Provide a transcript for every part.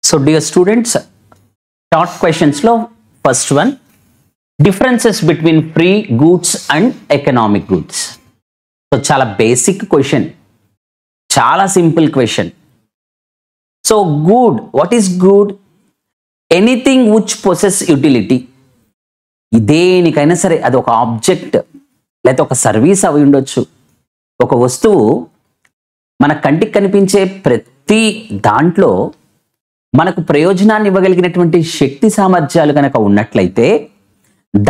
So dear students, short questions lo first one, differences between free goods and economic goods. So chala basic question, chala simple question. So good, what is good? Anything which possess utility. దేనికైనా సరే అది ఒక object లేకపోతే ఒక service అవి ఉండొచ్చు. ఒక వస్తువు మన కంటికి కనిపించే ప్రతి దాంట్లో మనకు ప్రయోజనాన్ని ఇవ్వగలిగినటువంటి శక్తి సామర్థ్యాలు కనుక ఉన్నట్లయితే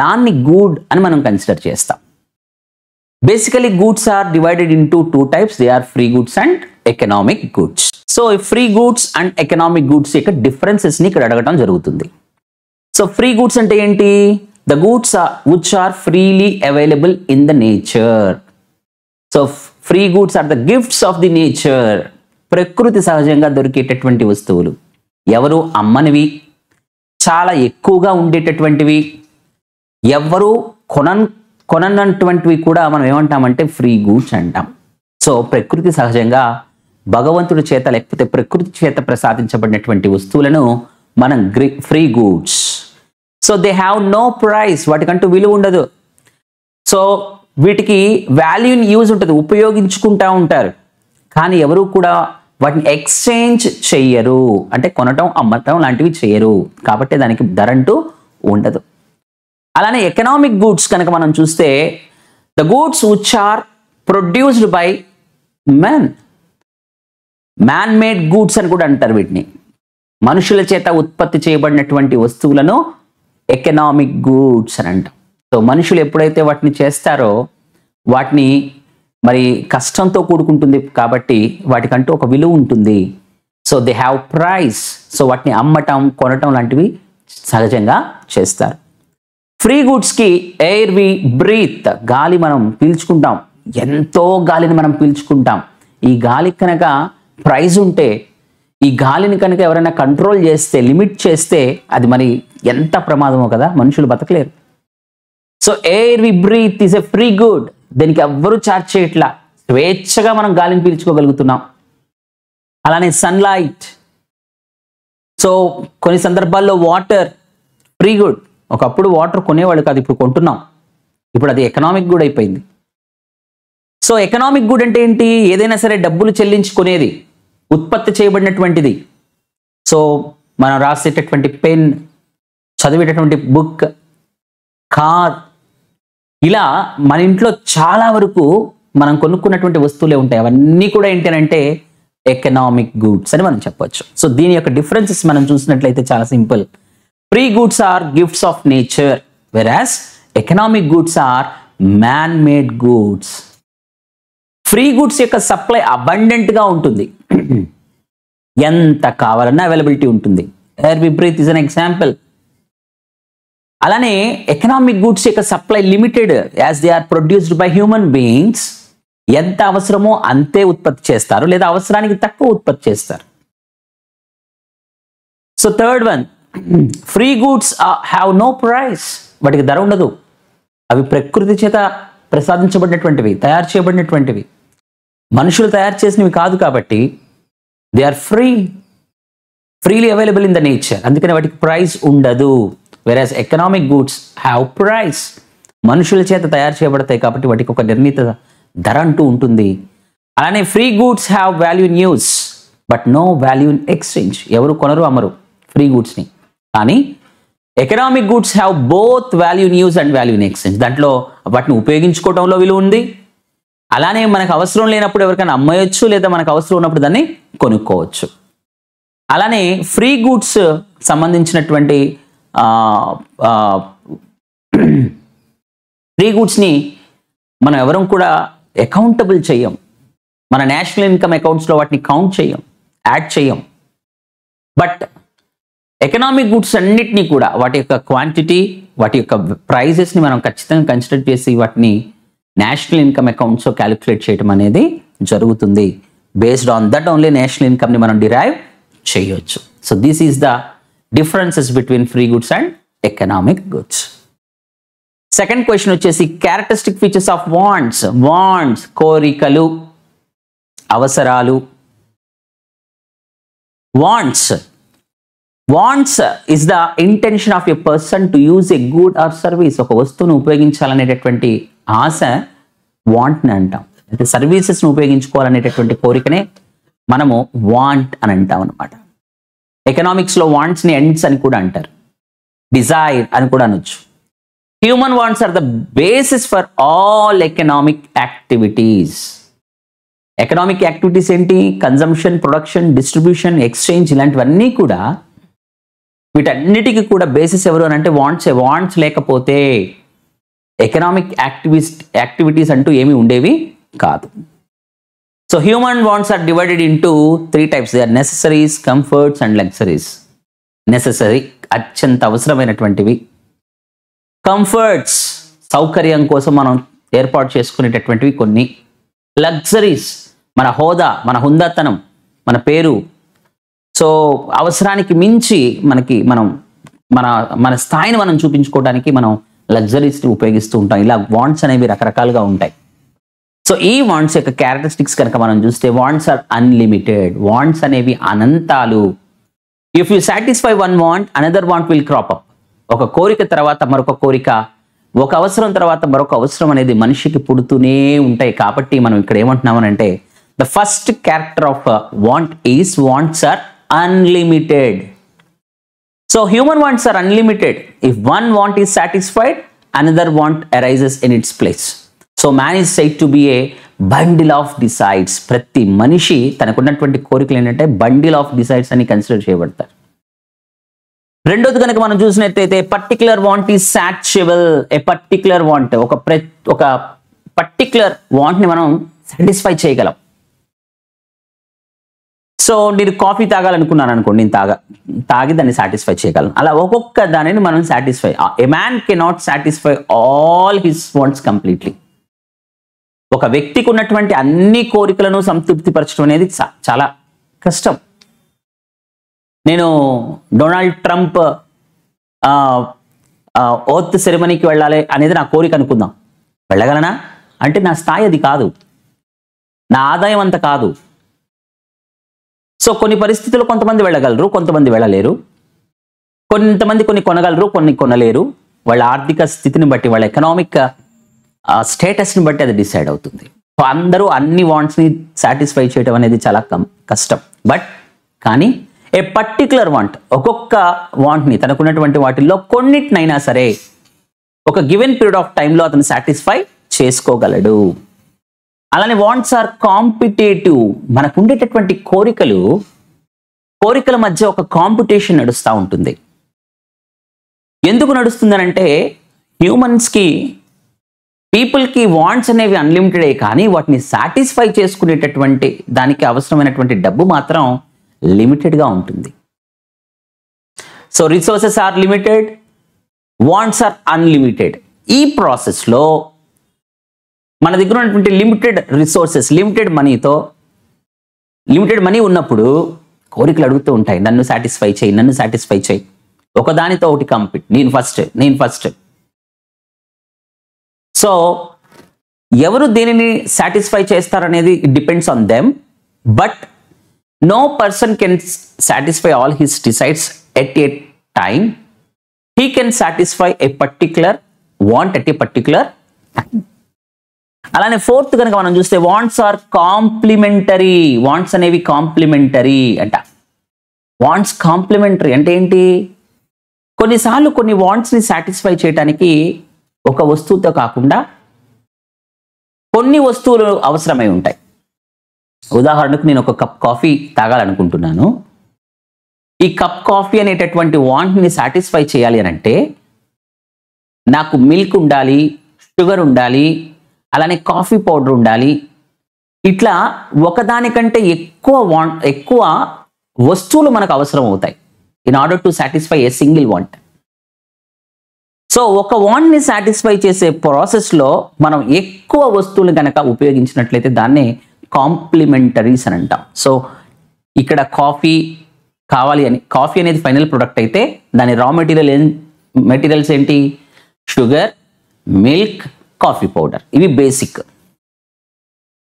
దాన్ని గుడ్ అని మనం కన్సిడర్ చేస్తాం. Basically goods are divided into two types. They are free goods and economic goods. So free goods and economic goods యొక్క డిఫరెన్సెస్ ని ఇక్కడ అడగడం జరుగుతుంది. సో ఫ్రీ గూడ్స్ అంటే ఏంటి? The goods which are freely available in the nature. So free goods are the gifts of the nature. ప్రకృతి సహజంగా దొరికేటటువంటి వస్తువులు, ఎవరు అమ్మనివి, చాలా ఎక్కువగా ఉండేటటువంటివి, ఎవరు కొననటువంటివి కూడా మనం ఏమంటామంటే ఫ్రీ గూడ్స్ అంటాం. సో ప్రకృతి సహజంగా భగవంతుడి చేత లేకపోతే ప్రకృతి చేత ప్రసాదించబడినటువంటి వస్తువులను మనం free goods. So they have no price, వాటికంటూ విలువ ఉండదు. సో వీటికి వాల్యూ యూజ్ ఉంటుంది, ఉపయోగించుకుంటా ఉంటారు, కానీ ఎవరు కూడా వాటిని ఎక్స్చేంజ్ చెయ్యరు, అంటే కొనటం అమ్మటం లాంటివి చేయరు, కాబట్టి దానికి ధర అంటూ ఉండదు. అలానే ఎకనామిక్ గూడ్స్ కనుక మనం చూస్తే the goods which are produced by man made goods అని కూడా అంటారు. వీటిని మనుషుల చేత ఉత్పత్తి చేయబడినటువంటి వస్తువులను ఎకనామిక్ గూడ్స్ అని అంటాం. సో మనుషులు ఎప్పుడైతే వాటిని చేస్తారో వాటిని మరి కష్టంతో కూడుకుంటుంది కాబట్టి వాటికంటూ ఒక విలువ ఉంటుంది. So they have price. So వాటిని అమ్మటం కొనటం లాంటివి సహజంగా చేస్తారు. ఫ్రీ గూడ్స్కి ఎయిర్ వి బ్రీత్, గాలి మనం పీల్చుకుంటాం, ఎంతో గాలిని మనం పీల్చుకుంటాం. ఈ గాలికి కనుక ప్రైజ్ ఉంటే, ఈ గాలిని కనుక ఎవరైనా కంట్రోల్ చేస్తే, లిమిట్ చేస్తే అది మరి ఎంత ప్రమాదమో కదా, మనుషులు బతకలేరు. So air we breathe is a free good. దీనికి ఎవ్వరూ చార్జ్ చేయట్లా, స్వేచ్ఛగా మనం గాలిని పీల్చుకోగలుగుతున్నాం. అలానే సన్లైట్. సో కొన్ని సందర్భాల్లో వాటర్ ఫ్రీ గుడ్. ఒకప్పుడు వాటర్ కొనేవాళ్ళు కాదు, ఇప్పుడు కొంటున్నాం. ఇప్పుడు అది ఎకనామిక్ గుడ్ అయిపోయింది. సో ఎకనామిక్ గుడ్ అంటే ఏంటి? ఏదైనా సరే డబ్బులు చెల్లించుకునేది, ఉత్పత్తి చేయబడినటువంటిది. సో మనం రాసేటటువంటి పెన్, చదివేటటువంటి బుక్, కార్, ఇలా మన ఇంట్లో చాలా వరకు మనం కొనుక్కున్నటువంటి వస్తువులే ఉంటాయి. అవన్నీ కూడా ఏంటంటే ఎకనామిక్ గూడ్స్ అని మనం చెప్పొచ్చు. సో దీని యొక్క డిఫరెన్సెస్ మనం చూసినట్లయితే చాలా simple. Free goods are gifts of nature, whereas economic goods are man made goods. Free goods యొక్క సప్లై అబండెంట్ గా ఉంటుంది, ఎంత కావాలన్నా అవైలబిలిటీ ఉంటుంది. Air we breathe is an example. అలానే ఎకనామిక్ గూడ్స్ యొక్క supply limited, as they are produced by human beings. ఎంత అవసరమో అంతే ఉత్పత్తి చేస్తారు, లేదా అవసరానికి తక్కువ ఉత్పత్తి చేస్తారు. So third one, free goods have no price. వాటికి ధర ఉండదు, అవి ప్రకృతి చేత ప్రసాదించబడినటువంటివి, తయారు చేయబడినటువంటివి, మనుషులు తయారు చేసినవి కాదు కాబట్టి they are freely available in the nature. అందుకని వాటికి ప్రైస్ ఉండదు. వెరాజ్ ఎకనామిక్ గూడ్స్ హ్యావ్ ప్రైస్. మనుషుల చేత తయారు చేయబడతాయి కాబట్టి వాటికి ఒక నిర్ణీత ధర అంటూ ఉంటుంది. అలానే free goods have value in use but no value in exchange. ఎవరు కొనరు అమ్మరు ఫ్రీ గూడ్స్ని. కానీ economic goods have both value in use and value in exchange. దాంట్లో వాటిని ఉపయోగించుకోవడంలో విలువ ఉంది, అలానే మనకు అవసరం లేనప్పుడు ఎవరికైనా అమ్మేయచ్చు, లేదా మనకు అవసరం ఉన్నప్పుడు దాన్ని కొనుక్కోవచ్చు. అలానే ఫ్రీ గూడ్స్ సంబంధించినటువంటి ఫ్రీ గూడ్స్ని మనం ఎవరం కూడా అకౌంటబుల్ చేయం. మన నేషనల్ ఇన్కమ్ అకౌంట్స్లో వాటిని కౌంట్ చేయం, యాడ్ చేయం. బట్ ఎకనామిక్ గూడ్స్ అన్నిటినీ కూడా వాటి యొక్క క్వాంటిటీ, వాటి యొక్క ప్రైజెస్ని మనం ఖచ్చితంగా కన్సిడర్ చేసి వాటిని నేషనల్ ఇన్కమ్ అకౌంట్స్లో క్యాలిక్యులేట్ చేయడం అనేది జరుగుతుంది. Based on that only national ఇన్కమ్ని మనం డిరైవ్ చేయొచ్చు. So this is the differences between free goods and economic goods. Second question వచ్చేసి characteristic features of wants. Wants కోరికలు, అవసరాలు. Wants wants is the intention of a person to use a good or service. ఒక వస్తువును ఉపయోగించాలనేటటువంటి ఆశ వాంట్ని అంటాం. అయితే సర్వీసెస్ను ఉపయోగించుకోవాలనేటటువంటి కోరికనే మనము want అని అంటాం అనమాట. ఎకనామిక్స్లో వాంట్స్ని ఎండ్స్ అని కూడా అంటారు, డిజైర్ అని కూడా అనొచ్చు. Human wants are the basis for all economic activities. Economic activities ఏంటి? కన్జంప్షన్, ప్రొడక్షన్, డిస్ట్రిబ్యూషన్, ఎక్స్చేంజ్, ఇలాంటివన్నీ కూడా వీటన్నిటికీ కూడా బేసిస్ ఎవరు అని అంటే వాంట్స్. వాంట్స్ లేకపోతే ఎకనామిక్ యాక్టివిటీస్ అంటూ ఏమీ ఉండేవి కాదు. So human wants are divided into 3 types. They are necessaries, comforts and luxuries. Necessary అత్యంత అవసరమైనటువంటివి. కంఫర్ట్స్ సౌకర్యం కోసం మనం ఏర్పాటు చేసుకునేటటువంటివి కొన్ని. లగ్జరీస్ మన హోదా, మన హుందాతనం, మన పేరు. సో అవసరానికి మించి మనం మన స్థాయిని మనం చూపించుకోవడానికి మనం లగ్జరీస్ని ఉపయోగిస్తూ ఉంటాం. ఇలా వాంట్స్ అనేవి రకరకాలుగా ఉంటాయి. సో ఈ వాంట్స్ యొక్క క్యారెక్టరిస్టిక్స్ కనుక మనం చూస్తే వాంట్స్ ఆర్ అన్లిమిటెడ్. వాంట్స్ అనేవి అనంతాలు. If you satisfy one want another want will crop up. ఒక కోరిక తర్వాత మరొక కోరిక, ఒక అవసరం తర్వాత మరొక అవసరం అనేది మనిషికి పుడుతూనే ఉంటాయి. కాబట్టి మనం ఇక్కడ ఏమంటున్నామనంటే the first character of want is wants are unlimited. So human wants are unlimited. If one want is satisfied another want arises in its place. So man is said to be a bundle of decides. ప్రతి మనిషి తనకున్నటువంటి కోరికలు ఏంటంటే bundle of decides అని consider చేయబడతారు. రెండోది కనుక మనం చూసినట్లయితే particular want is satisfiable. A particular want, ఒక పర్టికులర్ వాంట్ని మనం సాటిస్ఫై చేయగలం. సో నేను కాఫీ తాగాలనుకున్నాను అనుకోండి, నేను తాగి దాన్ని సాటిస్ఫై చేయగలను. అలా ఒక్కొక్క దానిని మనం సాటిస్ఫై. ఏ man cannot satisfy all his wants completely. ఒక వ్యక్తికి ఉన్నటువంటి అన్ని కోరికలను సంతృప్తిపరచడం అనేది చాలా కష్టం. నేను డొనాల్డ్ ట్రంప్ ఓత్ సెరమనీకి వెళ్ళాలి అనేది నా కోరిక అనుకుందాం. వెళ్ళగలనా అంటే నా స్థాయి అది కాదు, నా ఆదాయం అంత కాదు. సో కొన్ని పరిస్థితుల్లో కొంతమంది వెళ్ళగలరు, కొంతమంది వెళ్ళలేరు. కొంతమంది కొన్ని కొనగలరు, కొన్ని కొనలేరు. వాళ్ళ ఆర్థిక స్థితిని బట్టి, వాళ్ళ ఎకనామిక్ స్టేటస్ని బట్టి అది డిసైడ్ అవుతుంది. సో అందరూ అన్ని వాంట్స్ని సాటిస్ఫై చేయడం అనేది చాలా కష్టం. కానీ ఏ పర్టికులర్ వాంట్, ఒక్కొక్క వాంట్ని తనకున్నటువంటి వాటిల్లో కొన్నిటినైనా సరే ఒక గివెన్ పీరియడ్ ఆఫ్ టైంలో అతను సాటిస్ఫై చేసుకోగలడు. అలానే వాంట్స్ ఆర్ కాంపిటేటివ్. మనకు ఉండేటటువంటి కోరికల మధ్య ఒక కాంపిటీషన్ నడుస్తూ ఉంటుంది. ఎందుకు నడుస్తుందనంటే హ్యూమన్స్కి, పీపుల్కి వాంట్స్ అనేవి అన్లిమిటెడే, కానీ వాటిని సాటిస్ఫై చేసుకునేటటువంటి దానికి అవసరమైనటువంటి డబ్బు మాత్రం లిమిటెడ్గా ఉంటుంది. So resources are limited, wants are unlimited. ఈ ప్రాసెస్లో మన దగ్గర ఉన్నటువంటి లిమిటెడ్ రిసోర్సెస్, లిమిటెడ్ మనీ ఉన్నప్పుడు కోరికలు అడుగుతూ ఉంటాయి, నన్ను సాటిస్ఫై చేయి. ఒకదానితో ఒకటి కంపీట్, నేను ఫస్ట్. సో ఎవరు దేనిని సాటిస్ఫై చేస్తారనేది it depends on them. But no person can satisfy all his decides at a time. He can satisfy a particular want at a particular time. అలానే ఫోర్త్ కనుక మనం చూస్తే వాంట్స్ ఆర్ కాంప్లిమెంటరీ. వాంట్స్ అనేవి complementary అంట. Wants complementary అంటే ఏంటి? కొన్నిసార్లు కొన్ని వాంట్స్ని సాటిస్ఫై చేయడానికి ఒక వస్తువుతో కాకుండా కొన్ని వస్తువులు అవసరమై ఉంటాయి. ఉదాహరణకు నేను ఒక కప్ కాఫీ తాగాలనుకుంటున్నాను. ఈ కప్ కాఫీ అనేటటువంటి వాంట్ని సాటిస్ఫై చేయాలి అని అంటే నాకు మిల్క్ ఉండాలి, షుగర్ ఉండాలి, అలానే కాఫీ పౌడర్ ఉండాలి. ఇట్లా ఒకదానికంటే ఎక్కువ వస్తువులు మనకు అవసరం అవుతాయి in order to satisfy a single want. So ఒక వాంట్ని సాటిస్ఫై చేసే ప్రాసెస్లో మనం ఎక్కువ వస్తువులు కనుక ఉపయోగించినట్లయితే దాన్నే కాంప్లిమెంటరీస్ అని అంటాం. సో ఇక్కడ కాఫీ అనేది ఫైనల్ ప్రొడక్ట్ అయితే దాని రా మెటీరియల్స్ ఏంటి? Sugar, milk, coffee powder. ఇవి బేసిక్.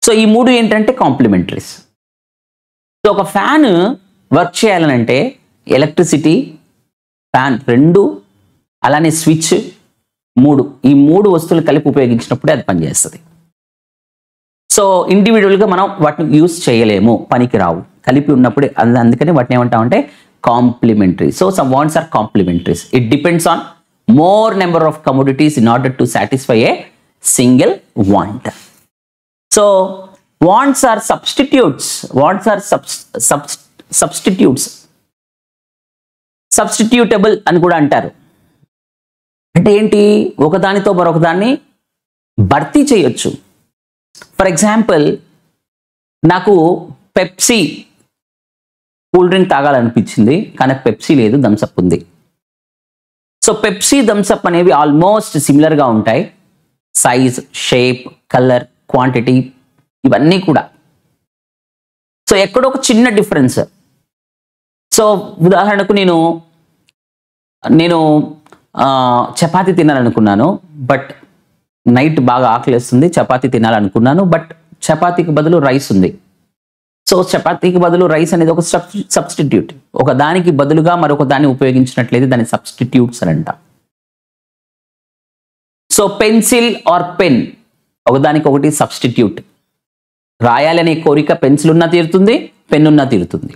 సో ఈ మూడు ఏంటంటే కాంప్లిమెంటరీస్. సో ఒక ఫ్యాన్ వర్క్ చేయాలనంటే ఎలక్ట్రిసిటీ, ఫ్యాన్ 2, అలానే స్విచ్ 3. ఈ 3 వస్తువులు కలిపి ఉపయోగించినప్పుడే అది పనిచేస్తుంది. సో ఇండివిజువల్గా మనం వాటిని యూస్ చేయలేము, పనికి రావు. కలిపి ఉన్నప్పుడు అందుకని వాటిని ఏమంటామంటే complementary. So some wants are complementaries. It depends on more number of commodities in order to satisfy a single want. So wants are substitutes. Wants are substitutes, substitutable అని కూడా అంటారు. అంటే ఏంటి? ఒకదానితో మరొకదాన్ని భర్తీ చేయొచ్చు. ఫర్ ఎగ్జాంపుల్, నాకు పెప్సీ కూల్ డ్రింక్ తాగాలనిపించింది, కానీ పెప్సీ లేదు, థమ్సప్ ఉంది. సో పెప్సీ, థమ్సప్ అనేవి ఆల్మోస్ట్ సిమిలర్గా ఉంటాయి. సైజ్, షేప్, కలర్, క్వాంటిటీ ఇవన్నీ కూడా. సో ఎక్కడో ఒక చిన్న డిఫరెన్స్. సో ఉదాహరణకు నేను చపాతీ తినాలనుకున్నాను, బట్ నైట్ బాగా ఆకలిస్తుంది, చపాతీ తినాలనుకున్నాను, బట్ చపాతీకి బదులు రైస్ ఉంది. సో చపాతీకి బదులు రైస్ అనేది ఒక సబ్స్టిట్యూట్. ఒక దానికి బదులుగా మరొక దాన్ని ఉపయోగించినట్లయితే దాన్ని సబ్స్టిట్యూట్స్ అని అంటాం. సో పెన్సిల్ ఆర్ పెన్, ఒకదానికి ఒకటి సబ్స్టిట్యూట్. రాయాలనే కోరిక పెన్సిల్ ఉన్నా తీరుతుంది, పెన్ ఉన్నా తీరుతుంది.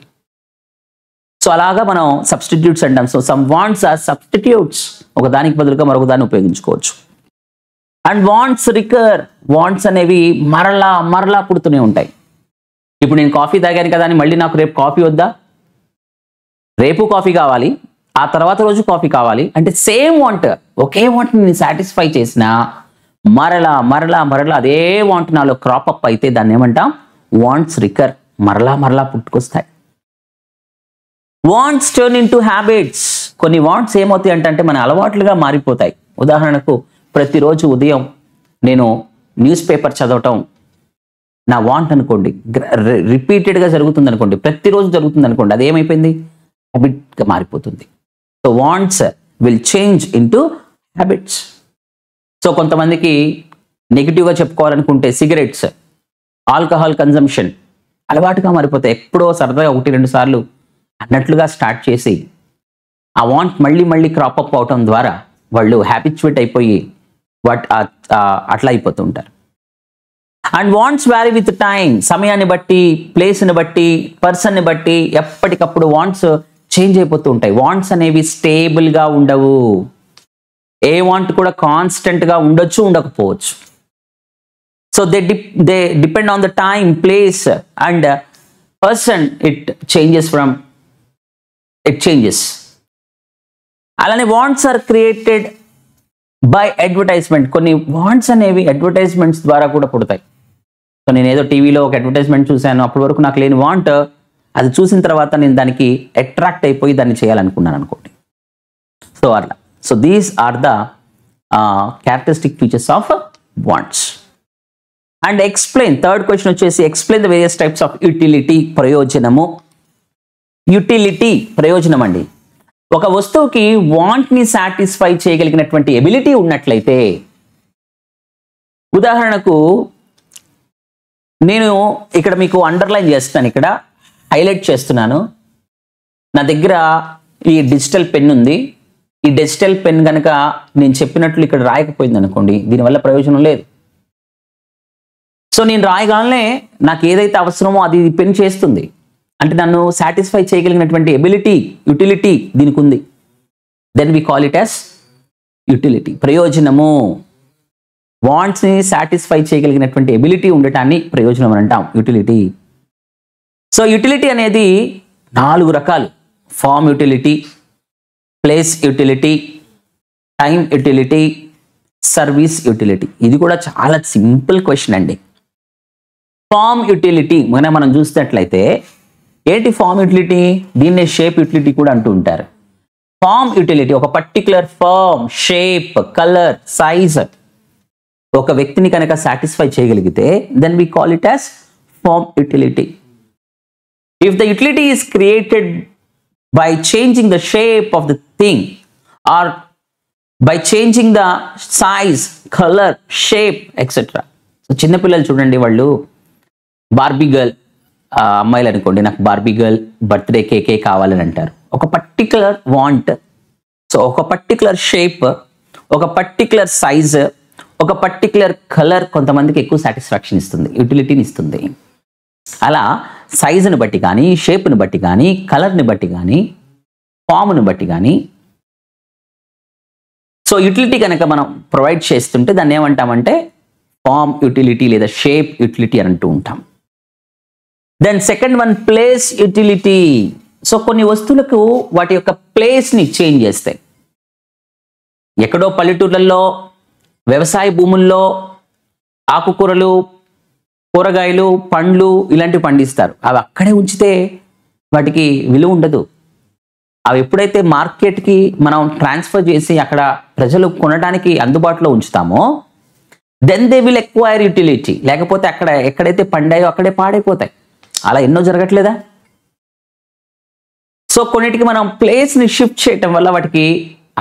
సో అలాగా మనం సబ్స్టిట్యూట్స్ అంటాం. So some wants are substitutes, ఒకదానికి బదులుగా మరొక దాన్ని ఉపయోగించుకోవచ్చు. And wants రికర్. వాంట్స్ అనేవి మరలా మరలా పుడుతూనే ఉంటాయి. ఇప్పుడు నేను కాఫీ తాగాను కదా అని మళ్ళీ నాకు రేపు కాఫీ వద్దా? రేపు కాఫీ కావాలి, ఆ తర్వాత రోజు కాఫీ కావాలి. అంటే సేమ్ వాంట్, ఒకే వాంట్ని సాటిస్ఫై చేసినా మరలా మరలా మరలా అదే వాంట్ నాలో క్రాప్ అప్ అయితే దాన్ని ఏమంటాం? Wants recur. మరలా మరలా పుట్టుకొస్తాయి. Wants turn into habits. కొన్ని వాంట్స్ ఏమవుతాయి అంటే మన అలవాట్లుగా మారిపోతాయి. ఉదాహరణకు, ప్రతిరోజు ఉదయం నేను న్యూస్ పేపర్ చదవటం నా వాంట్ అనుకోండి, రిపీటెడ్గా జరుగుతుంది అనుకోండి, ప్రతిరోజు జరుగుతుంది అనుకోండి, అది ఏమైపోయింది? హ్యాబిట్గా మారిపోతుంది. So wants will change in to habits. So కొంతమందికి నెగిటివ్గా చెప్పుకోవాలనుకుంటే సిగరెట్స్, ఆల్కహాల్ కన్జంప్షన్ అలవాటుగా మారిపోతాయి. ఎప్పుడో సరదాగా 1-2 సార్లు అన్నట్లుగా స్టార్ట్ చేసి ఆ వాంట్ మళ్ళీ మళ్ళీ క్రాప్ అప్ అవటం ద్వారా వాళ్ళు హ్యాబిచ్యువేట్ అయిపోయి అట్లా అయిపోతుంటారు. And wants vary with time. సమయాన్ని బట్టి, ప్లేస్ని బట్టి, పర్సన్ని బట్టి ఎప్పటికప్పుడు వాంట్స్ చేంజ్ అయిపోతూ ఉంటాయి. వాంట్స్ అనేవి స్టేబుల్గా ఉండవు. ఏ వాంట్ కూడా కాన్స్టెంట్గా ఉండొచ్చు, ఉండకపోవచ్చు. So they depend on the time, place and person. It changes. అలానే wants are created by advertisement. కొన్ని వాంట్స్ అనేవి అడ్వర్టైజ్మెంట్స్ ద్వారా కూడా పుడతాయి. సో నేను ఏదో టీవీలో ఒక అడ్వర్టైజ్మెంట్ చూశాను, అప్పటి వరకు నాకు లేని వాంట్, అది చూసిన తర్వాత నేను దానికి అట్రాక్ట్ అయిపోయి దాన్ని చేయాలనుకున్నాను అనుకోండి. సో అట్లా. So these are the characteristic features of wants. And explain. Third question వచ్చేసి explain the various types of utility. ప్రయోజనము. యూటిలిటీ ప్రయోజనం అండి. ఒక వస్తువుకి వాంట్ని సాటిస్ఫై చేయగలిగినటువంటి ఎబిలిటీ ఉన్నట్లయితే, ఉదాహరణకు నేను ఇక్కడ మీకు అండర్లైన్ చేస్తాను, ఇక్కడ హైలైట్ చేస్తున్నాను. నా దగ్గర ఈ డిజిటల్ పెన్ ఉంది. ఈ డిజిటల్ పెన్ కనుక నేను చెప్పినట్లు ఇక్కడ రాయకపోయింది అనుకోండి, దీనివల్ల ప్రయోజనం లేదు. సో నేను రాయగానే నాకు ఏదైతే అవసరమో అది పెన్ చేస్తుంది. అంటే నన్ను సాటిస్ఫై చేయగలిగినటువంటి ఎబిలిటీ, యూటిలిటీ దీనికి ఉంది. Then we call it as utility. ప్రయోజనము. వాంట్స్ని సాటిస్ఫై చేయగలిగినటువంటి ఎబిలిటీ ఉండటాన్ని ప్రయోజనం అని అంటాం, యూటిలిటీ. సో యూటిలిటీ అనేది 4 రకాలు. Form utility, place utility, time utility, service utility. ఇది కూడా చాలా సింపుల్ క్వశ్చన్ అండి. ఫార్మ్ యూటిలిటీ మనం చూసినట్లయితే ఏంటి ఫార్మ్ యూటిలిటీ? దీన్నే షేప్ యూటిలిటీ కూడా అంటూ ఉంటారు. ఫార్మ్ యూటిలిటీ ఒక particular form, shape, colour, size ఒక వ్యక్తిని కనుక సాటిస్ఫై చేయగలిగితే then we call it as form utility. If the utility is created by changing the shape of the thing or by changing the size, colour, shape etcetera. So చిన్నపిల్లలు చూడండి, వాళ్ళు Barbie girl, అమ్మాయిలు అనుకోండి, నాకు Barbie girl birthday కేకే కావాలని అంటారు. ఒక particular want, so ఒక పర్టికులర్ షేప్, ఒక పర్టికులర్ సైజ్, ఒక పర్టికులర్ కలర్ కొంతమందికి ఎక్కువ సాటిస్ఫాక్షన్ ఇస్తుంది, యూటిలిటీని ఇస్తుంది. అలా సైజుని బట్టి కానీ, షేప్ని బట్టి కానీ, కలర్ని బట్టి కానీ, ఫామ్ని బట్టి కానీ, సో యూటిలిటీ కనుక మనం ప్రొవైడ్ చేస్తుంటే దాన్ని ఏమంటామంటే ఫామ్ యూటిలిటీ లేదా షేప్ యూటిలిటీ అని అంటూ ఉంటాం. Then second one place utility. So కొన్ని వస్తువులకు వాటి యొక్క ప్లేస్ని చేంజ్ చేస్తాయి. ఎక్కడో పల్లెటూర్లలో వ్యవసాయ భూముల్లో ఆకుకూరలు, కూరగాయలు, పండ్లు ఇలాంటివి పండిస్తారు. అవి అక్కడే ఉంచితే వాటికి విలువ ఉండదు. అవి ఎప్పుడైతే మార్కెట్కి మనం ట్రాన్స్ఫర్ చేసి అక్కడ ప్రజలు కొనడానికి అందుబాటులో ఉంచుతామో then they will acquire utility. లేకపోతే అక్కడ ఎక్కడైతే పండాయో అక్కడే పాడైపోతాయి. అలా ఎన్నో జరగట్లేదా? సో కొన్నిటికి మనం ప్లేస్ని షిఫ్ట్ చేయటం వల్ల వాటికి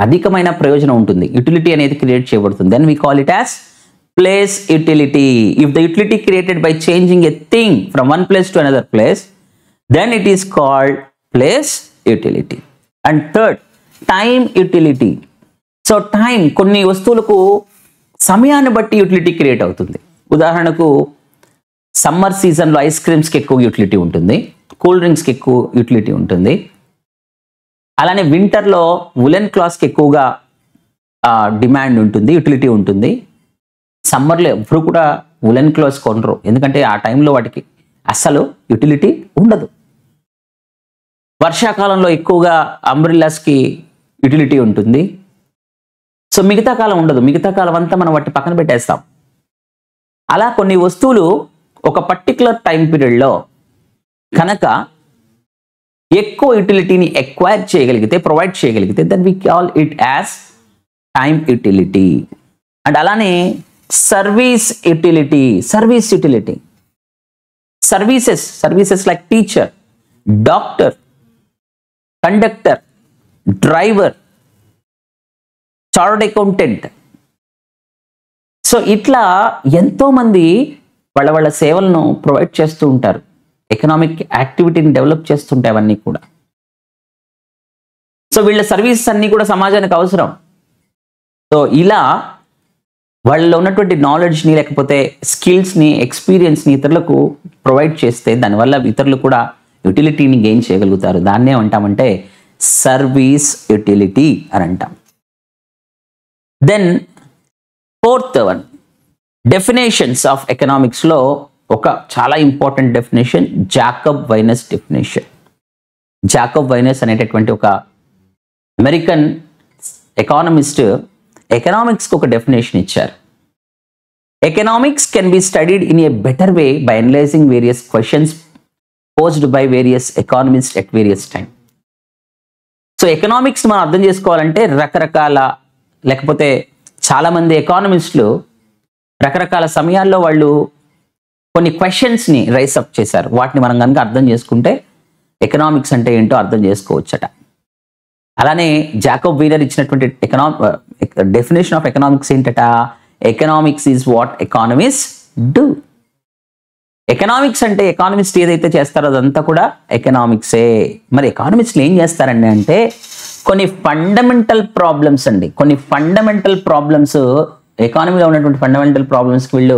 అధికమైన ప్రయోజనం ఉంటుంది, యూటిలిటీ అనేది క్రియేట్ చేయబడుతుంది. Then we call it as place utility. If the utility created by changing a thing from one place to another place then it is called place utility. And third time utility. So time, కొన్ని వస్తువులకు సమయాన్ని బట్టి utility create అవుతుంది. ఉదాహరణకు summer సీజన్లో ice క్రీమ్స్కి ఎక్కువ utility ఉంటుంది, cool డ్రింక్స్కి ఎక్కువ యూటిలిటీ ఉంటుంది. అలానే వింటర్లో ఉలెన్ క్లాత్స్కి ఎక్కువగా డిమాండ్ ఉంటుంది, యూటిలిటీ ఉంటుంది. సమ్మర్లో ఎప్పుడు కూడా ఉలెన్ క్లాత్స్ కొనరు, ఎందుకంటే ఆ టైంలో వాటికి అస్సలు యూటిలిటీ ఉండదు. వర్షాకాలంలో ఎక్కువగా అంబ్రిల్లాస్కి యూటిలిటీ ఉంటుంది. సో మిగతా కాలం ఉండదు, మిగతా కాలం అంతా మనం వాటి పక్కన పెట్టేస్తాం. అలా కొన్ని వస్తువులు ఒక పర్టికులర్ టైం పీరియడ్లో కనుక ఎక్కువ యూటిలిటీని ఎక్వైర్ చేయగలిగితే, ప్రొవైడ్ చేయగలిగితే then we call it as time utility. And అలానే service utility. Service utility, services like teacher, doctor, conductor, driver, chartered accountant. So ఇట్లా ఎంతోమంది వాళ్ళ సేవలను ప్రొవైడ్ చేస్తూ ఉంటారు, ఎకనామిక్ యాక్టివిటీని డెవలప్ చేస్తుంటాయి అవన్నీ కూడా. సో వీళ్ళ సర్వీసెస్ అన్నీ కూడా సమాజానికి అవసరం. సో ఇలా వాళ్ళలో ఉన్నటువంటి నాలెడ్జ్ని లేకపోతే స్కిల్స్ని, ఎక్స్పీరియన్స్ని ఇతరులకు ప్రొవైడ్ చేస్తే దానివల్ల ఇతరులు కూడా యూటిలిటీని గెయిన్ చేయగలుగుతారు. దాన్నే అంటామంటే సర్వీస్ యూటిలిటీ అని అంటాం. Then fourth one, definitions of ఎకనామిక్స్లో ఒక చాలా important definition Jacob Viner's definition. Jacob Viner's అనేటటువంటి ఒక అమెరికన్ ఎకానమిస్ట్ ఎకనామిక్స్కి ఒక డెఫినేషన్ ఇచ్చారు. Economics can be studied in a better way by analysing various questions posed by various economist at various time. So economics మనం అర్థం చేసుకోవాలంటే రకరకాల, లేకపోతే చాలామంది ఎకానమిస్టులు రకరకాల సమయాల్లో వాళ్ళు కొన్ని క్వశ్చన్స్ని రైస్ అప్ చేశారు. వాటిని మనం కనుక అర్థం చేసుకుంటే ఎకనామిక్స్ అంటే ఏంటో అర్థం చేసుకోవచ్చట. అలానే జాకబ్ వీనర్ ఇచ్చినటువంటి డెఫినేషన్ ఆఫ్ ఎకనామిక్స్ ఏంటట? Economics is what economist do. Economics అంటే ఎకానమిస్ట్ ఏదైతే చేస్తారో అదంతా కూడా ఎకనామిక్సే. మరి ఎకానమిస్టులు ఏం చేస్తారండి అంటే కొన్ని ఫండమెంటల్ ప్రాబ్లమ్స్ అండి, కొన్ని ఫండమెంటల్ ప్రాబ్లమ్స్, ఎకానమీలో ఉన్నటువంటి ఫండమెంటల్ ప్రాబ్లమ్స్కి వీళ్ళు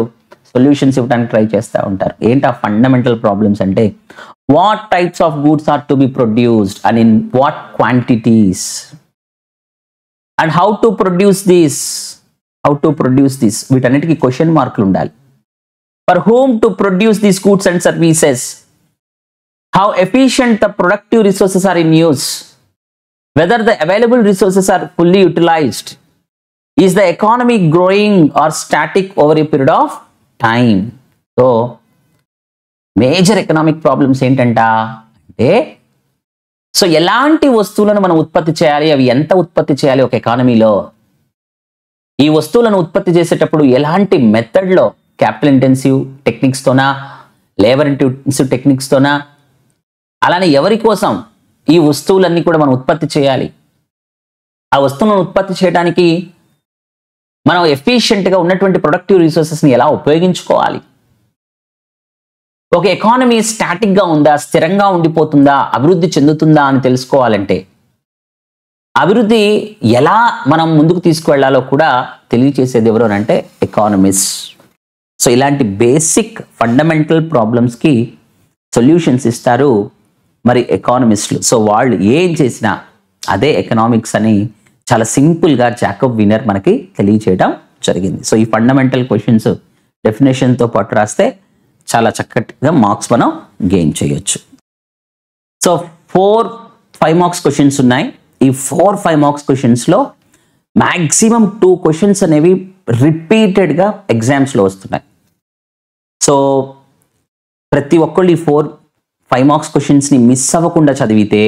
సొల్యూషన్స్ ఇవ్వడానికి ట్రై చేస్తూ ఉంటారు. ఏంటి ఆ ఫండమెంటల్ ప్రాబ్లమ్స్ అంటే what types of goods are to be produced and in what quantities and how to produce this, వీటన్నిటికీ క్వశ్చన్ మార్కులు ఉండాలి. For whom to produce these goods and services, how efficient the productive resources are in use, whether the available resources are fully utilised, is the economy growing or static over a period of time. So major economic problems ఏంటంట అంటే, so ఎలాంటి వస్తువులను మనం ఉత్పత్తి చేయాలి, అవి ఎంత ఉత్పత్తి చేయాలి ఒక ఎకానమీలో, ఈ వస్తువులను ఉత్పత్తి చేసేటప్పుడు ఎలాంటి మెథడ్లో, క్యాపిటల్ ఇంటెన్సివ్ టెక్నిక్స్తోనా, లేబర్ ఇంటెన్సివ్ టెక్నిక్స్తోనా, అలానే ఎవరి కోసం ఈ వస్తువులన్నీ కూడా మనం ఉత్పత్తి చేయాలి, ఆ వస్తువులను ఉత్పత్తి చేయడానికి మనం ఎఫిషియెంట్గా ఉన్నటువంటి ప్రొడక్టివ్ రిసోర్సెస్ని ఎలా ఉపయోగించుకోవాలి, ఒక ఎకానమీ స్టాటిక్గా ఉందా, స్థిరంగా ఉండిపోతుందా, అభివృద్ధి చెందుతుందా అని తెలుసుకోవాలంటే, అభివృద్ధి ఎలా మనం ముందుకు తీసుకువెళ్లాలో కూడా తెలియచేసేది ఎవరు అంటే ఎకానమిస్ట్. సో ఇలాంటి బేసిక్ ఫండమెంటల్ ప్రాబ్లమ్స్కి సొల్యూషన్స్ ఇస్తారు మరి ఎకానమిస్టులు. సో వాళ్ళు ఏం చేసినా అదే ఎకనామిక్స్ అని చాలా సింపుల్గా జాకబ్ వీనర్ మనకి తెలియచేయడం జరిగింది. సో ఈ ఫండమెంటల్ క్వశ్చన్స్ డెఫినేషన్తో పాటు రాస్తే చాలా చక్కటిగా మార్క్స్ మనం గెయిన్ చేయొచ్చు. సో 4-5 మార్క్స్ క్వశ్చన్స్ ఉన్నాయి. ఈ 4-5 మార్క్స్ క్వశ్చన్స్లో మ్యాక్సిమం 2 క్వశ్చన్స్ అనేవి రిపీటెడ్గా ఎగ్జామ్స్లో వస్తున్నాయి. సో ప్రతి ఒక్కళ్ళు ఈ 4-5 మార్క్స్ క్వశ్చన్స్ని మిస్ అవ్వకుండా చదివితే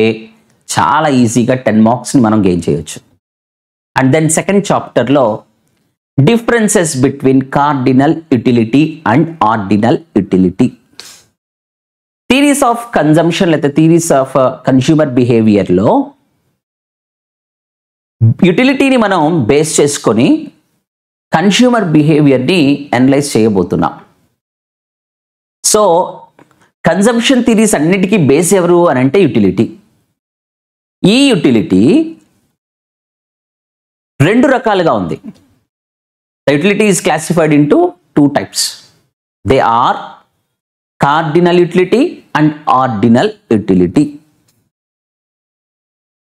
చాలా ఈజీగా 10 మార్క్స్ని మనం గెయిన్ చేయొచ్చు. అండ్ దెన్ సెకండ్ చాప్టర్లో differences between cardinal utility and ordinal utility, theories of consumption లేదా థియరీస్ ఆఫ్ కన్స్యూమర్ బిహేవియర్లో యుటిలిటీని మనం బేస్ చేసుకొని కన్స్యూమర్ బిహేవియర్ని అనలైజ్ చేయబోతున్నాం. సో కన్జంప్షన్ థియరీస్ అన్నిటికీ బేస్ ఎవరు అని అంటే యుటిలిటీ. ఈ యుటిలిటీ 2 రకాలుగా ఉంది. The utility is classified into 2 types. They are cardinal utility and ordinal utility.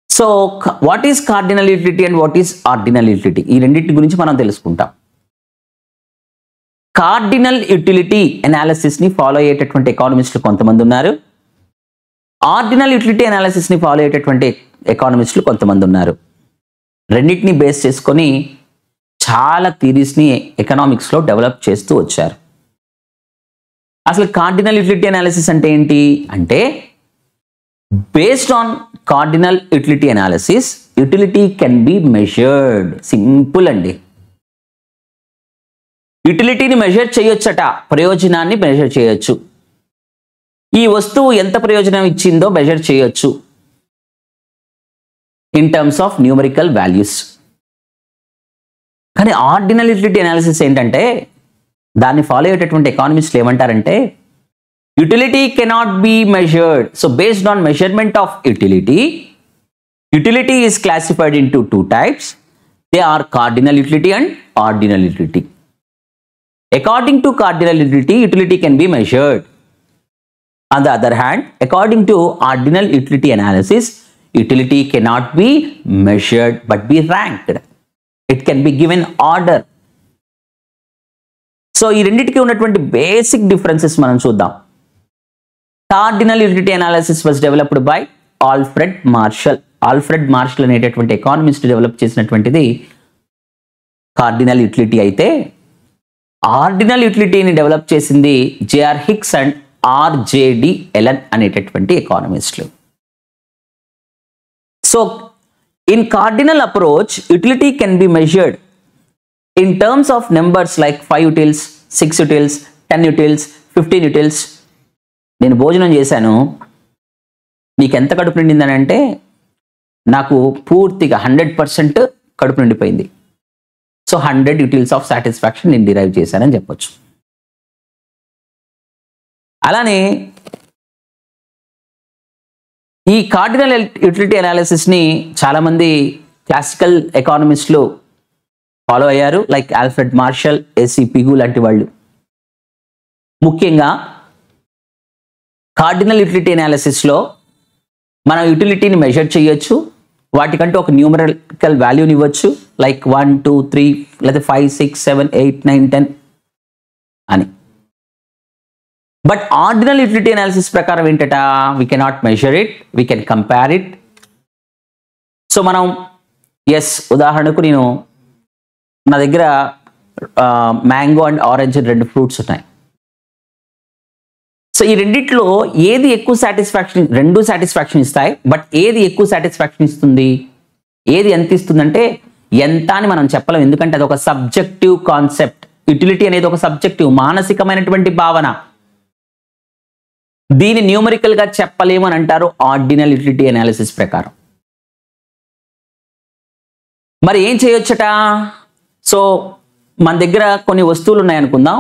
So what is cardinal utility and what is ordinal utility? ఈ రెండింటి గురించి మనం తెలుసుకుంటాం. కార్డినల్ యూటిలిటీ అనాలిసిస్ని ఫాలో అయ్యేటటువంటి ఎకానమిస్టులు కొంతమంది ఉన్నారు. ఆర్డినల్ యూటిలిటీ అనాలిసిస్ని ఫాలో అయ్యేటటువంటి ఎకానమిస్టులు కొంతమంది ఉన్నారు. రెండింటిని బేస్ చేసుకొని చాలా థియరీస్ని ఎకనామిక్స్లో డెవలప్ చేస్తూ వచ్చారు. అసలు కార్డినల్ యూటిలిటీ అనాలిసిస్ అంటే ఏంటి అంటే, based on cardinal utility analysis utility can be measured. Simple అండి. యూటిలిటీని మెజర్ చేయొచ్చట, ప్రయోజనాన్ని మెజర్ చేయొచ్చు. ఈ వస్తువు ఎంత ప్రయోజనం ఇచ్చిందో మెజర్ చేయొచ్చు in terms of numerical values. కానీ ఆర్డినల్ యూటిలిటీ అనాలిసిస్ ఏంటంటే, దాన్ని ఫాలో అయ్యేటటువంటి ఎకానమిస్టులు ఏమంటారంటే, utility cannot be measured. So based on measurement of utility, utility is classified into 2 types. They are cardinal utility and ordinal utility. According to cardinal utility, utility can be measured. On the other hand, according to ordinal utility analysis, utility cannot be measured but be ranked. It can be given order. So, ఈ రెండిటికి ఉన్నటువంటి basic differences మనం చూద్దాం. Cardinal utility analysis was developed by Alfred Marshall. Alfred Marshall అనేటటువంటి economist develop చేసినటువంటిది cardinal utility అయితే, ordinal యూటిలిటీని develop చేసింది J R Hicks and R G D Allen అనేటటువంటి ఎకానమిస్టులు. So in cardinal approach utility can be measured in terms of numbers like 5 utils, 6 utils, 10 utils, 15 utils. నేను భోజనం చేశాను, నీకు ఎంత కడుపు నిండిందని అంటే, నాకు పూర్తిగా 100% కడుపు నిండిపోయింది. సో 100 utils ఆఫ్ సాటిస్ఫాక్షన్ నేను డిరైవ్ చేశానని చెప్పొచ్చు. అలానే ఈ కార్డినల్ యూటిలిటీ అనాలిసిస్ని చాలామంది క్లాసికల్ ఎకానమిస్టులు ఫాలో అయ్యారు, లైక్ ఆల్ఫ్రెడ్ మార్షల్, ఏసీ పిగు లాంటి వాళ్ళు. ముఖ్యంగా కార్డినల్ యూటిలిటీ అనాలిసిస్లో మనం యూటిలిటీని మెజర్ చేయొచ్చు, వాటికంటూ ఒక న్యూమరికల్ వాల్యూని ఇవ్వచ్చు, లైక్ 1, 2, 3 లేదా 5, 6, 7, 8, 9, 10 అని. బట్ ఆర్డినల్ యూటిలిటీ అనాలిసిస్ ప్రకారం ఏంటట, we cannot measure it, we can compare it. So మనం ఉదాహరణకు నా దగ్గర మ్యాంగో అండ్ ఆరెంజ్ 2 ఫ్రూట్స్ ఉన్నాయి. సో ఈ రెండిట్లో ఏది ఎక్కువ సాటిస్ఫాక్షన్, 2 సాటిస్ఫాక్షన్ ఇస్తాయి, బట్ ఏది ఎక్కువ సాటిస్ఫాక్షన్ ఇస్తుంది, ఏది ఎంత ఇస్తుందంటే ఎంత అని మనం చెప్పలేం, ఎందుకంటే అది ఒక సబ్జెక్టివ్ కాన్సెప్ట్. యూటిలిటీ అనేది ఒక సబ్జెక్టివ్, మానసికమైనటువంటి భావన. దీన్ని న్యూమరికల్గా చెప్పలేము అని అంటారు ఆర్డినల్ యూటిలిటీ అనాలిసిస్ ప్రకారం. మరి ఏం చేయొచ్చట? సో మన దగ్గర కొన్ని వస్తువులు ఉన్నాయనుకుందాం,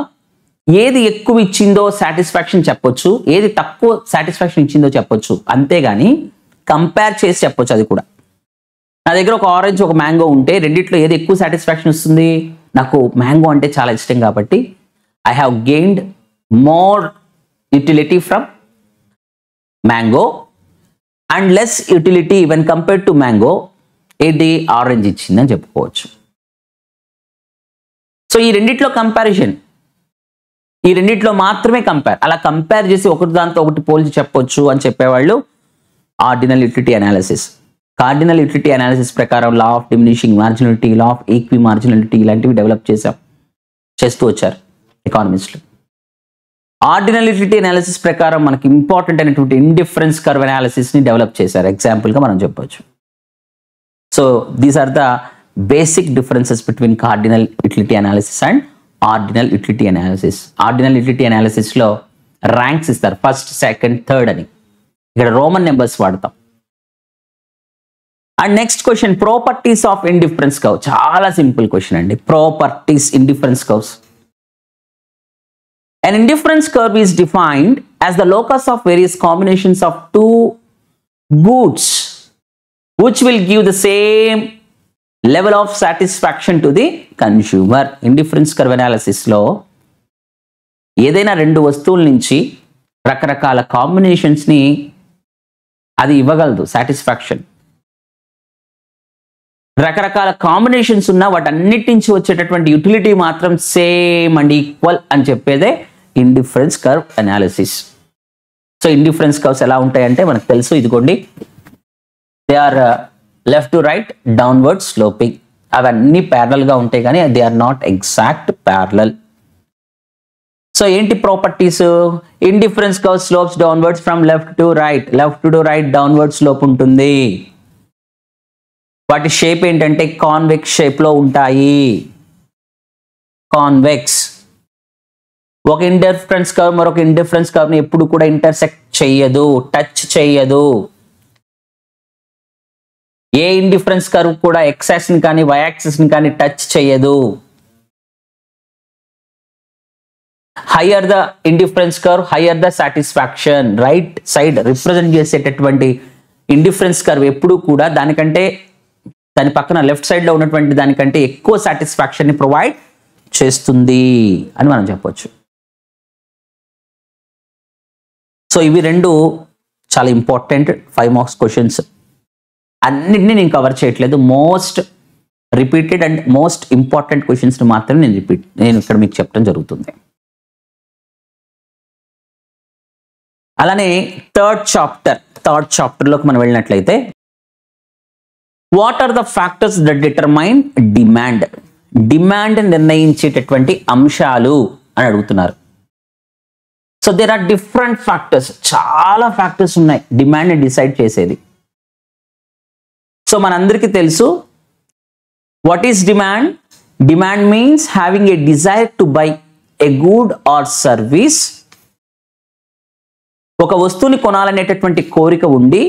ఏది ఎక్కువ ఇచ్చిందో సాటిస్ఫాక్షన్ చెప్పొచ్చు, ఏది తక్కువ సాటిస్ఫాక్షన్ ఇచ్చిందో చెప్పొచ్చు, అంతేగాని కంపేర్ చేసి చెప్పొచ్చు. అది కూడా నా దగ్గర ఒక ఆరెంజ్ ఒక మ్యాంగో ఉంటే రెండిట్లో ఏది ఎక్కువ సాటిస్ఫాక్షన్ వస్తుంది, నాకు మ్యాంగో అంటే చాలా ఇష్టం కాబట్టి I have gained more utility from mango and less utility when compared to mango ఏది ఆరెంజ్ ఇచ్చిందని చెప్పుకోవచ్చు. సో ఈ రెండిట్లో కంపారిజన్, ఈ రెండిట్లో మాత్రమే కంపేర్, అలా కంపేర్ చేసి ఒకటి దాంతో ఒకటి పోల్చి చెప్పొచ్చు అని చెప్పేవాళ్ళు ordinal utility analysis. Cardinal utility analysis ప్రకారం law of diminishing marginality, law of equi marginality ఇలాంటివి డెవలప్ చేస్తూ వచ్చారు ఎకానమిస్టులు. ఆర్డినల్ యూటిలిటీ అనాలిసిస్ ప్రకారం మనకి ఇంపార్టెంట్ అయినటువంటి ఇండిఫరెన్స్ కర్వ్ అనాలిసిస్ ని డెవలప్ చేశారు. ఎగ్జాంపుల్గా మనం చెప్పొచ్చు. So these are the basic differences between cardinal utility analysis and ordinal utility analysis. Ordinal utility analysis లో ర్యాంక్స్ ఇస్తారు, ఫస్ట్, సెకండ్, థర్డ్ అని. ఇక్కడ రోమన్ నెంబర్స్ వాడతాం. And next question, properties of indifference curve. చాలా సింపుల్ క్వశ్చన్ అండి. Properties indifference curves. An indifference curve is defined as the locus of various combinations of two goods which will give the same level of satisfaction to the consumer. Indifference curve analysis లో ఏదైనా రెండు వస్తువుల నుంచి రకరకాల combinations ని అది ఇవ్వగలదు satisfaction. రకరకాల కాంబినేషన్స్ ఉన్న వాటన్నిటి నుంచి వచ్చేటటువంటి యూటిలిటీ మాత్రం సేమ్ అండ్ ఈక్వల్ అని చెప్పేదే indifference curve analysis. So indifference curves ఎలా ఉంటాయంటే మనకు తెలుసు, ఇదిగోండి, they are left to right downward sloping. అవన్నీ ప్యారలల్ గా ఉంటాయి కానీ they are not exact parallel. So ఏంటి properties? Indifference curve slopes downwards from left to right downward slope ఉంటుంది. వాటి షేప్ ఏంటంటే కాన్వెక్స్ షేప్ లో ఉంటాయి. కాన్వెక్స్. ఒక ఇండిఫరెన్స్ కర్వ్ మరొక ఇండిఫరెన్స్ కర్వ్ ని ఎప్పుడు కూడా ఇంటర్సెక్ట్ చెయ్యదు, టచ్ చెయ్యదు. ఏ ఇండిఫరెన్స్ కర్వ్ కూడా ఎక్స్ యాక్సిస్ ని కానీ వై యాక్సిస్ ని కానీ టచ్ చెయ్యదు. Higher the indifference curve higher the satisfaction. Right side represent చేసేటటువంటి ఇండిఫరెన్స్ కర్వ్ ఎప్పుడు కూడా దానికంటే, దాని పక్కన లెఫ్ట్ సైడ్ లో ఉన్నటువంటి దానికంటే ఎక్కువ సాటిస్ఫాక్షన్ ని ప్రొవైడ్ చేస్తుంది అని మనం చెప్పొచ్చు. సో ఇవి రెండు చాలా ఇంపార్టెంట్ 5 మార్క్స్ క్వశ్చన్స్. అన్నిటినీ నేను కవర్ చేయట్లేదు, most repeated and most important questions మాత్రమే నేను ఇక్కడ మీకు చెప్పడం జరుగుతుంది. అలానే థర్డ్ చాప్టర్లోకి మనం వెళ్ళినట్లయితే, what are the factors that determine demand? Demand నిర్ణయించేటటువంటి అంశాలు అని అడుగుతున్నారు. So there are different factors, చాలా ఫ్యాక్టర్స్ ఉన్నాయి డిమాండ్ డిసైడ్ చేసేది. సో మనందరికీ తెలుసు what is demand. Demand means having a desire to buy a good or service. ఒక వస్తువుని కొనాలనేటటువంటి కోరిక ఉండి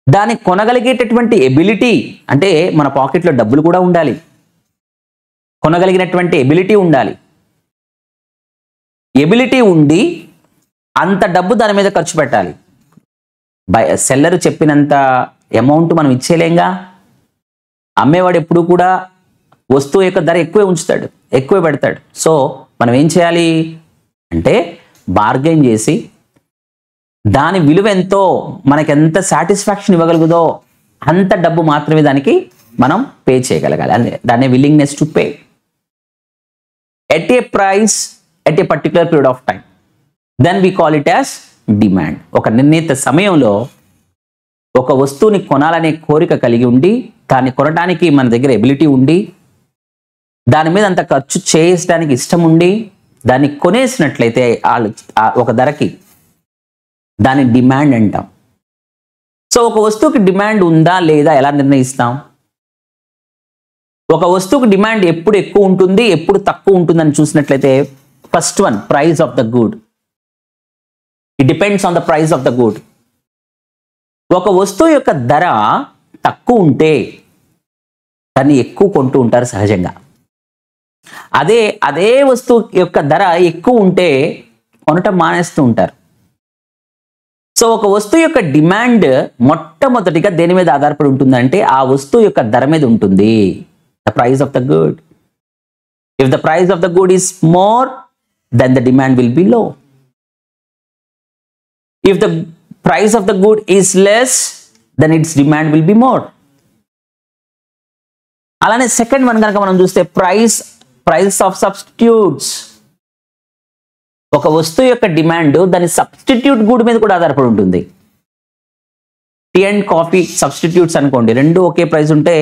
దాన్ని కొనగలిగేటటువంటి ఎబిలిటీ, అంటే మన పాకెట్లో డబ్బులు కూడా ఉండాలి, కొనగలిగినటువంటి ఎబిలిటీ ఉండాలి. ఎబిలిటీ ఉండి అంత డబ్బు దాని మీద ఖర్చు పెట్టాలి. సెల్లర్ చెప్పినంత అమౌంట్ మనం ఇచ్చేలేంగా. అమ్మేవాడు ఎప్పుడు కూడా వస్తువు యొక్క ధర ఎక్కువే ఉంచుతాడు, ఎక్కువే పెడతాడు. సో మనం ఏం చేయాలి అంటే బార్గెన్ చేసి దాని విలువ ఎంతో, మనకి ఎంత సాటిస్ఫాక్షన్ ఇవ్వగలుగుదో అంత డబ్బు మాత్రమే దానికి మనం పే చేయగలగాలి. దాన్ని willingness to pay at a price at a particular period of time. Then we call it as demand. ఒక నిర్ణీత సమయంలో ఒక వస్తువుని కొనాలనే కోరిక కలిగి ఉండి, దాన్ని కొనడానికి మన దగ్గర ఎబిలిటీ ఉండి, దాని మీద అంత ఖర్చు చేయడానికి ఇష్టం ఉండి, దాన్ని కొనేసినట్లయితే ఒక ధరకి, దాన్ని డిమాండ్ అంటాం. సో ఒక వస్తువుకి డిమాండ్ ఉందా లేదా ఎలా నిర్ణయిస్తాం? ఒక వస్తువుకి డిమాండ్ ఎప్పుడు ఎక్కువ ఉంటుంది, ఎప్పుడు తక్కువ ఉంటుందని చూసినట్లయితే, first one, price of the good. It depends on the price of the good. ఒక వస్తువు యొక్క ధర తక్కువ ఉంటే దాన్ని ఎక్కువ కొంటూ ఉంటారు సహజంగా. అదే అదే వస్తువు యొక్క ధర ఎక్కువ ఉంటే కొనటం మానేస్తూ ఉంటారు. సో ఒక వస్తువు యొక్క డిమాండ్ మొట్టమొదటిగా దేని మీద ఆధారపడి ఉంటుందంటే ఆ వస్తువు యొక్క ధర మీద ఉంటుంది. The price of the good. If the price of the good is more, then the demand will be low. If the price of the good is less, then its demand will be more. అలానే second one కనుక మనం చూస్తే price of substitutes. ఒక వస్తువు యొక్క demand దాని substitute good మీద కూడా ఆధారపడి ఉంటుంది. టీ అండ్ కాఫీ సబ్స్టిట్యూట్స్ అనుకోండి, రెండు ఒకే ప్రైస్ ఉంటే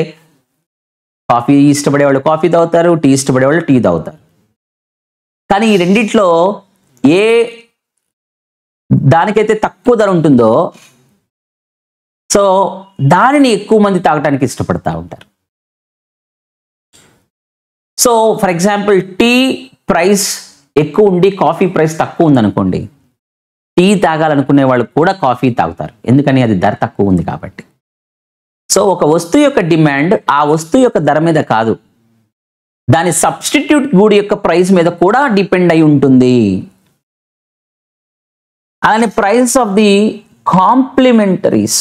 కాఫీ ఇష్టపడే వాళ్ళు కాఫీ తాగుతారు, టీ ఇష్టపడే వాళ్ళు టీ తాగుతారు. కానీ ఈ రెండిట్లో ఏ దానికైతే తక్కువ ధర ఉంటుందో సో దానిని ఎక్కువ మంది తాగడానికి ఇష్టపడతా ఉంటారు. So for example tea price ఎక్కువ ఉండి కాఫీ ప్రైస్ తక్కువ ఉందనుకోండి, టీ తాగాలనుకునే వాళ్ళు కూడా కాఫీ తాగుతారు, ఎందుకని అది ధర తక్కువ ఉంది కాబట్టి. సో ఒక వస్తువు యొక్క డిమాండ్ ఆ వస్తువు యొక్క ధర మీద కాదు, దాని సబ్స్టిట్యూట్ గుడ్ యొక్క ప్రైస్ మీద కూడా డిపెండ్ అయి ఉంటుంది. అలానే ప్రైస్ ఆఫ్ ది కాంప్లిమెంటరీస్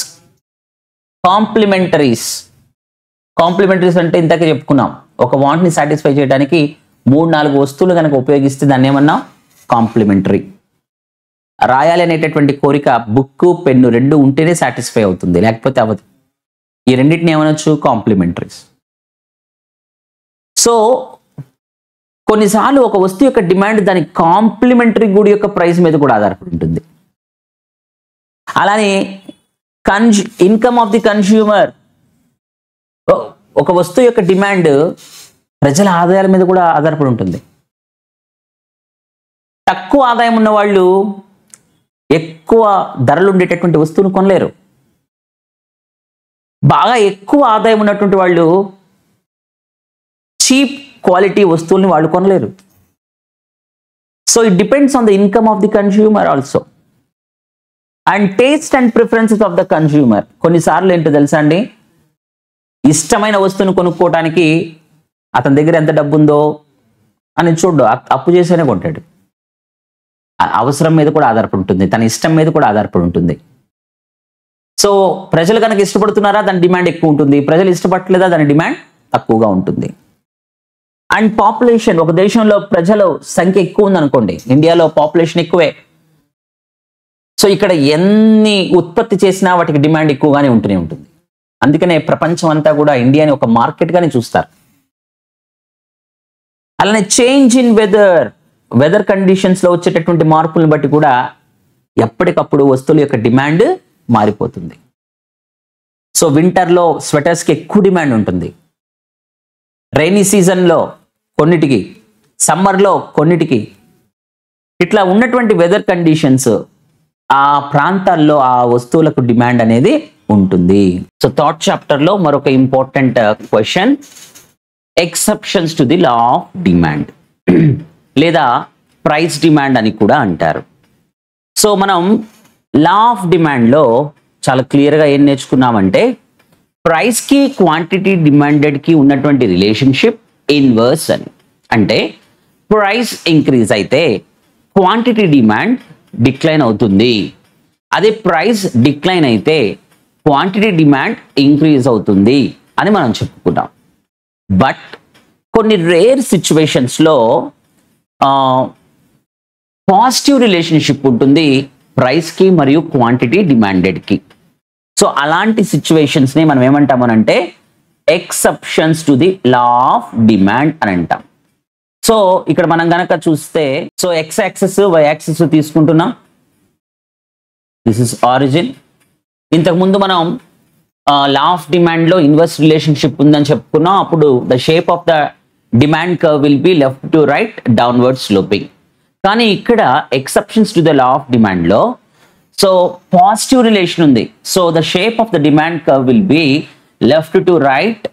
అంటే ఇంతకే చెప్పుకున్నాం, ఒక వాంట్ని సాటిస్ఫై చేయడానికి 3-4 వస్తువులు కనుక ఉపయోగిస్తే దాన్ని ఏమన్నా కాంప్లిమెంటరీ. రాయాలి అనేటటువంటి కోరిక బుక్ పెన్ను రెండు ఉంటేనే సాటిస్ఫై అవుతుంది, లేకపోతే అవ్వదు. ఈ రెండింటిని ఏమనొచ్చు? కాంప్లిమెంటరీస్. సో కొన్నిసార్లు ఒక వస్తువు యొక్క డిమాండ్ దాని కాంప్లిమెంటరీ గుడ్ యొక్క ప్రైస్ మీద కూడా ఆధారపడి ఉంటుంది. అలానే ఇన్కమ్ ఆఫ్ ది కన్స్యూమర్. ఒక వస్తువు యొక్క డిమాండ్ ప్రజల ఆదాయాల మీద కూడా ఆధారపడి ఉంటుంది. తక్కువ ఆదాయం ఉన్న వాళ్ళు ఎక్కువ ధరలు ఉండేటటువంటి వస్తువును కొనలేరు. బాగా ఎక్కువ ఆదాయం ఉన్నటువంటి వాళ్ళు చీప్ క్వాలిటీ వస్తువుల్ని వాళ్ళు కొనలేరు. So it depends on the income of the consumer also and taste and preferences of the consumer. కొన్నిసార్లు ఏంటో తెలుసా అండి, ఇష్టమైన వస్తువును కొనుక్కోవడానికి అతని దగ్గర ఎంత డబ్బు ఉందో అని చూడు, అప్పు చేసేనే కొంటాడు. అవసరం మీద కూడా ఆధారపడి ఉంటుంది, తన ఇష్టం మీద కూడా ఆధారపడి ఉంటుంది. సో ప్రజలు కనుక ఇష్టపడుతున్నారా దాని డిమాండ్ ఎక్కువ ఉంటుంది, ప్రజలు ఇష్టపడలేదా దాని డిమాండ్ తక్కువగా ఉంటుంది. And population. ఒక దేశంలో ప్రజల సంఖ్య ఎక్కువ ఉందనుకోండి, ఇండియాలో పాపులేషన్ ఎక్కువే, సో ఇక్కడ ఎన్ని ఉత్పత్తి చేసినా వాటికి డిమాండ్ ఎక్కువగానే ఉంటూనే ఉంటుంది. అందుకనే ప్రపంచం అంతా కూడా ఇండియాని ఒక మార్కెట్గానే చూస్తారు. అలానే చేంజ్ ఇన్ వెదర్ కండిషన్స్లో వచ్చేటటువంటి మార్పులను బట్టి కూడా ఎప్పటికప్పుడు వస్తువుల యొక్క డిమాండ్ మారిపోతుంది. సో వింటర్లో స్వెటర్స్కి ఎక్కువ డిమాండ్ ఉంటుంది, రైనీ సీజన్లో కొన్నిటికి, సమ్మర్లో కొన్నిటికి. ఇట్లా ఉన్నటువంటి వెదర్ కండిషన్స్ ఆ ప్రాంతాల్లో ఆ వస్తువులకు డిమాండ్ అనేది ఉంటుంది. సో థర్డ్ చాప్టర్లో మరొక important question, exceptions to the law of demand లేదా ప్రైస్ డిమాండ్ అని కూడా అంటారు. సో మనం లా ఆఫ్ డిమాండ్లో చాలా క్లియర్గా ఏం నేర్చుకున్నామంటే ప్రైస్కి క్వాంటిటీ డిమాండెడ్కి ఉన్నటువంటి రిలేషన్షిప్ ఇన్వర్స్ అని. అంటే ప్రైస్ ఇంక్రీజ్ అయితే క్వాంటిటీ డిమాండ్ డిక్లైన్ అవుతుంది, అదే ప్రైస్ డిక్లైన్ అయితే క్వాంటిటీ డిమాండ్ ఇంక్రీజ్ అవుతుంది అని మనం చెప్పుకున్నాం. బట్ కొన్ని రేర్ సిచ్యువేషన్స్లో పాజిటివ్ రిలేషన్షిప్ ఉంటుంది ప్రైస్కి మరియు క్వాంటిటీ డిమాండెడ్కి. సో అలాంటి సిచ్యువేషన్స్ని మనం ఏమంటామనంటే exceptions to the law of demand అని అంటాం. సో ఇక్కడ మనం గనక చూస్తే, so X axis Y axis తీసుకుంటున్నాం, దిస్ ఇస్ ఆరిజిన్. ఇంతకుముందు మనం లా ఆఫ్ డిమాండ్లో ఇన్వర్స్ రిలేషన్షిప్ ఉందని చెప్పుకున్నాం. అప్పుడు the shape of the demand curve will be left to right downward sloping. కానీ ఇక్కడ exceptions to the law of డిమాండ్లో సో పాజిటివ్ రిలేషన్ ఉంది. So the shape of the demand curve will be left to right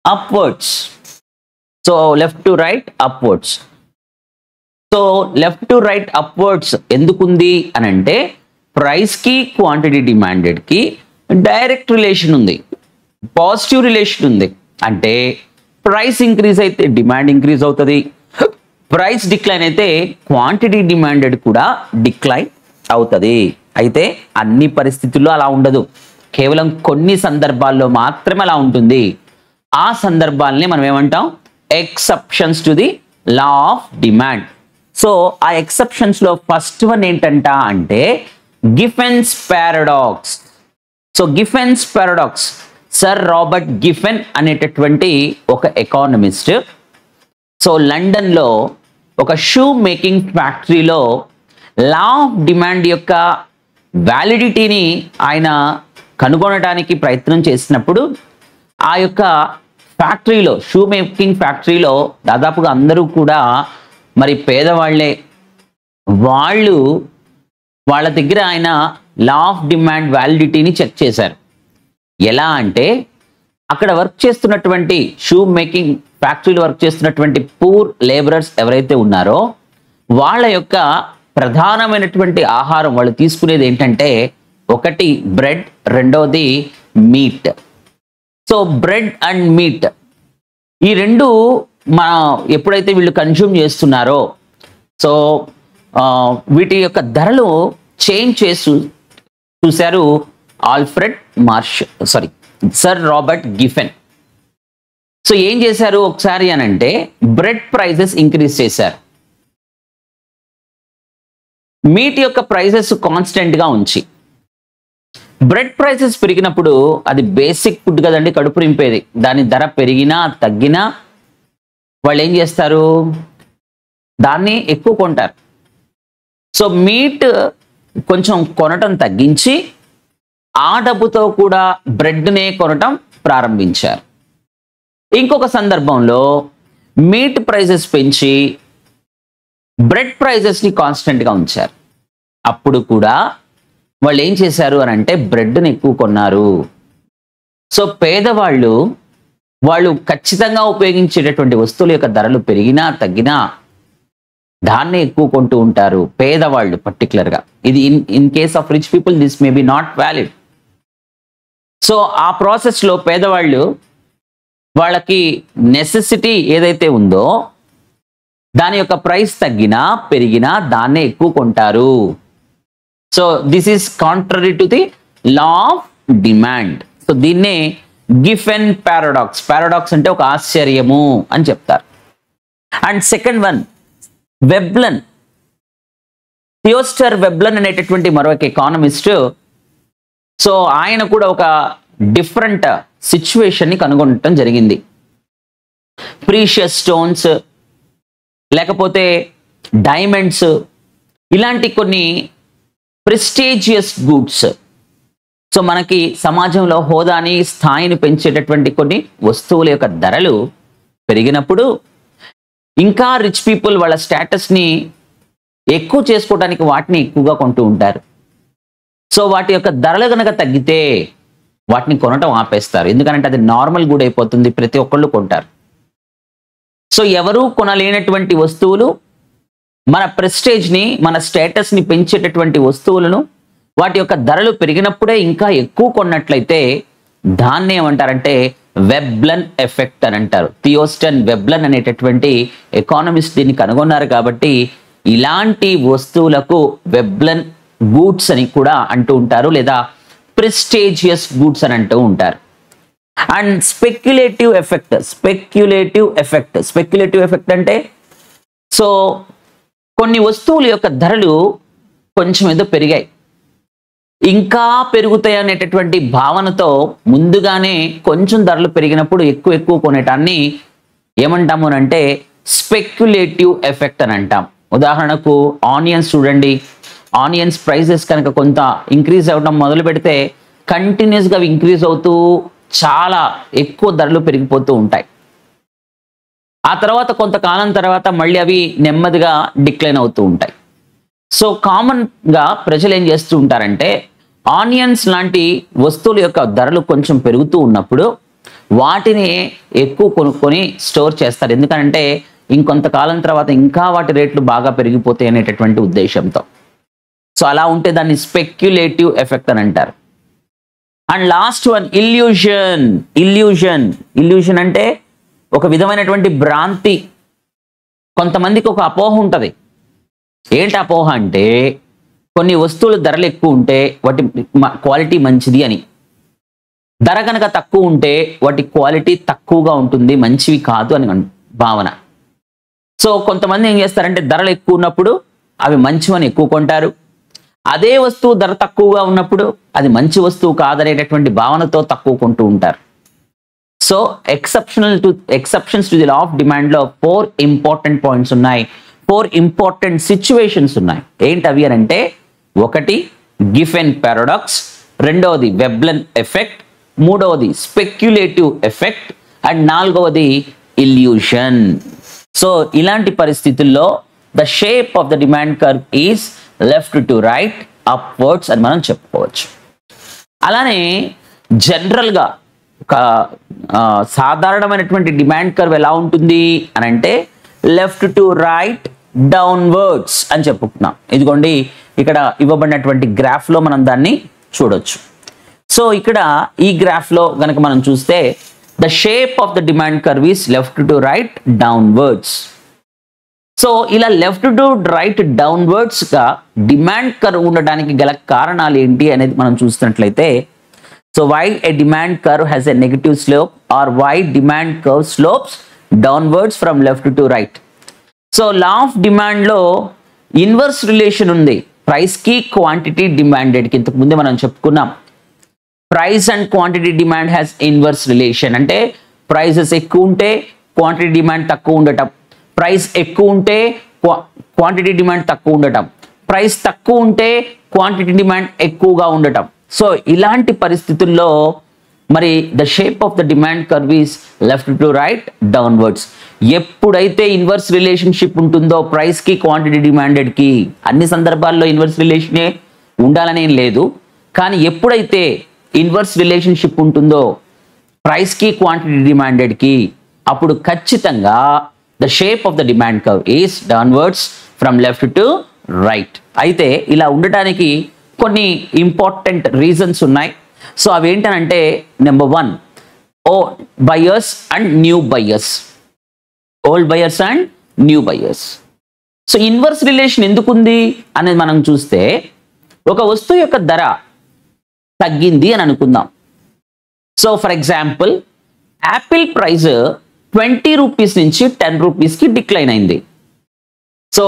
upwards. So left to right upwards. So left to right upwards ఎందుకుంది అని అంటే ప్రైస్కి quantity డిమాండెడ్కి direct relation ఉంది, positive relation ఉంది. అంటే price increase అయితే డిమాండ్ ఇంక్రీజ్ అవుతుంది, ప్రైస్ డిక్లైన్ అయితే క్వాంటిటీ డిమాండెడ్ కూడా డిక్లైన్ అవుతుంది. అయితే అన్ని పరిస్థితుల్లో అలా ఉండదు, కేవలం కొన్ని సందర్భాల్లో మాత్రమే అలా ఉంటుంది. ఆ సందర్భాలని మనం ఏమంటాం, exceptions to the law of demand. So ఆ ఎక్సెప్షన్స్ లో ఫస్ట్ వన్ ఏంటంట అంటే గిఫెన్స్ paradox. So గిఫెన్స్ paradox, sir Robert Giffen అనేటటువంటి ఒక ఎకానమిస్ట్, సో లండన్ లో ఒక షూ మేకింగ్ ఫ్యాక్టరీలో లా ఆఫ్ డిమాండ్ యొక్క వ్యాలిడిటీని ఆయన కనుగొనడానికి ప్రయత్నం చేసినప్పుడు ఆ యొక్క ఫ్యాక్టరీలో, షూ మేకింగ్ ఫ్యాక్టరీలో దాదాపుగా అందరూ కూడా మరి పేదవాళ్లే. వాళ్ళ దగ్గర ఆయన లా ఆఫ్ డిమాండ్ వ్యాలిడిటీని చెక్ చేశారు. ఎలా అంటే అక్కడ వర్క్ చేస్తున్నటువంటి షూ మేకింగ్ ఫ్యాక్టరీలో వర్క్ చేస్తున్నటువంటి పూర్ లేబరర్స్ ఎవరైతే ఉన్నారో వాళ్ళ యొక్క ప్రధానమైనటువంటి ఆహారం వాళ్ళు తీసుకునేది ఏంటంటే ఒకటి బ్రెడ్, రెండోది meet. So bread and meet ఈ రెండు ఎప్పుడైతే వీళ్ళు కన్జ్యూమ్ చేస్తున్నారో సో వీటి యొక్క ధరలు చేంజ్ చేసి చూశారు సర్ రాబర్ట్ గిఫెన్. సో ఏం చేశారు ఒకసారి అని అంటే బ్రెడ్ ప్రైజెస్ ఇంక్రీజ్ చేశారు, మీట్ యొక్క ప్రైజెస్ కాన్స్టెంట్ గా ఉంచి. బ్రెడ్ ప్రైసెస్ పెరిగినప్పుడు అది బేసిక్ ఫుడ్ కదండి, కడుపు నింపేది, దాని ధర పెరిగినా తగ్గినా వాళ్ళు ఏం చేస్తారు, దాన్ని ఎక్కువ కొంటారు. సో మీట్ కొంచెం కొనటం తగ్గించి ఆ డబ్బుతో కూడా బ్రెడ్నే కొనటం ప్రారంభించారు. ఇంకొక సందర్భంలో మీట్ ప్రైజెస్ పెంచి బ్రెడ్ ప్రైజెస్ని కాన్స్టెంట్గా ఉంచారు. అప్పుడు కూడా వాళ్ళు ఏం చేశారు అని అంటే బ్రెడ్ని ఎక్కువ కొన్నారు. సో పేదవాళ్ళు వాళ్ళు ఖచ్చితంగా ఉపయోగించేటటువంటి వస్తువుల యొక్క ధరలు పెరిగినా తగ్గినా దాన్నే ఎక్కువ కొంటూ ఉంటారు పేదవాళ్ళు పర్టికులర్గా. ఇది in case of rich people this may be not valid. So ఆ ప్రాసెస్లో పేదవాళ్ళు వాళ్ళకి నెసెసిటీ ఏదైతే ఉందో దాని యొక్క ప్రైస్ తగ్గినా పెరిగినా దాన్నే ఎక్కువ కొంటారు. So this is contrary to the law of demand. So దీన్నే గిఫెన్ పారాడాక్స్. పారాడాక్స్ అంటే ఒక ఆశ్చర్యము అని చెప్తారు. అండ్ సెకండ్ వన్ వెబ్లన్, థియోస్టర్ వెబ్లన్ అనేటటువంటి మరొక ఎకానమిస్ట్. సో ఆయన కూడా ఒక డిఫరెంట్ సిచ్యువేషన్ని కనుగొనటం జరిగింది. ప్రీషియస్ స్టోన్స్ లేకపోతే డైమండ్స్ ఇలాంటి కొన్ని ప్రెస్టీజియస్ గూడ్స్, సో మనకి సమాజంలో హోదాని స్థాయిని పెంచేటటువంటి కొన్ని వస్తువుల యొక్క ధరలు పెరిగినప్పుడు ఇంకా రిచ్ పీపుల్ వాళ్ళ స్టేటస్ని ఎక్కువ చేసుకోవడానికి వాటిని ఎక్కువగా కొంటూ ఉంటారు. సో వాటి యొక్క ధరలు కనుక తగ్గితే వాటిని కొనటం ఆపేస్తారు, ఎందుకంటే అది నార్మల్ గుడ్ అయిపోతుంది, ప్రతి ఒక్కళ్ళు కొంటారు. సో ఎవరూ కొనలేనటువంటి వస్తువులు, మన ప్రెస్టేజ్ని మన స్టేటస్ని పెంచేటటువంటి వస్తువులను వాటి యొక్క ధరలు పెరిగినప్పుడే ఇంకా ఎక్కువ కొన్నట్లయితే దాన్ని ఏమంటారంటే వెబ్లన్ ఎఫెక్ట్ అని అంటారు. థియోస్టన్ వెబ్లన్ అనేటటువంటి ఎకానమిస్ట్ దీన్ని కనుగొన్నారు. కాబట్టి ఇలాంటి వస్తువులకు వెబ్లన్ గూడ్స్ అని కూడా అంటూ ఉంటారు, లేదా ప్రెస్టేజియస్ గూడ్స్ అని అంటూ ఉంటారు. And speculative effect. Speculative effect అంటే సో కొన్ని వస్తువుల యొక్క ధరలు కొంచెం ఏదో పెరిగాయి, ఇంకా పెరుగుతాయి అనేటటువంటి భావనతో ముందుగానే కొంచెం ధరలు పెరిగినప్పుడు ఎక్కువ కొనేటాన్ని ఏమంటాము అంటే స్పెక్యులేటివ్ ఎఫెక్ట్ అని అంటాం. ఉదాహరణకు ఆనియన్స్ చూడండి, ఆనియన్స్ ప్రైసెస్ కనుక కొంత ఇంక్రీజ్ అవ్వడం మొదలు పెడితే కంటిన్యూస్గా ఇంక్రీజ్ అవుతూ చాలా ఎక్కువ ధరలు పెరిగిపోతూ ఉంటాయి. ఆ తర్వాత కొంతకాలం తర్వాత మళ్ళీ అవి నెమ్మదిగా డిక్లైన్ అవుతూ ఉంటాయి. సో కామన్గా ప్రజలు ఏం చేస్తూ ఉంటారంటే ఆనియన్స్ లాంటి వస్తువుల యొక్క ధరలు కొంచెం పెరుగుతూ ఉన్నప్పుడు వాటిని ఎక్కువ కొనుక్కొని స్టోర్ చేస్తారు, ఎందుకంటే ఇంకొంతకాలం తర్వాత ఇంకా వాటి రేట్లు బాగా పెరిగిపోతాయి అనేటటువంటి ఉద్దేశంతో. సో అలా ఉంటే దాన్ని స్పెక్యులేటివ్ ఎఫెక్ట్ అని అంటారు. అండ్ లాస్ట్ వన్ ఇల్యూషన్ అంటే ఒక విధమైనటువంటి భ్రాంతి, కొంతమందికి ఒక అపోహ ఉంటుంది. ఏంటి అపోహ అంటే కొన్ని వస్తువుల ధరలు ఎక్కువ ఉంటే వాటి క్వాలిటీ మంచిది అని, ధర కనుక తక్కువ ఉంటే వాటి క్వాలిటీ తక్కువగా ఉంటుంది, మంచివి కాదు అని భావన. సో కొంతమంది ఏం చేస్తారంటే ధరలు ఎక్కువ ఉన్నప్పుడు అవి మంచివని ఎక్కువ కొంటారు, అదే వస్తువు ధర తక్కువగా ఉన్నప్పుడు అది మంచి వస్తువు కాదనేటటువంటి భావనతో తక్కువ కొంటూ ఉంటారు. So exceptions to the law of demand లో 4 ఇంపార్టెంట్ పాయింట్స్ ఉన్నాయి, 4 ఇంపార్టెంట్ సిచ్యువేషన్స్ ఉన్నాయి. ఏంటవి అని అంటే, ఒకటి గిఫెన్ పారాడాక్స్, రెండవది వెబ్లెన్ ఎఫెక్ట్, మూడవది స్పెక్యులేటివ్ ఎఫెక్ట్ అండ్ నాలుగవది ఇల్యూషన్. సో ఇలాంటి పరిస్థితుల్లో the shape of the demand curve is left to right upwards అని మనం చెప్పుకోవచ్చు. అలానే జనరల్గా ఒక సాధారణమైనటువంటి డిమాండ్ కర్వ్ ఎలా ఉంటుంది అని అంటే లెఫ్ట్ టు రైట్ డౌన్వర్డ్స్ అని చెప్పుకున్నాం. ఇదిగోండి ఇక్కడ ఇవ్వబడినటువంటి గ్రాఫ్లో మనం దాన్ని చూడొచ్చు. సో ఇక్కడ ఈ గ్రాఫ్లో గనక మనం చూస్తే the shape of the demand curve is left to right downwards. So ఇలా లెఫ్ట్ టు రైట్ డౌన్వర్డ్స్ గా డిమాండ్ కర్వ్ ఉండడానికి గల కారణాలు ఏంటి అనేది మనం చూసినట్లయితే, so why a demand curve has a negative slope or why demand curve slopes downwards from left to right. So law of demand లో ఇన్వర్స్ రిలేషన్ ఉంది ప్రైస్ కి క్వాంటిటీ డిమాండెడ్ కి. ఇంతకు ముందే మనం చెప్పుకున్నాం price and quantity demand has inverse relation. అంటే prices ఎక్కువ ఉంటే క్వాంటిటీ డిమాండ్ తక్కువ ఉండటం, ప్రైస్ ఎక్కువ ఉంటే క్వాంటిటీ డిమాండ్ తక్కువ ఉండటం, ప్రైస్ తక్కువ ఉంటే క్వాంటిటీ డిమాండ్ ఎక్కువగా ఉండటం. సో ఇలాంటి పరిస్థితుల్లో మరి the shape of the demand curve is left to right downwards. ఎప్పుడైతే ఇన్వర్స్ రిలేషన్షిప్ ఉంటుందో ప్రైస్ కి క్వాంటిటీ డిమాండెడ్ కి, అన్ని సందర్భాల్లో ఇన్వర్స్ రిలేషనే ఉండాలనేం లేదు, కానీ ఎప్పుడైతే ఇన్వర్స్ రిలేషన్షిప్ ఉంటుందో ప్రైస్ కి క్వాంటిటీ డిమాండెడ్ కి, అప్పుడు ఖచ్చితంగా the shape of the demand curve is downwards from left to right. అయితే ఇలా ఉండటానికి కొన్ని ఇంపార్టెంట్ రీజన్స్ ఉన్నాయి. సో అవి ఏంటనంటే, number 1 buyers and new buyers, old buyers and new buyers. So inverse relation ఎందుకు ఉంది అనేది మనం చూస్తే, ఒక వస్తువు యొక్క ధర తగ్గింది అని అనుకుందాం. So for example Apple price 20 rupees నుంచి 10 రూపీస్కి డిక్లైన్ అయింది. సో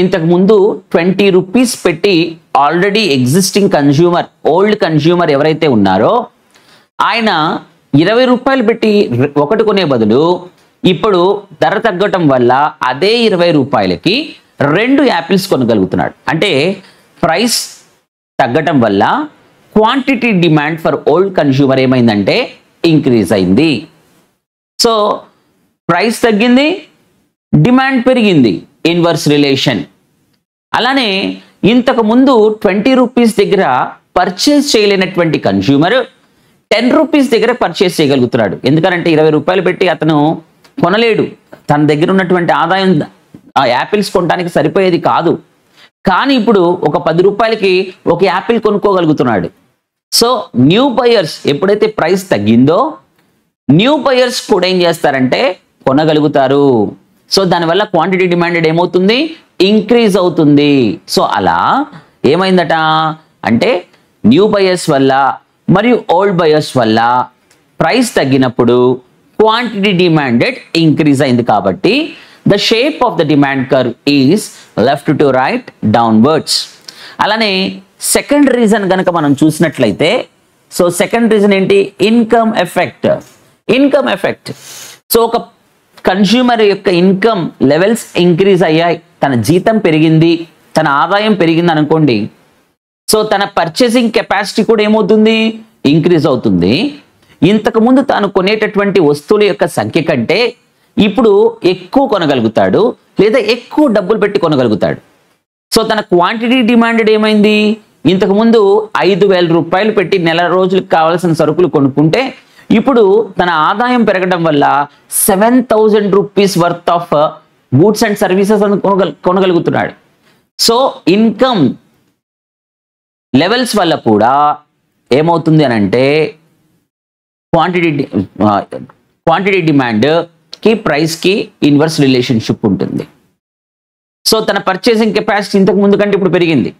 ఇంతకు ముందు 20 రూపీస్ పెట్టి already existing consumer, old consumer ఎవరైతే ఉన్నారో ఆయన 20 రూపాయలు పెట్టి ఒకటి కొనే బదులు ఇప్పుడు ధర తగ్గటం వల్ల అదే 20 రూపాయలకి 2 యాపిల్స్ కొనగలుగుతున్నాడు. అంటే ప్రైస్ తగ్గటం వల్ల quantity demand for old consumer ఏమైందంటే ఇంక్రీజ్ అయింది. సో ప్రైస్ తగ్గింది, డిమాండ్ పెరిగింది, ఇన్వర్స్ రిలేషన్. అలానే ఇంతకు ముందు 20 రూపీస్ దగ్గర పర్చేస్ చేయలేనటువంటి కన్జ్యూమర్ 10 రూపీస్ దగ్గర పర్చేస్ చేయగలుగుతున్నాడు. ఎందుకంటే 20 రూపాయలు పెట్టి అతను కొనలేడు, తన దగ్గర ఉన్నటువంటి ఆదాయం ఆ యాపిల్స్ కొనడానికి సరిపోయేది కాదు. కానీ ఇప్పుడు ఒక 10 రూపాయలకి ఒక యాపిల్ కొనుక్కోగలుగుతున్నాడు. సో న్యూ బయర్స్ ఎప్పుడైతే ప్రైస్ తగ్గిందో న్యూ బయర్స్ కూడా ఏం చేస్తారంటే కొనగలుగుతారు. సో దానివల్ల క్వాంటిటీ డిమాండెడ్ ఏమవుతుంది, ఇంక్రీజ్ అవుతుంది. సో అలా ఏమైందట అంటే న్యూ బయర్స్ వల్ల మరియు ఓల్డ్ బయర్స్ వల్ల ప్రైస్ తగ్గినప్పుడు క్వాంటిటీ డిమాండెడ్ ఇంక్రీజ్ అయింది. కాబట్టి the shape of the demand curve is left to right downwards. అలానే సెకండ్ రీజన్ కనుక మనం చూసినట్లయితే, సో సెకండ్ రీజన్ ఏంటి, income effect. Income effect. So ఒక కన్స్యూమర్ యొక్క ఇన్కమ్ లెవెల్స్ ఇంక్రీజ్ అయ్యాయి, తన జీతం పెరిగింది, తన ఆదాయం పెరిగింది అనుకోండి. సో తన పర్చేసింగ్ కెపాసిటీ కూడా ఏమవుతుంది, ఇంక్రీజ్ అవుతుంది. ఇంతకు ముందు తాను కొనేటటువంటి వస్తువుల యొక్క సంఖ్య కంటే ఇప్పుడు ఎక్కువ కొనగలుగుతాడు, లేదా ఎక్కువ డబ్బులు పెట్టి కొనగలుగుతాడు. సో తన క్వాంటిటీ డిమాండెడ్ ఏమైంది, ఇంతకు ముందు 5,000 రూపాయలు పెట్టి నెల రోజులకు కావాల్సిన సరుకులు కొనుక్కుంటే ఇప్పుడు తన ఆదాయం పెరగడం వల్ల 7,000 rupees worth of goods and services కొనగలుగుతున్నాడు. సో ఇన్కమ్ లెవెల్స్ వల్ల కూడా ఏమవుతుంది అని అంటే క్వాంటిటీ డిమాండ్ కి ప్రైస్ కి ఇన్వర్స్ రిలేషన్షిప్ ఉంటుంది. సో తన పర్చేసింగ్ కెపాసిటీ ఇంతకు ముందు కంటే ఇప్పుడు పెరిగింది.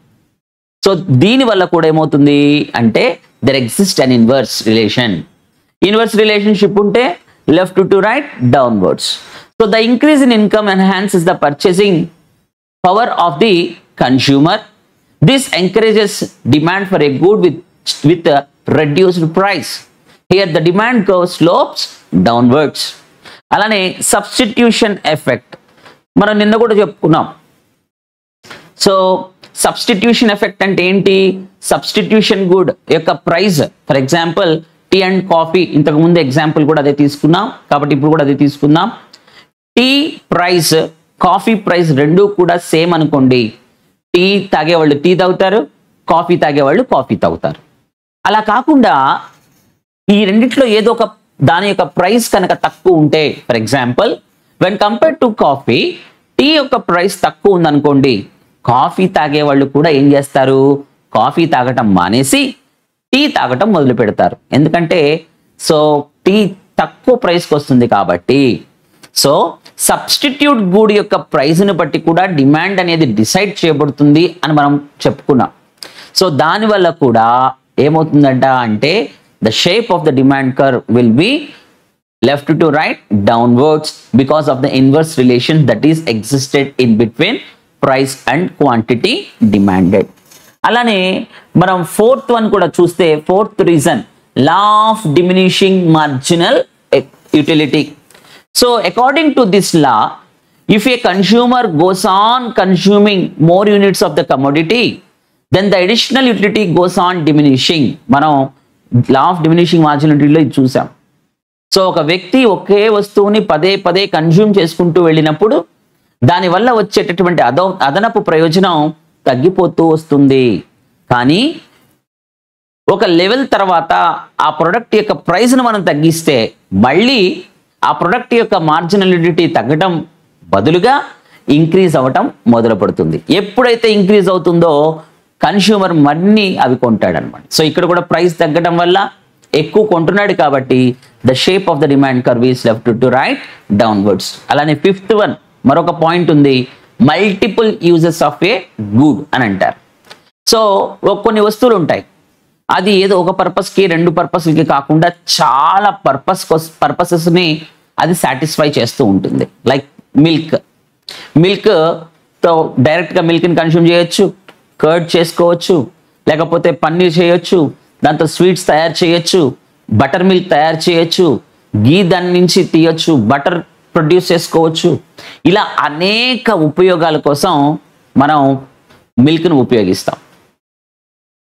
సో దీని వల్ల కూడా ఏమవుతుంది అంటే there exist an inverse relation. Inverse relationship ఉంటే left to right downwards. So the increase in income enhances the purchasing power of the consumer. This encourages demand for a good with reduced price. Here the demand curve slopes downwards. అలానే substitution effect మనం నిన్న కూడా చెప్పుకున్నాం. So substitution effect అంటే ఏంటి? Substitution good యొక్క price, for example tea and coffee, ఇంతకు ముందు ఎగ్జాంపుల్ కూడా అదే తీసుకున్నాం కాబట్టి ఇప్పుడు కూడా అదే తీసుకుందాం. టీ ప్రైస్, కాఫీ ప్రైస్ రెండు కూడా సేమ్ అనుకోండి. టీ తాగేవాళ్ళు టీ తాగుతారు, కాఫీ తాగేవాళ్ళు కాఫీ తాగుతారు. అలా కాకుండా ఈ రెండిట్లో ఏదో ఒక దాని యొక్క ప్రైస్ కనుక తక్కువ ఉంటే, for example when compare to coffee, tea యొక్క ప్రైస్ తక్కువ ఉందనుకోండి, కాఫీ తాగే వాళ్ళు కూడా ఏం చేస్తారు? కాఫీ తాగటం మానేసి టీ తాగటం మొదలు పెడతారు. ఎందుకంటే సో టీ తక్కువ ప్రైస్కి వస్తుంది కాబట్టి. సో సబ్స్టిట్యూట్ గుడ్ యొక్క ప్రైస్ని బట్టి కూడా డిమాండ్ అనేది డిసైడ్ చేయబడుతుంది అని మనం చెప్పుకున్నాం. సో దానివల్ల కూడా ఏమవుతుందంట అంటే the shape of the demand curve will B left to right downwards because of the inverse relation that is existed in between price and quantity demanded. అలానే మనం ఫోర్త్ వన్ కూడా చూస్తే, fourth reason law of diminishing marginal utility. So according to this law, if a consumer goes on consuming more units of the commodity, then the additional utility goes on diminishing. మనం law of diminishing marginal యూటిలిటీలో ఇది చూసాం. So ఒక వ్యక్తి ఒకే వస్తువుని పదే పదే consume చేసుకుంటూ వెళ్ళినప్పుడు దానివల్ల వచ్చేటటువంటి అదనపు ప్రయోజనం తగ్గిపోతూ వస్తుంది. కానీ ఒక లెవెల్ తర్వాత ఆ ప్రొడక్ట్ యొక్క ప్రైస్ను మనం తగ్గిస్తే మళ్ళీ ఆ ప్రొడక్ట్ యొక్క మార్జినలిటీ తగ్గడం బదులుగా ఇంక్రీజ్ అవ్వటం మొదలు పడుతుంది. ఎప్పుడైతే ఇంక్రీజ్ అవుతుందో కన్స్యూమర్ మన్ని అవి కొంటాడనమాట. సో ఇక్కడ కూడా ప్రైస్ తగ్గడం వల్ల ఎక్కువ కొంటున్నాడు కాబట్టి the shape of the demand curve is left to right downwards. అలానే ఫిఫ్త్ వన్ మరొక పాయింట్ ఉంది, multiple uses of a good అని అంటారు. సో కొన్ని వస్తువులు ఉంటాయి, అది ఏదో ఒక పర్పస్కి రెండు పర్పస్కి కాకుండా చాలా పర్పసెస్ని అది సాటిస్ఫై చేస్తూ ఉంటుంది. లైక్ మిల్క్తో డైరెక్ట్గా మిల్క్ని కన్స్యూమ్ చేయొచ్చు, కర్డ్ చేసుకోవచ్చు, లేకపోతే పన్నీర్ చేయొచ్చు, దాంతో స్వీట్స్ తయారు చేయొచ్చు, బటర్ మిల్క్ తయారు చేయొచ్చు, గీ దాని నుంచి తీయొచ్చు, బటర్ ప్రొడ్యూస్ చేసుకోవచ్చు. ఇలా అనేక ఉపయోగాల కోసం మనం మిల్క్ను ఉపయోగిస్తాం.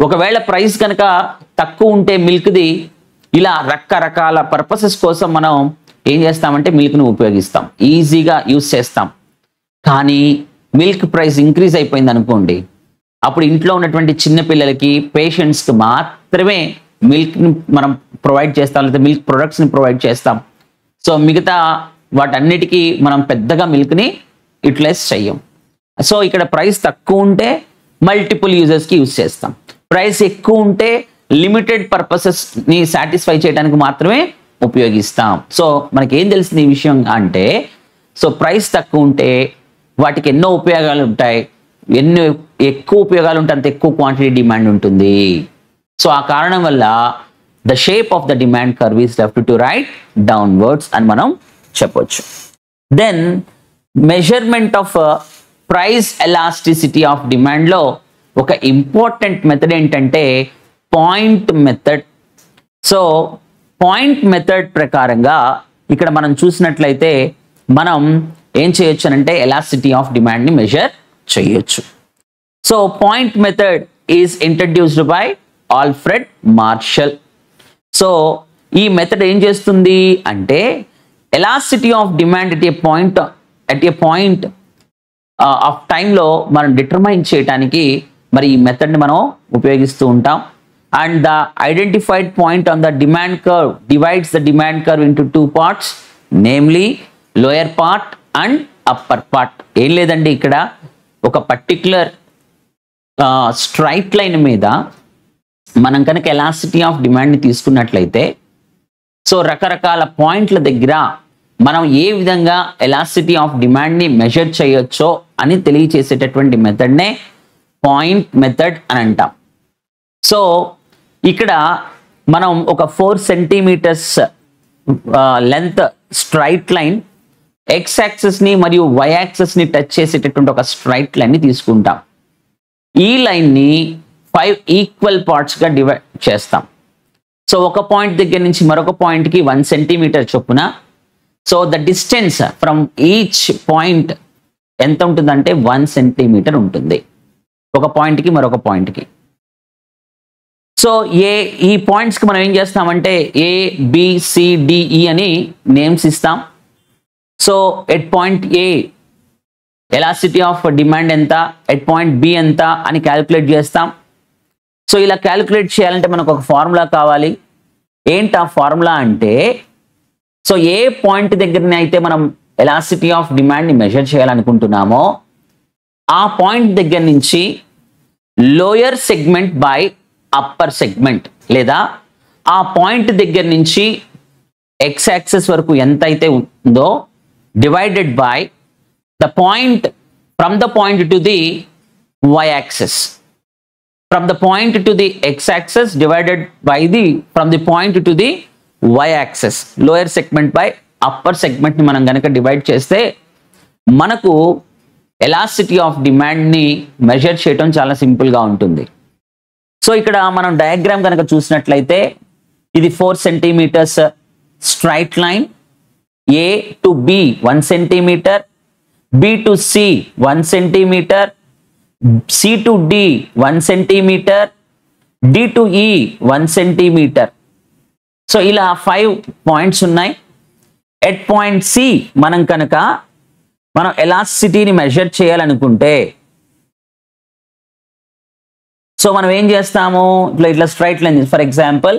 ఒకవేళ ప్రైస్ కనుక తక్కువ ఉంటే మిల్క్ది, ఇలా రకరకాల పర్పసెస్ కోసం మనం ఏం చేస్తామంటే మిల్క్ను ఉపయోగిస్తాం, ఈజీగా యూజ్ చేస్తాం. కానీ మిల్క్ ప్రైస్ ఇంక్రీజ్ అయిపోయింది అనుకోండి, అప్పుడు ఇంట్లో ఉన్నటువంటి చిన్నపిల్లలకి, పేషెంట్స్కి మాత్రమే మిల్క్ని మనం ప్రొవైడ్ చేస్తాం, లేదా మిల్క్ ప్రొడక్ట్స్ని ప్రొవైడ్ చేస్తాం. సో మిగతా వాటన్నిటికీ మనం పెద్దగా మిల్క్ని యూటిలైజ్ చెయ్యం. సో ఇక్కడ ప్రైస్ తక్కువ ఉంటే మల్టిపుల్ యూజెస్కి యూజ్ చేస్తాం, ప్రైస్ ఎక్కువ ఉంటే లిమిటెడ్ పర్పసెస్ని సాటిస్ఫై చేయడానికి మాత్రమే ఉపయోగిస్తాం. సో మనకి ఏం తెలిసింది ఈ విషయం అంటే, సో ప్రైస్ తక్కువ ఉంటే వాటికి ఎన్నో ఉపయోగాలు ఉంటాయి, ఎన్నో ఎక్కువ ఉపయోగాలు ఉంటే అంత ఎక్కువ క్వాంటిటీ డిమాండ్ ఉంటుంది. సో ఆ కారణం వల్ల the shape of the demand curve is left to right downwards అని మనం చెప్పొచ్చు. Then measurement of price elasticity of డిమాండ్లో ఒక ఇంపార్టెంట్ మెథడ్ ఏంటంటే point method. So point method ప్రకారంగా ఇక్కడ మనం చూసినట్లయితే మనం ఏం చేయొచ్చు అంటే ఎలాస్టిసిటీ ఆఫ్ డిమాండ్ని మెజర్ చేయొచ్చు. So point method is introduced by Alfred Marshall. So ఈ మెథడ్ ఏం చేస్తుంది అంటే elasticity of demand at a point of టైంలో మనం డిటర్మైన్ చేయడానికి మరి ఈ మెథడ్ని మనం ఉపయోగిస్తూ ఉంటాం. And the identified point on the demand curve divides the demand curve into two parts, namely lower part and upper part. ఏం లేదండి, ఇక్కడ ఒక పర్టిక్యులర్ స్ట్రైట్ లైన్ మీద మనం కనుక ఎలాసిటీ ఆఫ్ డిమాండ్ని తీసుకున్నట్లయితే, సో రకరకాల పాయింట్ల దగ్గర మనం ఏ విధంగా ఎలాసిటీ ఆఫ్ డిమాండ్ని మెజర్ చేయొచ్చో అని తెలియచేసేటటువంటి మెథడ్నే పాయింట్ మెథడ్ అని అంటాం. సో ఇక్కడ మనం ఒక 4 centimetres length straight line X యాక్సిస్ని మరియు వై యాక్సిస్ని టచ్ చేసేటటువంటి ఒక స్ట్రైట్ లైన్ని తీసుకుంటాం. ఈ లైన్ని 5 ఈక్వల్ పార్ట్స్గా డివైడ్ చేస్తాం. సో ఒక పాయింట్ దగ్గర నుంచి మరొక పాయింట్కి 1 సెంటీమీటర్ చొప్పున. So the distance from each point ఎంత ఉంటుందంటే 1 సెంటీమీటర్ ఉంటుంది ఒక పాయింట్కి మరొక పాయింట్కి. సో ఈ పాయింట్స్కి మనం ఏం చేస్తామంటే ఏ బి సి డి ఈ అని నేమ్స్ ఇస్తాం. So at point A elasticity of demand ఎంత, ఎట్ పాయింట్ బి ఎంత అని క్యాలిక్యులేట్ చేస్తాం. సో ఇలా క్యాలిక్యులేట్ చేయాలంటే మనకు ఒక ఫార్ములా కావాలి. ఏంటి ఆ ఫార్ములా అంటే, సో ఏ పాయింట్ దగ్గరనే అయితే మనం ఎలాసిటీ ఆఫ్ డిమాండ్ని మెజర్ చేయాలనుకుంటున్నామో ఆ పాయింట్ దగ్గర నుంచి lower segment by upper segment, లేదా ఆ పాయింట్ దగ్గర నుంచి ఎక్స్ యాక్సిస్ వరకు ఎంత అయితే ఉందో divided by the point from the point to the y axis, from the point to the x-axis divided by the from the point to the y-axis, lower segment by upper segment ని మనం గనక divide చేస్తే మనకు elasticity of demand ని measure చేయడం చాలా simple గా ఉంటుంది. సో ఇక్కడ మనం డయాగ్రామ్ కనుక చూసినట్లయితే ఇది 4 centimetres straight line, A to B 1 centimetre, B to C 1 centimetre, C to D 1 centimetre, D to E 1 centimetre. So ఇలా 5 పాయింట్స్ ఉన్నాయి. ఎట్ పాయింట్ సి మనం ఎలాసిటీని మెజర్ చేయాలనుకుంటే సో మనం ఏం చేస్తాము, ఇట్లా స్ట్రైట్ లైన్. ఫర్ ఎగ్జాంపుల్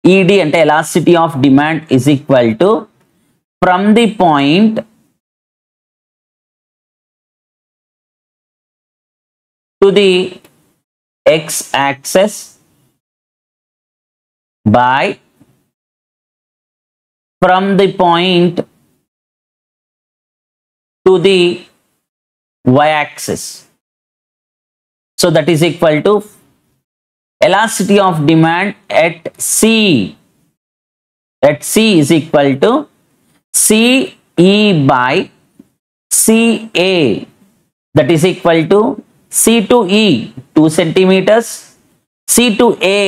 ఈడి అంటే elasticity of demand is equal to from the point to the x-axis by from the point to the y-axis. So that is equal to elasticity of demand at C. At C is equal to CE by CA. That is equal to C to E 2 centimeters, C to A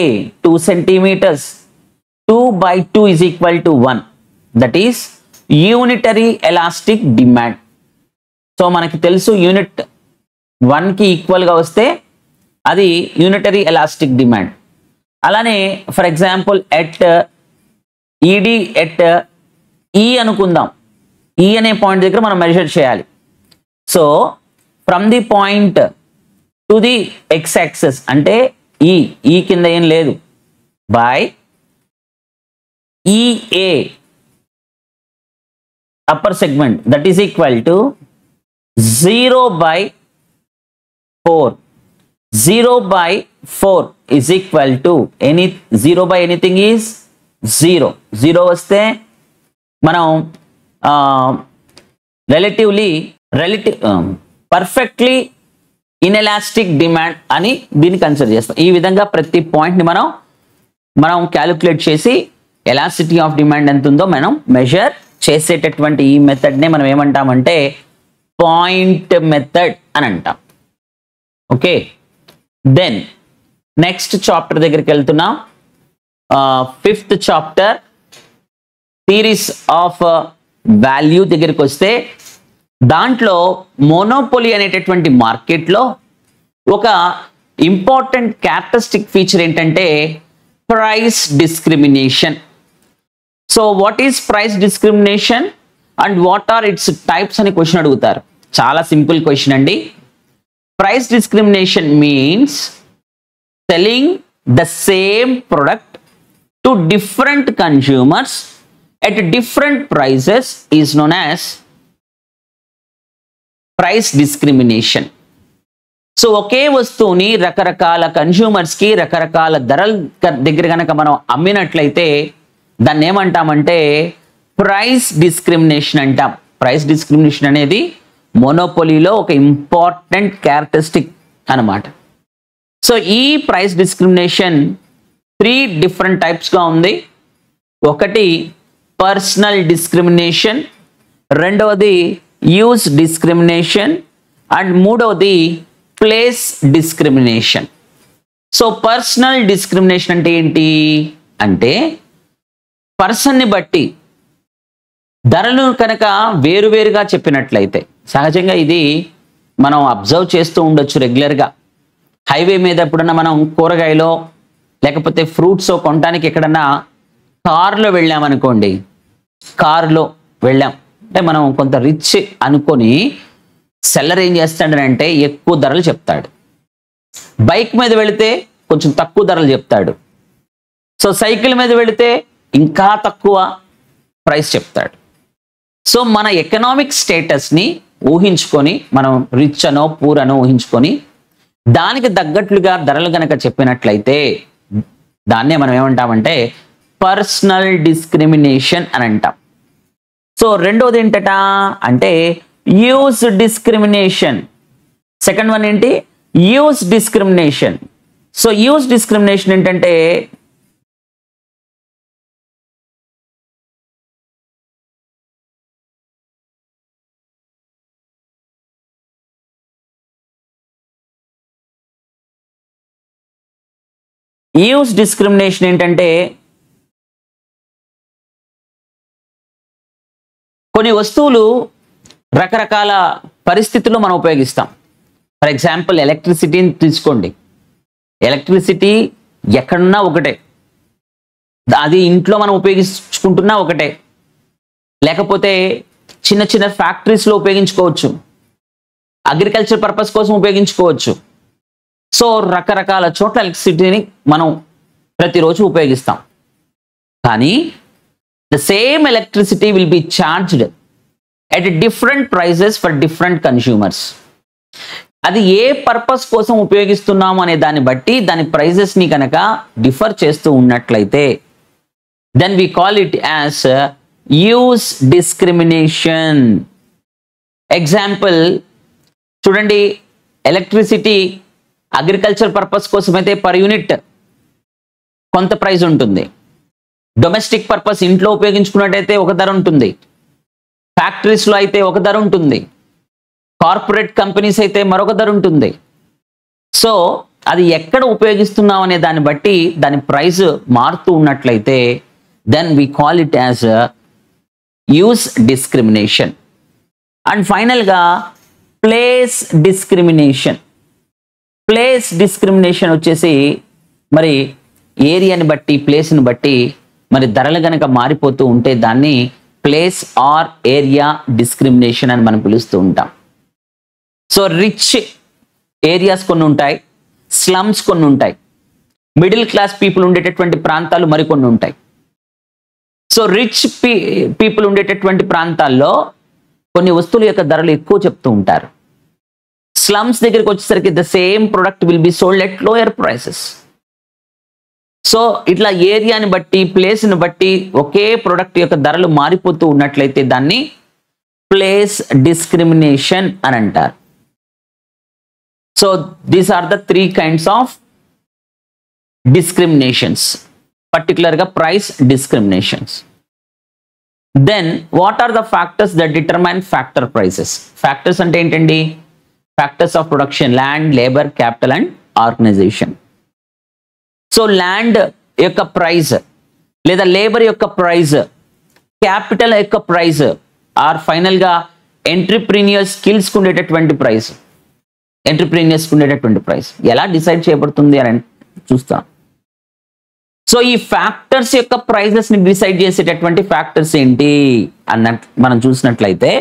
2 centimeters, 2 by 2 is equal to 1. That is unitary elastic demand. So మనకి తెలుసు unit 1కి ఈక్వల్గా వస్తే అది unitary elastic demand. అలానే for example at ఈడి at ఈ అనుకుందాం. ఈ అనే పాయింట్ దగ్గర మనం మెజర్ చేయాలి. So from the point to the X axis అంటే ఈ కింద ఏం లేదు by EA upper segment that is equal to 0/4. 0/4 is equal to 0 by anything is 0. 0 వస్తే మనం పర్ఫెక్ట్లీ ఇన్ఎలాస్టిక్ డిమాండ్ అని దీన్ని కన్సిడర్ చేస్తాం. ఈ విధంగా ప్రతి పాయింట్ని మనం క్యాలిక్యులేట్ చేసి ఎలాసిటీ ఆఫ్ డిమాండ్ ఎంత ఉందో మనం మెజర్ చేసేటటువంటి ఈ మెథడ్నే మనం ఏమంటామంటే పాయింట్ మెథడ్ అని అంటాం. ఓకే, దెన్ నెక్స్ట్ చాప్టర్ దగ్గరికి వెళ్తున్నాం. 5th chapter theories of value దగ్గరికి వస్తే దాంట్లో మోనోపోలీ అనేటటువంటి మార్కెట్లో ఒక ఇంపార్టెంట్ క్యారెక్టరిస్టిక్ ఫీచర్ ఏంటంటే price discrimination. So what is price discrimination and what are its types అని క్వశ్చన్ అడుగుతారు. చాలా సింపుల్ క్వశ్చన్ అండి. Price discrimination means selling the same product to different consumers at different prices is known as price discrimination. So ఒకే వస్తువుని రకరకాల consumers కి రకరకాల ధరల దగ్గర కనుక మనం అమ్మినట్లయితే దాన్ని ఏమంటామంటే ప్రైస్ డిస్క్రిమినేషన్ అంటాం. ప్రైస్ డిస్క్రిమినేషన్ అనేది మోనోపోలీలో ఒక ఇంపార్టెంట్ క్యారెక్టరిస్టిక్ అన్నమాట. సో ఈ ప్రైస్ డిస్క్రిమినేషన్ 3 డిఫరెంట్ టైప్స్గా ఉంది. ఒకటి పర్సనల్ డిస్క్రిమినేషన్, రెండవది యూజ్ డిస్క్రిమినేషన్, అండ్ మూడవది place discrimination. So personal discrimination అంటే ఏంటి అంటే పర్సన్ని బట్టి ధరలు కనుక వేరువేరుగా చెప్పినట్లయితే, సహజంగా ఇది మనం అబ్జర్వ్ చేస్తూ ఉండొచ్చు రెగ్యులర్గా. హైవే మీద ఎప్పుడన్నా మనం కూరగాయలో లేకపోతే ఫ్రూట్స్ కొనడానికి ఎక్కడన్నా కారులో వెళ్ళామనుకోండి, కారులో వెళ్ళాం అంటే మనం కొంత రిచ్ అనుకొని సెల్లర్ ఏం చేస్తాడంటే ఎక్కువ ధరలు చెప్తాడు. బైక్ మీద వెళితే కొంచెం తక్కువ ధరలు చెప్తాడు. సో సైకిల్ మీద వెళితే ఇంకా తక్కువ ప్రైస్ చెప్తాడు. సో మన ఎకనామిక్ స్టేటస్ని ఊహించుకొని, మనం రిచ్ అనో పూర్ అనో ఊహించుకొని దానికి తగ్గట్లుగా ధరలు కనుక చెప్పినట్లయితే దాన్నే మనం ఏమంటామంటే పర్సనల్ డిస్క్రిమినేషన్ అని అంటాం. సో రెండోది ఏంటట అంటే యూజ్ డిస్క్రిమినేషన్. సెకండ్ వన్ ఏంటి? Use discrimination. So use discrimination ఏంటంటే యూజ్ డిస్క్రిమినేషన్ ఏంటంటే కొన్ని వస్తువులు రకరకాల పరిస్థితుల్లో మనం ఉపయోగిస్తాం. ఫర్ ఎగ్జాంపుల్ ఎలక్ట్రిసిటీని తీసుకోండి. ఎలక్ట్రిసిటీ ఎక్కడున్నా ఒకటే, అది ఇంట్లో మనం ఉపయోగించుకుంటున్నా ఒకటే, లేకపోతే చిన్న చిన్న ఫ్యాక్టరీస్లో ఉపయోగించుకోవచ్చు, అగ్రికల్చర్ పర్పస్ కోసం ఉపయోగించుకోవచ్చు. సో రకరకాల చోట్ల ఎలక్ట్రిసిటీని మనం ప్రతిరోజు ఉపయోగిస్తాం. కానీ the same electricity will be charged at different prices for different consumers. అది ఏ పర్పస్ కోసం ఉపయోగిస్తున్నాము అనే దాన్ని బట్టి దాని ప్రైజెస్ని కనుక డిఫర్ చేస్తూ ఉన్నట్లయితే then we call it as use discrimination. Example చూడండి, ఎలక్ట్రిసిటీ అగ్రికల్చర్ పర్పస్ కోసం అయితే పర్ యూనిట్ కొంత ప్రైస్ ఉంటుంది. డొమెస్టిక్ పర్పస్ ఇంట్లో ఉపయోగించుకున్నట్టయితే ఒక ధర ఉంటుంది, ఫ్యాక్టరీస్లో అయితే ఒక ధర ఉంటుంది, కార్పొరేట్ కంపెనీస్ అయితే మరొక ధర ఉంటుంది. సో అది ఎక్కడ ఉపయోగిస్తున్నాం అనే దాన్ని బట్టి దాని ప్రైస్ మారుతూ ఉన్నట్లయితే then we call it as use discrimination. And ఫైనల్గా ప్లేస్ డిస్క్రిమినేషన్. ప్లేస్ డిస్క్రిమినేషన్ వచ్చేసి మరి ఏరియాని బట్టి, ప్లేస్ని బట్టి మరి ధరలు కనుక మారిపోతూ ఉంటే దాన్ని ప్లేస్ ఆర్ ఏరియా డిస్క్రిమినేషన్ అని మనం పిలుస్తూ ఉంటాం. సో రిచ్ ఏరియాస్ కొన్ని ఉంటాయి, స్లమ్స్ కొన్ని ఉంటాయి, మిడిల్ క్లాస్ పీపుల్ ఉండేటటువంటి ప్రాంతాలు మరికొన్ని ఉంటాయి. సో రిచ్ పీపుల్ ఉండేటటువంటి ప్రాంతాల్లో కొన్ని వస్తువుల యొక్క ధరలు ఎక్కువ చెప్తూ ఉంటారు. స్లమ్స్ దగ్గరికి వచ్చేసరికి the same product will be sold at lower prices. So ఇట్లా ఏరియాని బట్టి, ప్లేస్ని బట్టి ఒకే ప్రొడక్ట్ యొక్క ధరలు మారిపోతూ ఉన్నట్లయితే దాన్ని ప్లేస్ డిస్క్రిమినేషన్ అని అంటారు. So these are the 3 kinds of discriminations, పర్టికులర్గా price discriminations. Then what are the factors that determine factor prices? Factors అంటే ఏంటండి? Factors of production, land, labour, capital and organisation. So land యొక్క price లేదా labour యొక్క price, capital యొక్క price or ఫైనల్గా entrepreneur స్కిల్స్కి ఉండేటటువంటి price, ఎంటర్ప్రీనియర్స్కి ఉండేటటువంటి ప్రైస్ ఎలా డిసైడ్ చేయబడుతుంది అని చూస్తాం. సో ఈ ఫ్యాక్టర్స్ యొక్క ప్రైజెస్ని డిసైడ్ చేసేటటువంటి ఫ్యాక్టర్స్ ఏంటి అన్నట్టు మనం చూసినట్లయితే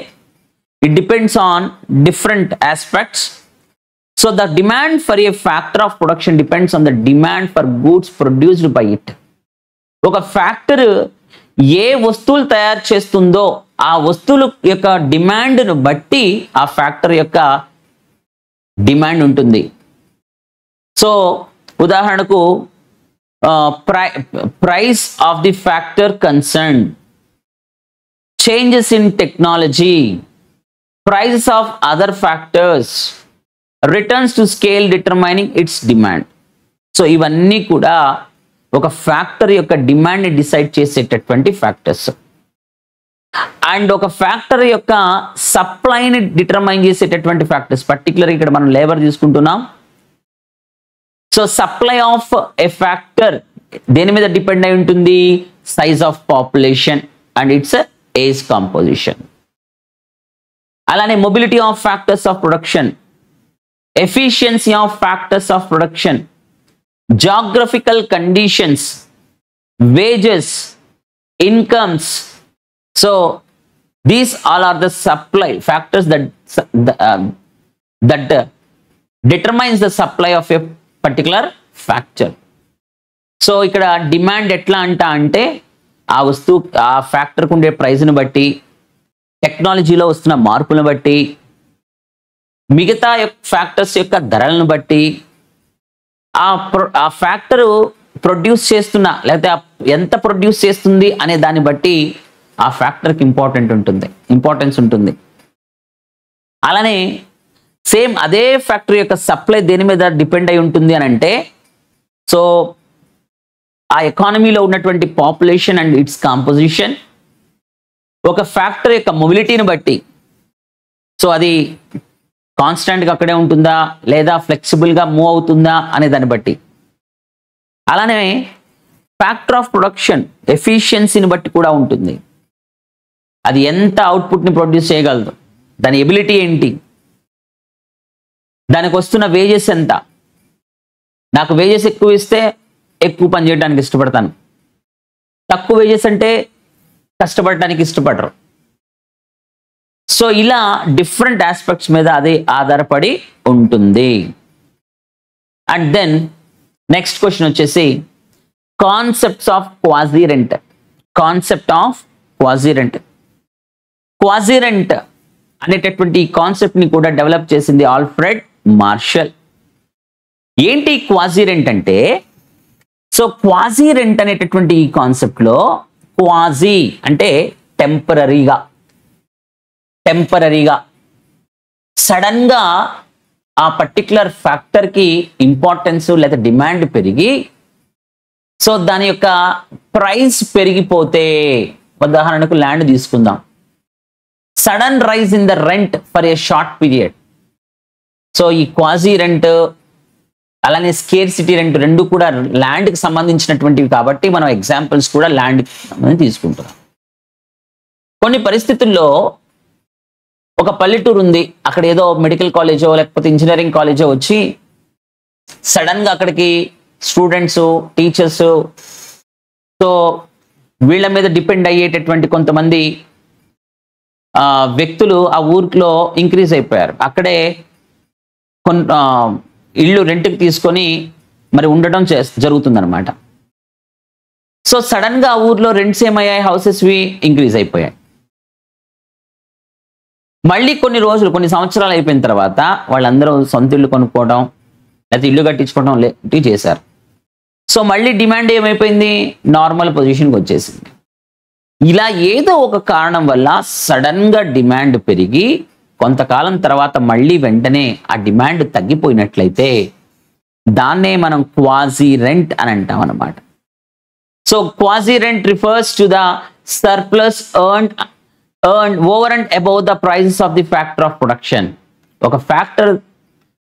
it depends on different aspects. So the demand for a factor of production depends on the demand for goods produced by it. ఒక ఫ్యాక్టర్ ఏ వస్తువులు తయారు చేస్తుందో ఆ వస్తువుల యొక్క డిమాండ్ను బట్టి ఆ ఫ్యాక్టర్ యొక్క డిమాండ్ ఉంటుంది. సో ఉదాహరణకు price of the factor concern. Changes in technology, prices of other factors, returns to scale determining its demand. So ఇవన్నీ కూడా ఒక ఫ్యాక్టర్ యొక్క డిమాండ్ని డిసైడ్ చేసేటటువంటి ఫ్యాక్టర్స్. అండ్ ఒక ఫ్యాక్టర్ యొక్క సప్లైని డిటర్మైన్ చేసేటటువంటి ఫ్యాక్టర్స్. పర్టికులర్ ఇక్కడ మనం లేబర్ తీసుకుంటున్నాం. So supply of a factor దేని మీద డిపెండ్ అయి ఉంటుంది? Size of population and its age composition. అలానే mobility of factors of production, efficiency of factors of production, geographical conditions, wages, incomes. So these all are the supply factors that determines the supply of a particular factor. So ఇక్కడ demand ఎట్లా అంటే ఆ వస్తువు ఆ ఫ్యాక్టర్కి ఉండే ప్రైస్ని బట్టి, టెక్నాలజీలో వస్తున్న మార్పులను బట్టి, మిగతా ఫ్యాక్టర్స్ యొక్క ధరలను బట్టి, ఆ ఫ్యాక్టరు ప్రొడ్యూస్ చేస్తున్న లేకపోతే ఎంత ప్రొడ్యూస్ చేస్తుంది అనే దాన్ని బట్టి ఆ ఫ్యాక్టర్కి ఇంపార్టెన్స్ ఉంటుంది. అలానే సేమ్ అదే ఫ్యాక్టరీ యొక్క సప్లై దేని మీద డిపెండ్ అయి ఉంటుంది అని అంటే, సో ఆ ఎకానమీలో ఉన్నటువంటి పాపులేషన్ అండ్ ఇట్స్ కాంపోజిషన్, ఒక ఫ్యాక్టరీ యొక్క మొబిలిటీని బట్టి, సో అది కాన్స్టెంట్గా అక్కడే ఉంటుందా లేదా ఫ్లెక్సిబుల్గా మూవ్ అవుతుందా అనే దాన్ని బట్టి, అలానే ఫ్యాక్టర్ ఆఫ్ ప్రొడక్షన్ ఎఫిషియన్సీని బట్టి కూడా ఉంటుంది. అది ఎంత అవుట్పుట్ని ప్రొడ్యూస్ చేయగలదు, దాని ఎబిలిటీ ఏంటి, దానికి వస్తున్న వేజెస్ ఎంత. నాకు వేజెస్ ఎక్కువ ఇస్తే ఎక్కువ పని చేయడానికి ఇష్టపడతాను, తక్కువ వేజెస్ అంటే కష్టపడటానికి ఇష్టపడరు. సో ఇలా డిఫరెంట్ ఆస్పెక్ట్స్ మీద అది ఆధారపడి ఉంటుంది. అండ్ దెన్ నెక్స్ట్ క్వశ్చన్ వచ్చేసి concepts of quasi rent. Concept of quasi rent. Quasi rent అనేటటువంటి ఈ కాన్సెప్ట్ని కూడా డెవలప్ చేసింది ఆల్ఫ్రెడ్ మార్షల్. ఏంటి క్వాజీ రెంట్ అంటే, సో క్వాజీ రెంట్ అనేటటువంటి ఈ కాన్సెప్ట్లో క్వాజీ అంటే టెంపరరీగా సడన్గా ఆ పర్టికులర్ ఫ్యాక్టర్కి ఇంపార్టెన్స్ లేదా డిమాండ్ పెరిగి, సో దాని యొక్క ప్రైస్ పెరిగిపోతే, ఉదాహరణకు ల్యాండ్ తీసుకుందాం, sudden rise in the rent for a short period. So ఈ క్వాజీ రెంట్ అలానే స్కేర్సిటీ రెంట్ రెండు కూడా ల్యాండ్కి సంబంధించినటువంటివి కాబట్టి మనం ఎగ్జాంపుల్స్ కూడా ల్యాండ్ తీసుకుంటున్నాం. కొన్ని పరిస్థితుల్లో ఒక పల్లెటూరు ఉంది, అక్కడ ఏదో మెడికల్ కాలేజో లేకపోతే ఇంజనీరింగ్ కాలేజో వచ్చి సడన్గా అక్కడికి స్టూడెంట్స్, టీచర్స్, సో వీళ్ళ మీద డిపెండ్ అయ్యేటటువంటి కొంతమంది వ్యక్తులు ఆ ఊరిలో ఇంక్రీజ్ అయిపోయారు. అక్కడే ఇళ్ళు రెంట్కి తీసుకొని మరి ఉండటం జరుగుతుందన్నమాట. సో సడన్గా ఆ ఊర్లో రెంట్స్ ఏమయ్యాయి, హౌసెస్వి ఇంక్రీజ్ అయిపోయాయి. మళ్ళీ కొన్ని సంవత్సరాలు అయిపోయిన తర్వాత వాళ్ళందరూ సొంత ఇల్లు కొనుక్కోవడం లేకపోతే ఇల్లు కట్టించుకోవడం చేశారు. సో మళ్ళీ డిమాండ్ ఏమైపోయింది, నార్మల్ పొజిషన్కి వచ్చేసింది. ఇలా ఏదో ఒక కారణం వల్ల సడన్గా డిమాండ్ పెరిగి కొంతకాలం తర్వాత మళ్ళీ వెంటనే ఆ డిమాండ్ తగ్గిపోయినట్లయితే దాన్నే మనం క్వాజీ రెంట్ అని అంటాం అన్నమాట. So quasi rent refers to the surplus earned over and above the prices of the factor of production. ఒక ఫ్యాక్టర్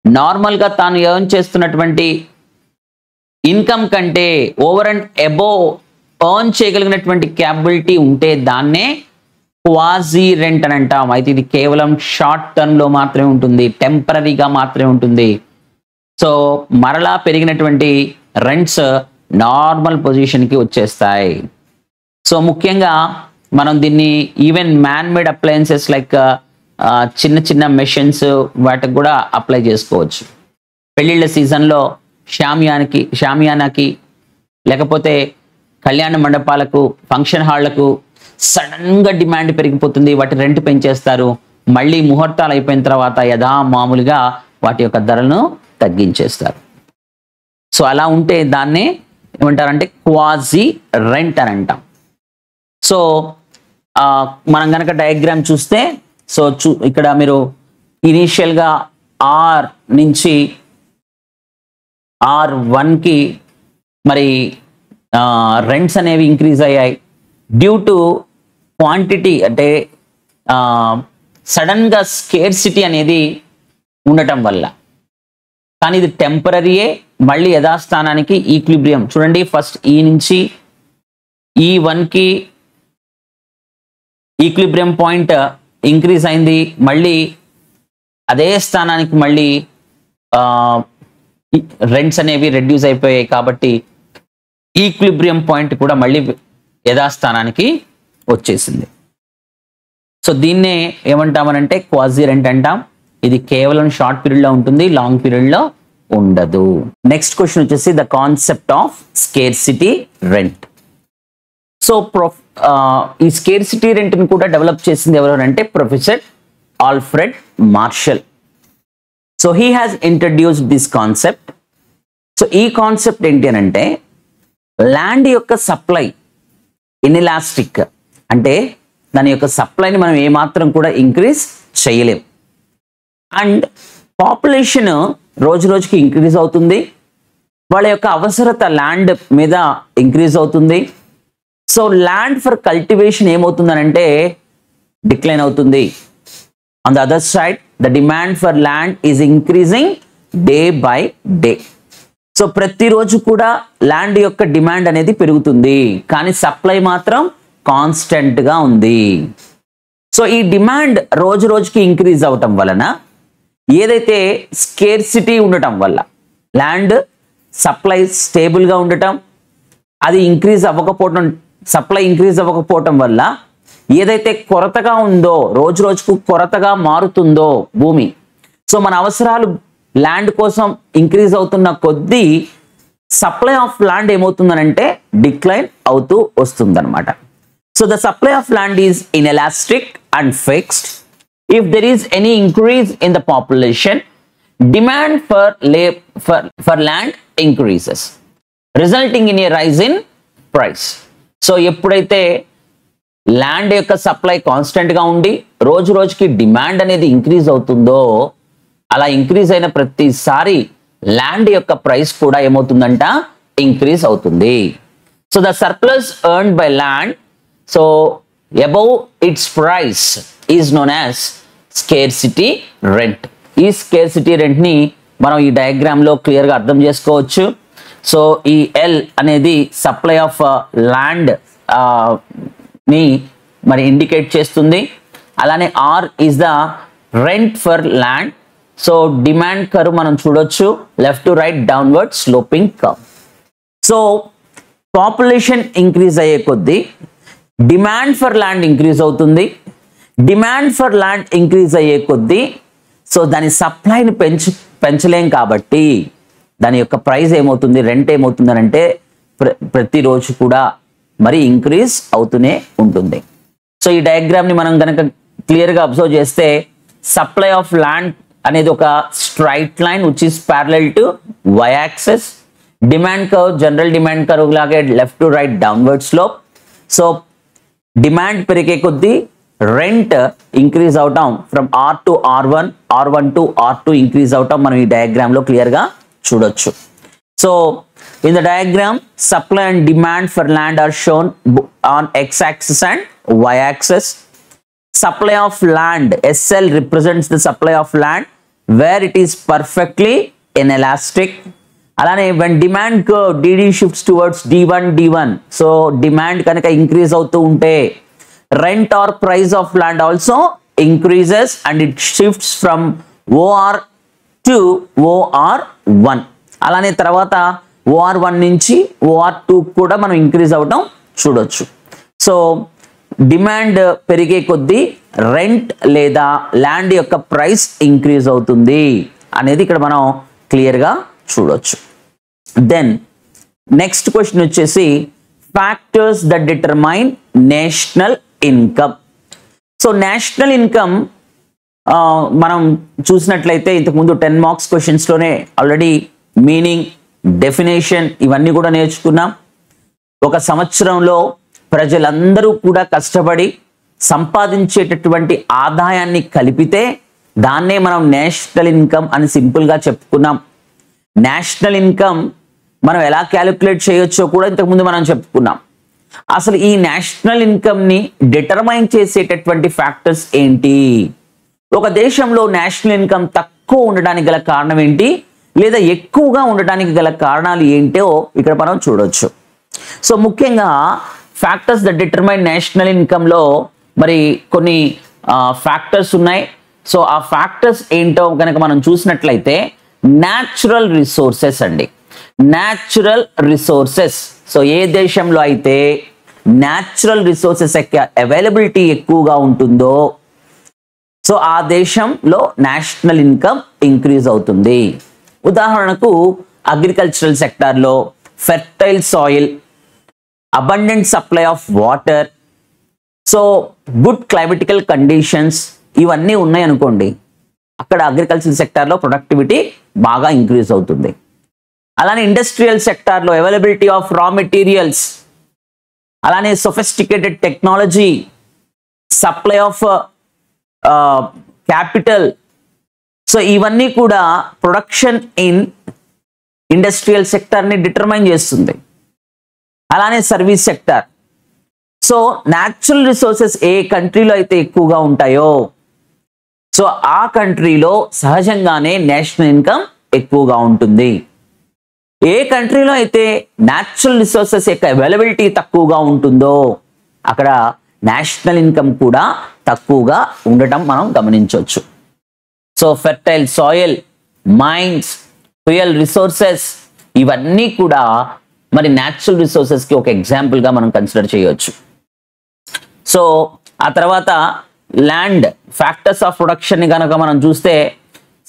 నార్మల్గా తాను ఎర్న్ చేస్తున్నటువంటి ఇన్కమ్ కంటే ఓవర్ అండ్ అబోవ్ ఎర్న్ చేయగలిగినటువంటి క్యాపబిలిటీ ఉంటే దాన్నే క్వాజీ రెంట్ అని అంటాం. అయితే ఇది కేవలం షార్ట్ టర్మ్లో మాత్రమే ఉంటుంది, టెంపరీగా మాత్రమే ఉంటుంది. సో మరలా పెరిగినటువంటి రెంట్స్ నార్మల్ పొజిషన్కి వచ్చేస్తాయి. సో ముఖ్యంగా మనం దీన్ని even man made appliances like చిన్న మెషిన్స్ వాటికి కూడా అప్లై చేసుకోవచ్చు. పెళ్ళిళ్ళ సీజన్లో షామియానాకి లేకపోతే కళ్యాణ మండపాలకు, ఫంక్షన్ హాళ్లకు సడన్గా డిమాండ్ పెరిగిపోతుంది, వాటి రెంట్ పెంచేస్తారు. మళ్ళీ ముహూర్తాలు అయిపోయిన తర్వాత యథామామూలుగా వాటి యొక్క ధరలను తగ్గించేస్తారు. సో అలా ఉంటే దాన్నే ఏమంటారంటే క్వాజీ రెంట్ అని అంటాం. సో మనం కనుక డయాగ్రామ్ చూస్తే సో ఇక్కడ మీరు ఇనీషియల్గా ఆర్ నుంచి R1కి మరి రెంట్స్ అనేవి ఇంక్రీజ్ అయ్యాయి డ్యూ టు క్వాంటిటీ, అంటే సడన్గా స్కేర్సిటీ అనేది ఉండటం వల్ల. కానీ ఇది టెంపరీయే, మళ్ళీ యథాస్థానానికి ఈక్విలిబ్రియం. చూడండి, ఫస్ట్ ఈ నుంచి E1కి ఈక్విలిబ్రియం పాయింట్ ఇంక్రీజ్ అయింది, మళ్ళీ అదే స్థానానికి మళ్ళీ రెంట్స్ అనేవి రెడ్యూస్ అయిపోయాయి. కాబట్టి ఈక్విలిబ్రియం పాయింట్ కూడా మళ్ళీ యథాస్థానానికి వచ్చేసింది. సో దీన్నే ఏమంటామనంటే క్వాజీ రెంట్ అంటాం. ఇది కేవలం షార్ట్ పీరియడ్లో ఉంటుంది, లాంగ్ పీరియడ్లో ఉండదు. నెక్స్ట్ క్వశ్చన్ వచ్చేసి the concept of scarcity rent. So ఈ స్కేర్సిటీ రెంట్ని కూడా డెవలప్ చేసింది ఎవరు అంటే professor Alfred Marshall. So he has introduced this concept. So ఈ కాన్సెప్ట్ ఏంటి అని అంటే ల్యాండ్ యొక్క సప్లై ఇన్ఎలాస్టిక్, అంటే దాని యొక్క సప్లైని మనం ఏమాత్రం కూడా ఇంక్రీజ్ చేయలేం. అండ్ పాపులేషన్ రోజు రోజుకి ఇంక్రీజ్ అవుతుంది, వాళ్ళ యొక్క అవసరత ల్యాండ్ మీద ఇంక్రీజ్ అవుతుంది. సో ల్యాండ్ ఫర్ కల్టివేషన్ ఏమవుతుందనంటే డిక్లైన్ అవుతుంది. On the other side the demand for land is increasing day by day. So ప్రతిరోజు కూడా ల్యాండ్ యొక్క డిమాండ్ అనేది పెరుగుతుంది, కానీ సప్లై మాత్రం కాన్స్టెంట్గా ఉంది. సో ఈ డిమాండ్ రోజు రోజుకి ఇంక్రీజ్ అవటం వలన ఏదైతే స్కేర్సిటీ ఉండటం వల్ల ల్యాండ్ సప్లై స్టేబుల్గా ఉండటం, అది ఇంక్రీజ్ అవ్వకపోవటం, సప్లై ఇంక్రీజ్ అవ్వకపోవటం వల్ల ఏదైతే కొరతగా ఉందో రోజు రోజుకు కొరతగా మారుతుందో భూమి. సో మన అవసరాలు ల్యాండ్ కోసం ఇంక్రీజ్ అవుతున్న కొద్దీ సప్లై ఆఫ్ ల్యాండ్ ఏమవుతుందనంటే డిక్లైన్ అవుతూ వస్తుందన్నమాట. So the supply of land is inelastic and fixed. If there is any increase in the population, demand for land increases, resulting in a rise in price. So ఎప్పుడైతే land యొక్క supply కాన్స్టెంట్గా ఉండి రోజు రోజుకి demand అనేది increase అవుతుందో, అలా increase అయిన ప్రతిసారి ల్యాండ్ యొక్క ప్రైస్ కూడా ఏమవుతుందంట ఇంక్రీజ్ అవుతుంది. So the surplus earned by land, so above its price is known as scarcity rent. ఈ స్కేర్సిటీ రెంట్ ని మనం ఈ డయాగ్రామ్ లో క్లియర్ గా అర్థం చేసుకోవచ్చు. సో ఈ ఎల్ అనేది సప్లై ఆఫ్ ల్యాండ్ ని మరి ఇండికేట్ చేస్తుంది. అలానే R is the rent for land. So demand curve మనం చూడొచ్చు, left to right downward sloping curve. So population increase అయ్యే కొద్దీ డిమాండ్ ఫర్ ల్యాండ్ ఇంక్రీజ్ అవుతుంది. డిమాండ్ ఫర్ ల్యాండ్ ఇంక్రీజ్ అయ్యే కొద్దీ సో దాని సప్లైని పెంచలేం కాబట్టి దాని యొక్క ప్రైస్ ఏమవుతుంది, రెంట్ ఏమవుతుంది అంటే ప్రతిరోజు కూడా మరి ఇంక్రీజ్ అవుతూనే ఉంటుంది. సో ఈ డయాగ్రామ్ని మనం కనుక క్లియర్గా అబ్జర్వ్ చేస్తే సప్లై ఆఫ్ ల్యాండ్ అనేది ఒక straight line which is parallel to Y axis. Demand curve general demand curve లాగే left to right downward slope. So demand పెరిగే కొద్దీ రెంట్ ఇంక్రీజ్ అవటం from R to R1, R1 to R2 increase అవటం మనం ఈ diagram లో clear గా చూడొచ్చు. So in the diagram supply and demand for land are shown on X axis and Y axis. Supply of land, SL represents the supply of land where it is perfectly inelastic. అలానే when demand curve DD shifts towards D1, so demand కనుక increase అవుతూ ఉంటే rent or price of land also increases and it shifts from OR to OR1. అలానే తర్వాత OR1 నుంచి OR2 కూడా మనం increase అవడం చూడొచ్చు. సో డిమాండ్ పెరిగే కొద్దీ రెంట్ లేదా ల్యాండ్ యొక్క ప్రైస్ ఇంక్రీజ్ అవుతుంది అనేది ఇక్కడ మనం క్లియర్గా చూడొచ్చు. దెన్ నెక్స్ట్ క్వశ్చన్ వచ్చేసి factors that determine national income. So national income మనం చూసినట్లయితే ఇంతకుముందు 10 మార్క్స్ క్వశ్చన్స్లోనే ఆల్రెడీ మీనింగ్, డెఫినేషన్ ఇవన్నీ కూడా నేర్చుకున్నాం. ఒక సంవత్సరంలో ప్రజలందరూ కూడా కష్టపడి సంపాదించేటటువంటి ఆదాయాన్ని కలిపితే దాన్నే మనం నేషనల్ ఇన్కమ్ అని సింపుల్గా చెప్పుకున్నాం. నేషనల్ ఇన్కమ్ మనం ఎలా క్యాలిక్యులేట్ చేయొచ్చో కూడా ఇంతకుముందు మనం చెప్పుకున్నాం. అసలు ఈ నేషనల్ ఇన్కమ్ని డిటర్మైన్ చేసేటటువంటి ఫ్యాక్టర్స్ ఏంటి? ఒక దేశంలో నేషనల్ ఇన్కమ్ తక్కువ ఉండడానికి గల కారణం ఏంటి, లేదా ఎక్కువగా ఉండడానికి గల కారణాలు ఏంటో ఇక్కడ మనం చూడొచ్చు. సో ముఖ్యంగా ఫ్యాక్టర్స్ ద డిటర్మైన్ నేషనల్ ఇన్కమ్లో మరి కొన్ని ఫ్యాక్టర్స్ ఉన్నాయి. సో ఆ ఫ్యాక్టర్స్ ఏంటో కనుక మనం చూసినట్లయితే న్యాచురల్ రిసోర్సెస్ అండి. Natural resources. సో ఏ దేశంలో అయితే న్యాచురల్ రిసోర్సెస్ యొక్క అవైలబిలిటీ ఎక్కువగా ఉంటుందో సో ఆ దేశంలో నేషనల్ ఇన్కమ్ ఇంక్రీజ్ అవుతుంది. ఉదాహరణకు అగ్రికల్చరల్ సెక్టార్లో fertile soil, abundant supply of water, so good climatical conditions ఇవన్నీ ఉన్నాయి అనుకోండి, అక్కడ అగ్రికల్చరల్ సెక్టార్లో ప్రొడక్టివిటీ బాగా ఇంక్రీజ్ అవుతుంది. అలానే ఇండస్ట్రియల్ సెక్టార్లో అవైలబిలిటీ ఆఫ్ రా మెటీరియల్స్, అలానే sophisticated technology, supply of capital, so ఇవన్నీ కూడా ప్రొడక్షన్ ఇన్ ఇండస్ట్రియల్ సెక్టార్ని డిటర్మైన్ చేస్తుంది. అలానే service sector. So natural resources ఏ కంట్రీలో అయితే ఎక్కువగా ఉంటాయో సో ఆ కంట్రీలో సహజంగానే నేషనల్ ఇన్కమ్ ఎక్కువగా ఉంటుంది. ఏ కంట్రీలో అయితే న్యాచురల్ రిసోర్సెస్ యొక్క అవైలబిలిటీ తక్కువగా ఉంటుందో అక్కడ నేషనల్ ఇన్కమ్ కూడా తక్కువగా ఉండటం మనం గమనించవచ్చు. So fertile soil, mines, fuel resources ఇవన్నీ కూడా మరి న్యాచురల్ రిసోర్సెస్కి ఒక ఎగ్జాంపుల్గా మనం కన్సిడర్ చేయవచ్చు. సో ఆ తర్వాత ల్యాండ్ ఫ్యాక్టర్స్ ఆఫ్ ప్రొడక్షన్ని కనుక మనం చూస్తే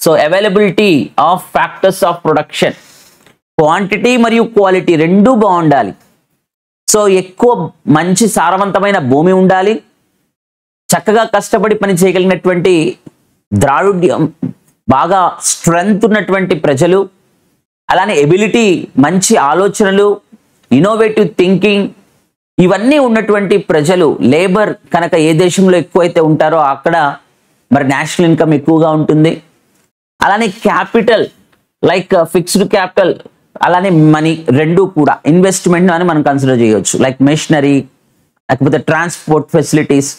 so availability of factors of production, quantity మరియు క్వాలిటీ రెండూ బాగుండాలి. సో ఎక్కువ మంచి సారవంతమైన భూమి ఉండాలి, చక్కగా కష్టపడి పని చేయగలిగినటువంటి ద్రావిడ్యం, బాగా స్ట్రెంగ్త్ ఉన్నటువంటి ప్రజలు, అలానే ఎబిలిటీ, మంచి ఆలోచనలు, ఇన్నోవేటివ్ థింకింగ్ ఇవన్నీ ఉన్నటువంటి ప్రజలు, లేబర్ కనుక ఏ దేశంలో ఎక్కువైతే ఉంటారో అక్కడ మరి నేషనల్ ఇన్కమ్ ఎక్కువగా ఉంటుంది. అలానే క్యాపిటల్ లైక్ ఫిక్స్డ్ క్యాపిటల్, అలానే మనీ రెండు కూడా ఇన్వెస్ట్మెంట్ అని మనం కన్సిడర్ చేయవచ్చు. లైక్ మెషినరీ, లేకపోతే ట్రాన్స్పోర్ట్ ఫెసిలిటీస్.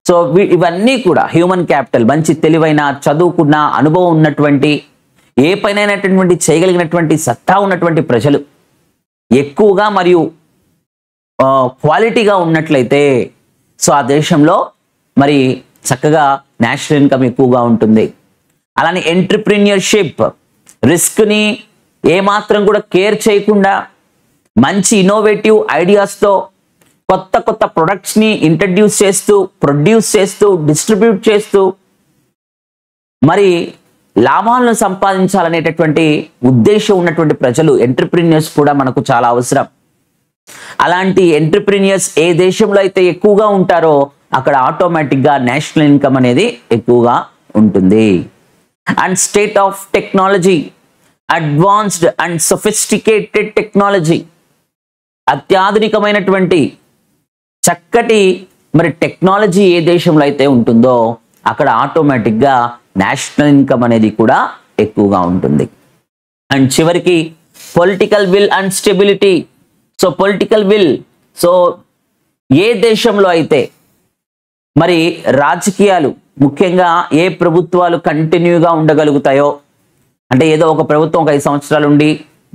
సో ఇవన్నీ కూడా హ్యూమన్ క్యాపిటల్, మంచి తెలివైన, చదువుకున్న, అనుభవం ఉన్నటువంటి, ఏ పైనైనటువంటి చేయగలిగినటువంటి సత్తా ఉన్నటువంటి ప్రజలు ఎక్కువగా మరియు క్వాలిటీగా ఉన్నట్లయితే సో ఆ దేశంలో మరి చక్కగా నేషనల్ ఇన్కమ్ ఎక్కువగా ఉంటుంది. అలానే ఎంటర్‌ప్రెన్యూర్‌షిప్, రిస్క్ని ఏమాత్రం కూడా కేర్ చేయకుండా మంచి ఇన్నోవేటివ్ ఐడియాస్తో కొత్త కొత్త ప్రొడక్ట్స్ని ఇంట్రడ్యూస్ చేస్తూ, ప్రొడ్యూస్ చేస్తూ, డిస్ట్రిబ్యూట్ చేస్తూ మరి లాభాలను సంపాదించాలనేటటువంటి ఉద్దేశం ఉన్నటువంటి ప్రజలు, ఎంటర్‌ప్రెన్యూర్స్ కూడా మనకు చాలా అవసరం. అలాంటి ఎంటర్‌ప్రెన్యూర్స్ ఏ దేశంలో అయితే ఎక్కువగా ఉంటారో అక్కడ ఆటోమేటిక్గా నేషనల్ ఇన్కమ్ అనేది ఎక్కువగా ఉంటుంది. And state of technology, advanced and sophisticated technology, అత్యాధునికమైనటువంటి చక్కటి మరి టెక్నాలజీ ఏ దేశంలో అయితే ఉంటుందో అక్కడ ఆటోమేటిక్గా నేషనల్ ఇన్కమ్ అనేది కూడా ఎక్కువగా ఉంటుంది. అండ్ చివరికి political will and stability. So political will, so ఏ దేశంలో అయితే మరి రాజకీయాలు, ముఖ్యంగా ఏ ప్రభుత్వాలు కంటిన్యూగా ఉండగలుగుతాయో, అంటే ఏదో ఒక ప్రభుత్వం ఒక 5 సంవత్సరాలు ఉండి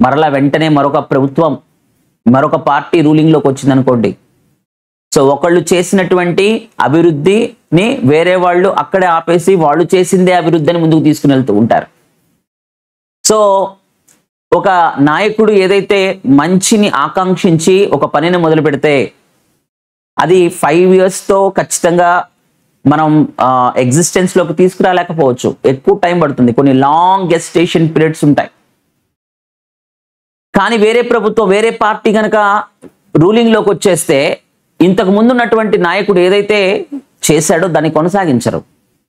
మరలా వెంటనే మరొక ప్రభుత్వం, మరొక పార్టీ రూలింగ్లోకి వచ్చిందనుకోండి, సో ఒకళ్ళు చేసినటువంటి అభివృద్ధిని వేరే వాళ్ళు అక్కడే ఆపేసి వాళ్ళు చేసిందే అభివృద్ధిని ముందుకు తీసుకుని వెళ్తూ ఉంటారు. సో ఒక నాయకుడు ఏదైతే మంచిని ఆకాంక్షించి ఒక పనిని మొదలు పెడితే అది 5 yearsతో ఖచ్చితంగా మనం ఎగ్జిస్టెన్స్లోకి తీసుకురాలేకపోవచ్చు, ఎక్కువ టైం పడుతుంది, కొన్ని లాంగ్ గెస్టేషన్ పీరియడ్స్ ఉంటాయి. కానీ వేరే ప్రభుత్వం, వేరే పార్టీ కనుక రూలింగ్లోకి వచ్చేస్తే ఇంతకు ముందు ఉన్నటువంటి నాయకుడు ఏదైతే చేశాడో దాన్ని కొనసాగించరు,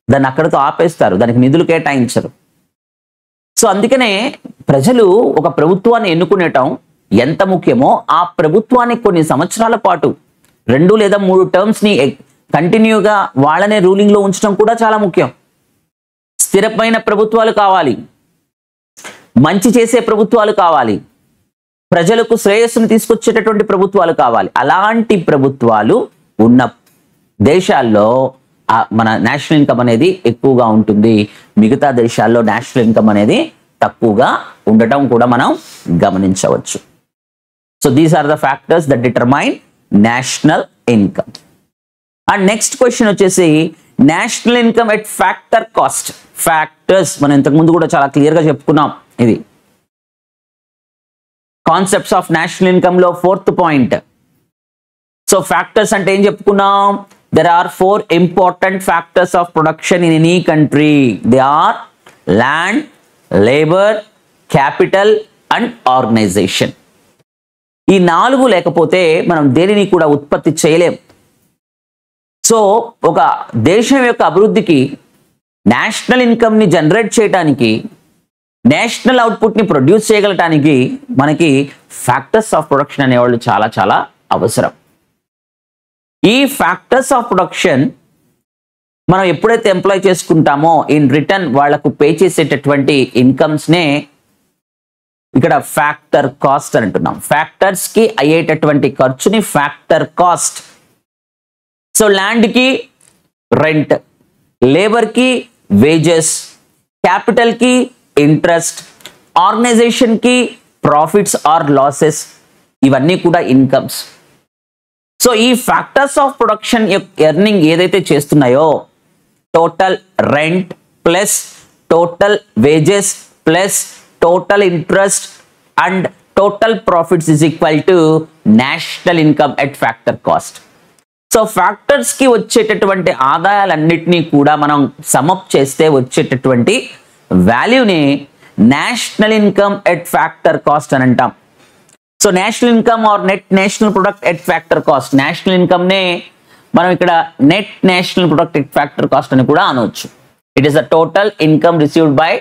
దాన్ని అక్కడితో ఆపేస్తారు, దానికి నిధులు కేటాయించరు. సో అందుకనే ప్రజలు ఒక ప్రభుత్వాన్ని ఎన్నుకునేటం ఎంత ముఖ్యమో ఆ ప్రభుత్వాన్ని కొన్ని సంవత్సరాల పాటు 2 లేదా 3 టర్మ్స్ని కంటిన్యూగా వాళ్ళనే రూలింగ్లో ఉంచడం కూడా చాలా ముఖ్యం. స్థిరమైన ప్రభుత్వాలు కావాలి, మంచి చేసే ప్రభుత్వాలు కావాలి, ప్రజలకు శ్రేయస్సును తీసుకొచ్చేటటువంటి ప్రభుత్వాలు కావాలి. అలాంటి ప్రభుత్వాలు ఉన్న దేశాల్లో మన నేషనల్ ఇన్కమ్ అనేది ఎక్కువగా ఉంటుంది. మిగతా దేశాల్లో నేషనల్ ఇన్కమ్ అనేది తక్కువగా ఉండటం కూడా మనం గమనించవచ్చు. So these are the factors that determine national income. And next question వచ్చేసి national income at factor cost. Factors మనం ఇంతకుముందు కూడా చాలా క్లియర్గా చెప్పుకున్నాం. ఇది కాన్సెప్ట్స్ ఆఫ్ నేషనల్ ఇన్కమ్ లో 4th పాయింట్. సో ఫ్యాక్టర్స్ అంటే ఏం చెప్పుకున్నాం? there are 4 important factors of production in any country. They are land, labor, capital and organization. ఈ 4 లేకపోతే మనం దేనిని కూడా ఉత్పత్తి చేయలేం. సో ఒక దేశం యొక్క అభివృద్ధికి నేషనల్ ఇన్కమ్ ని జనరేట్ చేయడానికి, నేషనల్ అవుట్పుట్ ని ప్రొడ్యూస్ చేయగలటానికి మనకి ఫ్యాక్టర్స్ ఆఫ్ ప్రొడక్షన్ అనేవాళ్ళు చాలా చాలా అవసరం. ఈ ఫ్యాక్టర్స్ ఆఫ్ ప్రొడక్షన్ మనం ఎప్పుడైతే ఎంప్లాయ్ చేసుకుంటామో ఇన్ రిటర్న్ వాళ్లకు పే చేసేటటువంటి ఇన్కమ్స్ నే ఇక్కడ ఫ్యాక్టర్ కాస్ట్ అని అంటున్నాం. ఫ్యాక్టర్స్ కి అయ్యేటటువంటి ఖర్చుని ఫ్యాక్టర్ కాస్ట్. సో ల్యాండ్ కి రెంట్, లేబర్ కి వేజెస్, క్యాపిటల్ కి ఇంట్రెస్ట్, ఆర్గనైజేషన్ కి ప్రాఫిట్స్ ఆర్ లాసెస్, ఇవన్నీ కూడా ఇన్కమ్స్. సో ఈ ఫ్యాక్టర్స్ ఆఫ్ ప్రొడక్షన్ ఎర్నింగ్ ఏదైతే చేస్తున్నాయో total rent plus total wages plus total interest and total profits is equal to national income at factor cost. So factors కి వచ్చేటటువంటి ఆదాయాలన్నిటినీ కూడా మనం సమప్ చేస్తే వచ్చేటటువంటి వాల్యూని national income at factor cost అని అంటాం. So national income or net national product at factor cost. National income నే మనం ఇక్కడ net national product at factor cost అని కూడా అనవచ్చు. It is the total income received by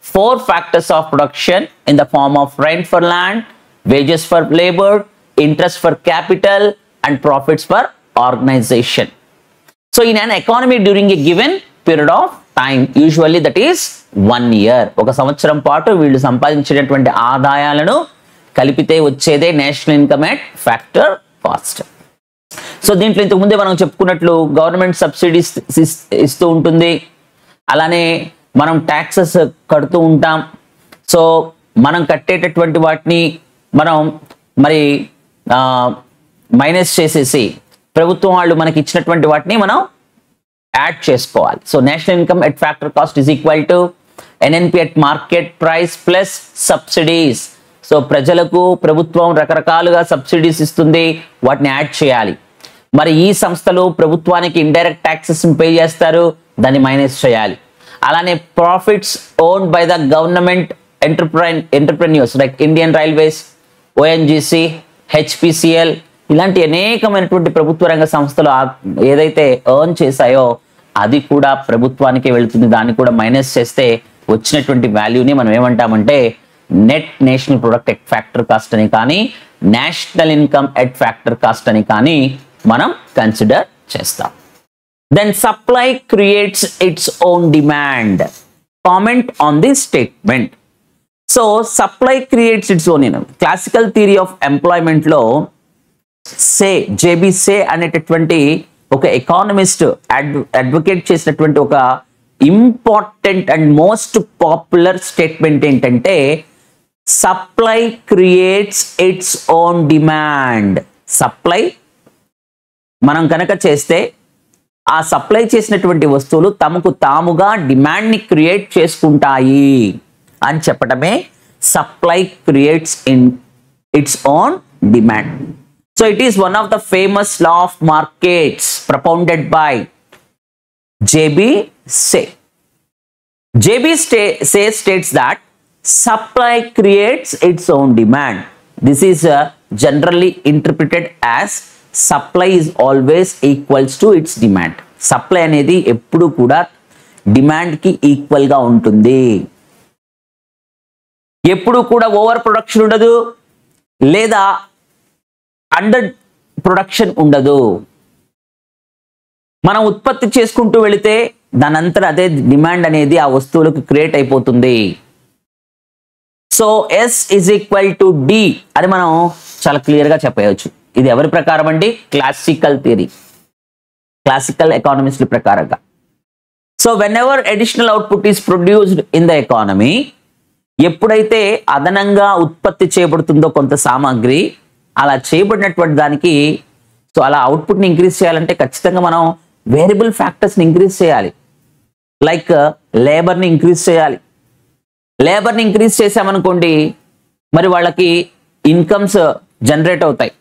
4 factors of production in the form of rent for land, wages for labor, interest for capital and profits for organization. So in an economy during a given period of time, usually that is 1 year, ఒక సంవత్సరం పాటు వీళ్ళు సంపాదించేటటువంటి ఆదాయాలను కలిపితే వచ్చేదే national income at factor cost. So దీంట్లో ఇంతకు ముందే మనం చెప్పుకున్నట్లు గవర్నమెంట్ సబ్సిడీస్ ఇస్తూ ఉంటుంది, అలానే మనం ట్యాక్సెస్ కడుతూ ఉంటాం. సో మనం కట్టేటటువంటి వాటిని మనం మరి మైనస్ చేసేసి ప్రభుత్వం వాళ్ళు మనకి ఇచ్చినటువంటి వాటిని మనం యాడ్ చేసుకోవాలి. So national income at factor cost is equal to NNP at market price plus subsidies. So ప్రజలకు ప్రభుత్వం రకరకాలుగా సబ్సిడీస్ ఇస్తుంది, వాటిని యాడ్ చేయాలి. మరి ఈ సంస్థలు ప్రభుత్వానికి ఇండైరెక్ట్ ట్యాక్సెస్ పే చేస్తారు, దాన్ని మైనస్ చేయాలి. అలానే profits owned by the government entrepreneurs like Indian railways, ONGC, HPCL ఇలాంటి అనేకమైనటువంటి ప్రభుత్వ రంగ సంస్థలు ఏదైతే ఎర్న్ చేశాయో అది కూడా ప్రభుత్వానికి వెళుతుంది. దాన్ని కూడా మైనస్ చేస్తే వచ్చినటువంటి వాల్యూని మనం ఏమంటామంటే net national product at factor cost అని కానీ national income at factor cost అని కానీ మనం కన్సిడర్ చేస్తాం. Then supply creates its own demand. Comment on the statement. So supply creates its own. Classical theory of employment లో J B Say అనేటటువంటి ఒక economist advocate చేసినటువంటి ఒక important and most popular statement ఏంటంటే supply creates its own demand. Supply మనం కనుక చేస్తే ఆ సప్లై చేసినటువంటి వస్తువులు తమకు తాముగా డిమాండ్ ని క్రియేట్ చేసుకుంటాయి అని చెప్పడమే supply creates in it's own demand. So it is one of the famous law of markets propounded by J.B. Say. J.B. Say states that supply creates its own demand. This is generally interpreted as supply is always equals to its demand. Supply అనేది ఎప్పుడు కూడా demand కి equal గా ఉంటుంది. ఎప్పుడు కూడా over production ఉండదు లేదా అండర్ ప్రొడక్షన్ ఉండదు. మనం ఉత్పత్తి చేసుకుంటూ వెళితే దానంతట అదే డిమాండ్ అనేది ఆ వస్తువులకు క్రియేట్ అయిపోతుంది. So S is equal to D అని మనం చాలా క్లియర్గా చెప్పవచ్చు. ఇది ఎవరి ప్రకారం అండి? క్లాసికల్ థియరీ, క్లాసికల్ ఎకానమిస్ట్ ప్రకారంగా. So when ever additional output is produced in the economy, ఎప్పుడైతే అదనంగా ఉత్పత్తి చేయబడుతుందో కొంత సామాగ్రి, అలా చేయబడినటువంటి దానికి సో అలా అవుట్పుట్ని ఇంక్రీజ్ చేయాలంటే ఖచ్చితంగా మనం వేరియబుల్ ఫ్యాక్టర్స్ని ఇంక్రీజ్ చేయాలి. లైక్ లేబర్ని ఇంక్రీజ్ చేయాలి. లేబర్ని ఇంక్రీజ్ చేసామనుకోండి, మరి వాళ్ళకి ఇన్కమ్స్ జనరేట్ అవుతాయి.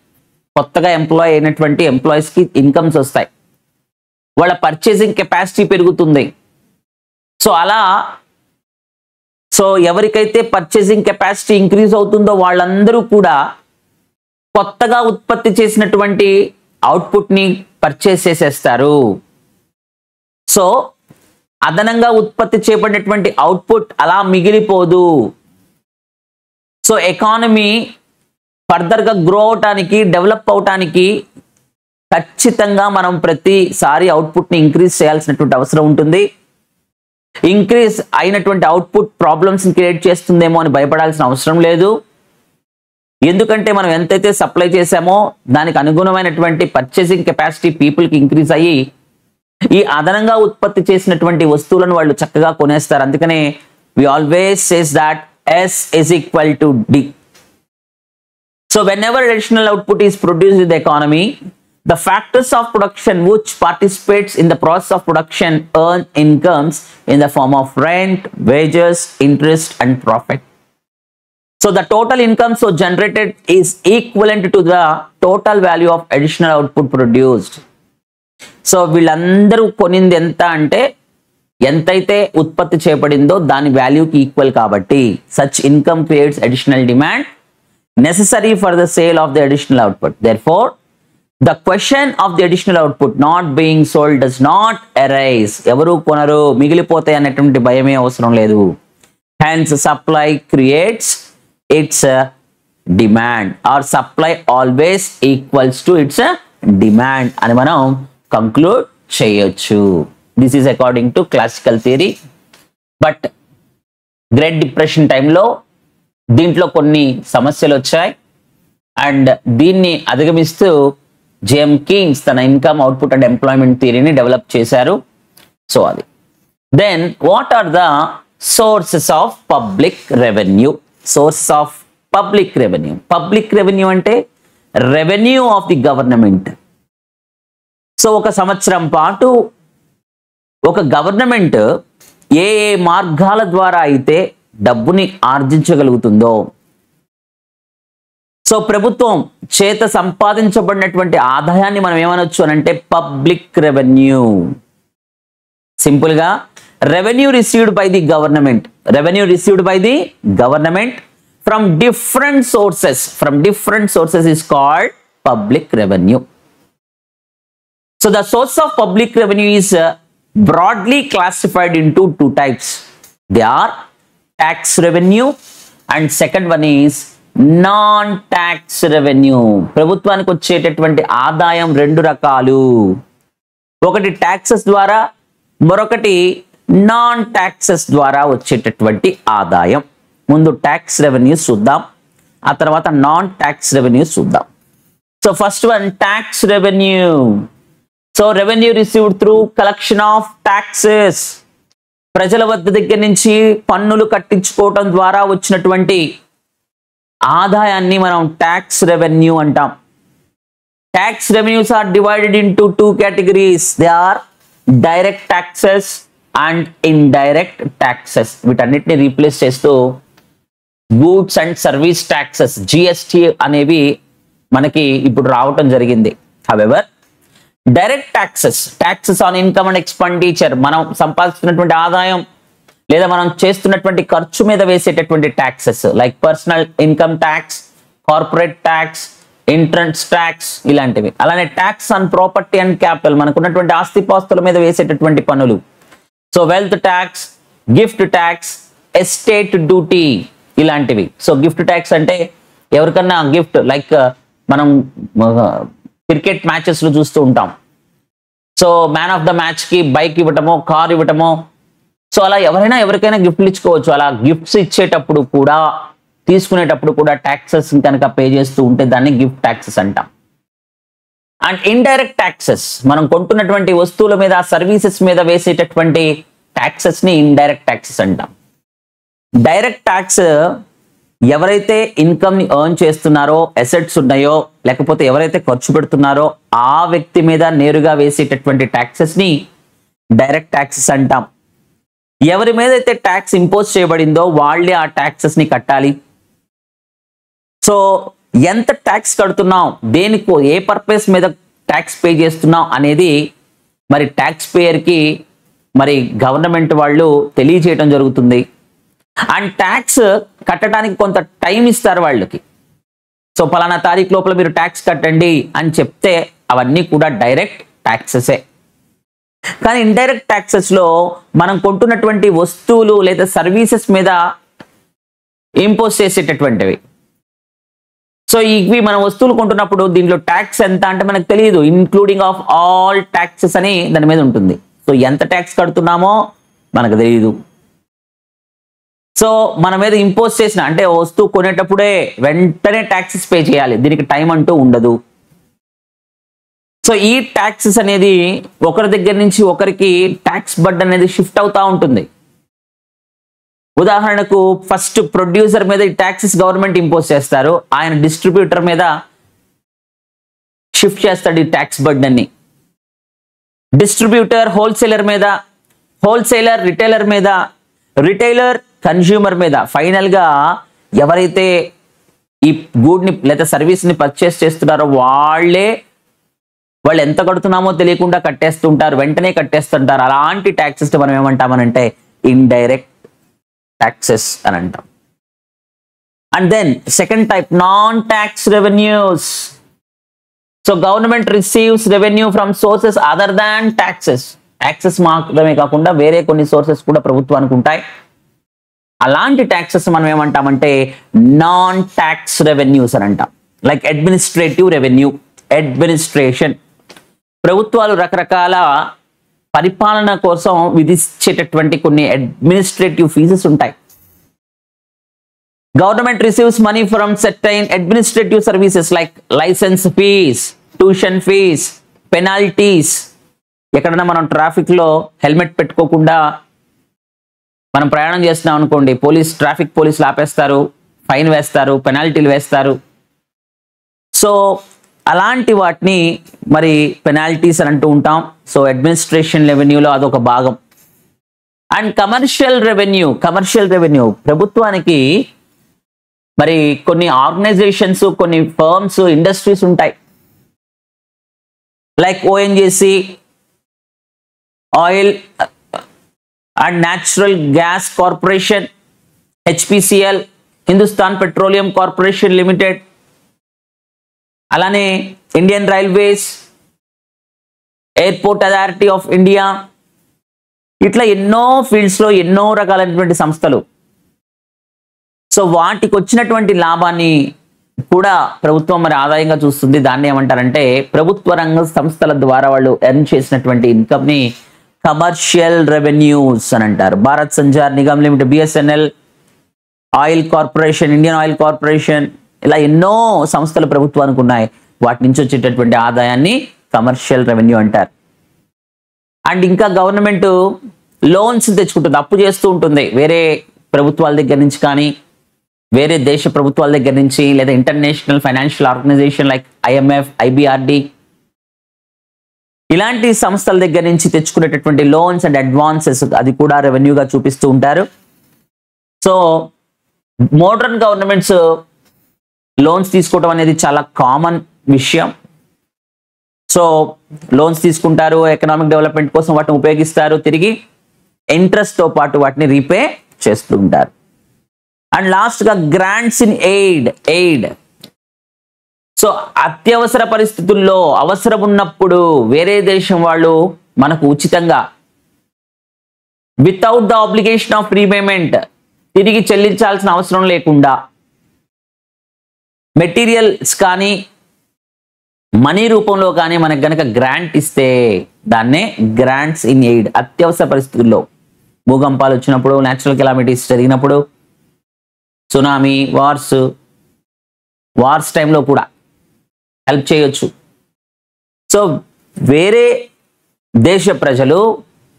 కొత్తగా ఎంప్లాయ్ అయినటువంటి ఎంప్లాయీస్కి ఇన్కమ్స్ వస్తాయి. వాళ్ళ పర్చేసింగ్ కెపాసిటీ పెరుగుతుంది. సో అలా సో ఎవరికైతే పర్చేసింగ్ కెపాసిటీ ఇంక్రీజ్ అవుతుందో వాళ్ళందరూ కూడా కొత్తగా ఉత్పత్తి చేసినటువంటి అవుట్పుట్ని పర్చేస్ చేసేస్తారు. సో అదనంగా ఉత్పత్తి చేయబడినటువంటి అవుట్పుట్ అలా మిగిలిపోదు. సో ఎకానమీ ఫర్దర్గా గ్రో అవటానికి, డెవలప్ అవటానికి ఖచ్చితంగా మనం ప్రతిసారి అవుట్పుట్ని ఇంక్రీజ్ చేయాల్సినటువంటి అవసరం ఉంటుంది. ఇంక్రీజ్ అయినటువంటి అవుట్పుట్ ప్రాబ్లమ్స్ని క్రియేట్ చేస్తుందేమో అని భయపడాల్సిన అవసరం లేదు. ఎందుకంటే మనం ఎంతైతే సప్లై చేసామో దానికి అనుగుణమైనటువంటి పర్చేసింగ్ కెపాసిటీ పీపుల్కి ఇంక్రీజ్ అయ్యి ఈ అదనంగా ఉత్పత్తి చేసినటువంటి వస్తువులను వాళ్ళు చక్కగా కొనేస్తారు. అందుకనే we always says that S is equal to D. So whenever additional output is produced in the economy, the factors of production which participates in the process of production earn incomes in the form of rent, wages, interest and profit. So the total income so generated is equivalent to the total value of additional output produced. So వీళ్ళందరూ కొనింది ఎంత అంటే ఎంతైతే ఉత్పత్తి చేయబడిందో దాని వాల్యూకి equal కాబట్టి such income creates additional demand necessary for the sale of the additional output. Therefore the question of the additional output not being sold does not arise. ఎవరు కొనరు, మిగిలిపోతాయి అనేటువంటి భయమే అవసరం లేదు. Hence supply creates its demand or supply always equals to its demand అని మనం conclude చేయొచ్చు. This is according to classical theory. But great depression టైంలో దీంట్లో కొన్ని సమస్యలు వచ్చాయి అండ్ దీన్ని అధిగమిస్తూ జేఎం కీన్స్ తన ఇన్కమ్ అవుట్పుట్ అండ్ ఎంప్లాయ్మెంట్ థియరీని డెవలప్ చేశారు. సో అది then what are the sources of public revenue? Sources of public revenue. Public revenue అంటే revenue of the government. So ఒక సంవత్సరం పాటు ఒక గవర్నమెంట్ ఏ ఏ మార్గాల ద్వారా అయితే డబ్బుని ఆర్జించగలుగుతుందో, సో ప్రభుత్వం చేత సంపాదించబడినటువంటి ఆదాయాన్ని మనం ఏమనొచ్చు అనంటే పబ్లిక్ రెవెన్యూ. సింపుల్గా revenue received by the government, revenue received by the government from different sources is called public revenue. So the source of public revenue is broadly classified into two types. They are tax revenue and second one is non-tax revenue. ప్రభుత్వానికి వచ్చేటటువంటి ఆదాయం రెండు రకాలు. ఒకటి taxes ద్వారా, మరొకటి non taxes ద్వారా వచ్చేటటువంటి ఆదాయం. ముందు ట్యాక్స్ రెవెన్యూస్ చూద్దాం, ఆ తర్వాత నాన్ ట్యాక్స్ రెవెన్యూస్ చూద్దాం. So first one tax revenue. So revenue received through collection of taxes. ప్రజల వద్ద దగ్గర నుంచి పన్నులు కట్టించుకోవటం ద్వారా వచ్చినటువంటి ఆదాయాన్ని మనం ట్యాక్స్ రెవెన్యూ అంటాం. Tax revenues are divided into two categories. They are direct taxes and indirect taxes. వీటన్నిటిని రీప్లేస్ చేస్తూ goods and service taxes GST అనేవి మనకి ఇప్పుడు రావటం జరిగింది. However direct taxes on income and expenditure, మనం సంపాదిస్తున్నటువంటి ఆదాయం లేదా మనం చేస్తున్నటువంటి ఖర్చు మీద వేసేటటువంటి taxes like personal income tax, corporate tax, interest tax ఇలాంటివి. అలానే tax on property and capital, మనకున్నటువంటి ఆస్తిపాస్తుల మీద వేసేటటువంటి పన్నులు. So wealth tax, gift tax, estate duty ఇలాంటివి. సో గిఫ్ట్ ట్యాక్స్ అంటే ఎవరికన్నా గిఫ్ట్, లైక్ మనం క్రికెట్ మ్యాచెస్లో చూస్తూ ఉంటాం. So man of the match కి బైక్ ఇవ్వటమో, కార్ ఇవ్వటమో, సో అలా ఎవరికైనా గిఫ్ట్లు ఇచ్చుకోవచ్చు. అలా గిఫ్ట్స్ ఇచ్చేటప్పుడు కూడా, తీసుకునేటప్పుడు కూడా ట్యాక్సెస్ కనుక పే చేస్తూ ఉంటే దాన్ని గిఫ్ట్ ట్యాక్సెస్ అంటాం. అండ్ ఇండైరెక్ట్ ట్యాక్సెస్, మనం కొంటున్నటువంటి వస్తువుల మీద, సర్వీసెస్ మీద వేసేటటువంటి ట్యాక్సెస్ ని ఇండైరెక్ట్ ట్యాక్సెస్ అంటాం. డైరెక్ట్ ట్యాక్స్ ఎవరైతే ఇన్కమ్ ని ఎర్న్ చేస్తున్నారో, అసెట్స్ ఉన్నాయో, లేకపోతే ఎవరైతే ఖర్చు పెడుతున్నారో ఆ వ్యక్తి మీద నేరుగా వేసేటటువంటి ట్యాక్సెస్ ని డైరెక్ట్ ట్యాక్సెస్ అంటాం. ఎవరి మీద అయితే ట్యాక్స్ ఇంపోజ్ చేయబడిందో వాళ్ళే ఆ ట్యాక్సెస్ ని కట్టాలి. సో ఎంత ట్యాక్స్ కడుతున్నాం, దేనికో, ఏ పర్పస్ మీద ట్యాక్స్ పే చేస్తున్నాం అనేది మరి ట్యాక్స్ పేయర్ కి మరి గవర్నమెంట్ వాళ్ళు తెలియజేయడం జరుగుతుంది. అండ్ ట్యాక్స్ కట్టడానికి కొంత టైం ఇస్తారు వాళ్ళకి. సో పలానా తారీఖు లోపల మీరు ట్యాక్స్ కట్టండి అని చెప్తే అవన్నీ కూడా డైరెక్ట్ ట్యాక్సెసే. కానీ ఇండైరెక్ట్ ట్యాక్సెస్ లో మనం కొంటున్నటువంటి వస్తువులు లేదా సర్వీసెస్ మీద ఇంపోజ్ చేసేటటువంటివి. సో ఇవి మన వస్తువులు కొంటున్నప్పుడు దీంట్లో ట్యాక్స్ ఎంత అంటే మనకు తెలియదు. ఇన్క్లూడింగ్ ఆఫ్ ఆల్ ట్యాక్సెస్ అని దాని మీద ఉంటుంది. సో ఎంత ట్యాక్స్ కడుతున్నామో మనకు తెలియదు. సో మన మీద ఇంపోజ్ చేసిన, అంటే వస్తువు కొనేటప్పుడే వెంటనే ట్యాక్సెస్ పే చేయాలి, దీనికి టైం అంటూ ఉండదు. సో ఈ ట్యాక్సెస్ అనేది ఒకరి దగ్గర నుంచి ఒకరికి ట్యాక్స్ బర్డెన్ అనేది షిఫ్ట్ అవుతా ఉంటుంది. ఉదాహరణకు ఫస్ట్ ప్రొడ్యూసర్ మీద ఈ ట్యాక్సెస్ గవర్నమెంట్ ఇంపోజ్ చేస్తారు, ఆయన డిస్ట్రిబ్యూటర్ మీద షిఫ్ట్ చేస్తాడు ఈ ట్యాక్స్ బర్డెన్ ని. డిస్ట్రిబ్యూటర్ హోల్సేలర్ మీద, హోల్సేలర్ రిటైలర్ మీద, రిటైలర్ కన్స్యూమర్ మీద, ఫైనల్ గా ఎవరైతే ఈ గూడ్ ని లేదా సర్వీస్ ని పర్చేస్ చేస్తున్నారో వాళ్ళు ఎంత కడుతున్నామో తెలియకుండా కట్టేస్తుంటారు, వెంటనే కట్టేస్తుంటారు. అలాంటి ట్యాక్సెస్ మనం ఏమంటామనంటే ఇండైరెక్ట్ ట్యాక్సెస్ అని అంటాం. And then second type, non tax revenues. So government receives revenue from sources other than taxes. Taxes మాత్రమే కాకుండా వేరే కొన్ని సోర్సెస్ కూడా ప్రభుత్వానికి ఉంటాయి. అలాంటి ట్యాక్సెస్ మనం ఏమంటామంటే నాన్ ట్యాక్స్ రెవెన్యూస్ అని అంటాం. Like administrative revenue, administration. ప్రభుత్వాలు రకరకాల పరిపాలన కోసం విధించేటటువంటి కొన్ని అడ్మినిస్ట్రేటివ్ ఫీజెస్ ఉంటాయి. Government receives money from certain administrative services like licence fee, tuition fee, penalties. ఎక్కడైనా మనం ట్రాఫిక్ లో హెల్మెట్ పెట్టుకోకుండా మనం ప్రయాణం చేస్తున్నాం అనుకోండి, ట్రాఫిక్ పోలీసులు ఆపేస్తారు, ఫైన్ వేస్తారు, పెనాల్టీలు వేస్తారు. సో అలాంటి వాటిని మరి పెనాల్టీస్ అని అంటూ ఉంటాం. సో అడ్మినిస్ట్రేషన్ రెవెన్యూలో అదొక భాగం. అండ్ కమర్షియల్ రెవెన్యూ ప్రభుత్వానికి మరి కొన్ని ఆర్గనైజేషన్స్, కొన్ని ఫర్మ్స్, ఇండస్ట్రీస్ ఉంటాయి. Like ONGC, oil and natural gas corporation, HPCL, Hindustan petroleum corporation limited, అలానే Indian railways, airport authority of India. ఇట్లా ఎన్నో ఫీల్డ్స్ లో ఎన్నో రకాలైనటువంటి సంస్థలు. సో వాటికి వచ్చినటువంటి లాభాన్ని కూడా ప్రభుత్వం మరి ఆదాయంగా చూస్తుంది. దాన్ని ఏమంటారంటే ప్రభుత్వ రంగ సంస్థల ద్వారా వాళ్ళు ఎర్న్ చేసినటువంటి ఇన్కమ్ ని కమర్షియల్ రెవెన్యూస్ అని అంటారు. Bharat Sanchar Nigam limited, BSNL, oil corporation, Indian oil corporation, ఇలా ఎన్నో సంస్థలు ప్రభుత్వానికి ఉన్నాయి. వాటి నుంచి వచ్చేటటువంటి ఆదాయాన్ని కమర్షియల్ రెవెన్యూ అంటారు. అండ్ ఇంకా గవర్నమెంట్ లోన్స్ తెచ్చుకుంటుంది, అప్పు చేస్తూ ఉంటుంది వేరే ప్రభుత్వాల దగ్గర నుంచి, కానీ వేరే దేశ ప్రభుత్వాల దగ్గర నుంచి, లేదా international financial organisation like IMF, IBRD, ఇలాంటి సంస్థల దగ్గర నుంచి తెచ్చుకునేటటువంటి లోన్స్ అండ్ అడ్వాన్సెస్, అది కూడా రెవెన్యూగా చూపిస్తూ ఉంటారు. సో మోడర్న్ గవర్నమెంట్స్ లోన్స్ తీసుకోవడం అనేది చాలా కామన్ విషయం. సో లోన్స్ తీసుకుంటారు, ఎకనామిక్ డెవలప్మెంట్ కోసం వాటిని ఉపయోగిస్తారు, తిరిగి ఇంట్రెస్ట్ తో పాటు వాటిని రీపే చేస్తూ ఉంటారు. అండ్ లాస్ట్ గా గ్రాంట్స్ ఇన్ ఎయిడ్. సో అత్యవసర పరిస్థితుల్లో, అవసరం ఉన్నప్పుడు వేరే దేశం వాళ్ళు మనకు ఉచితంగా, without the obligation of prepayment, తిరిగి చెల్లించాల్సిన అవసరం లేకుండా మెటీరియల్స్ కానీ మనీ రూపంలో కానీ మనకు గనక గ్రాంట్ ఇస్తే దాన్నే గ్రాంట్స్ ఇన్ ఎయిడ్. అత్యవసర పరిస్థితుల్లో భూకంపాలు వచ్చినప్పుడు, న్యాచురల్ కెలామిటీస్ జరిగినప్పుడు, సునామీ, వార్స్ టైంలో కూడా హెల్ప్ చేయొచ్చు. సో వేరే దేశ ప్రజలు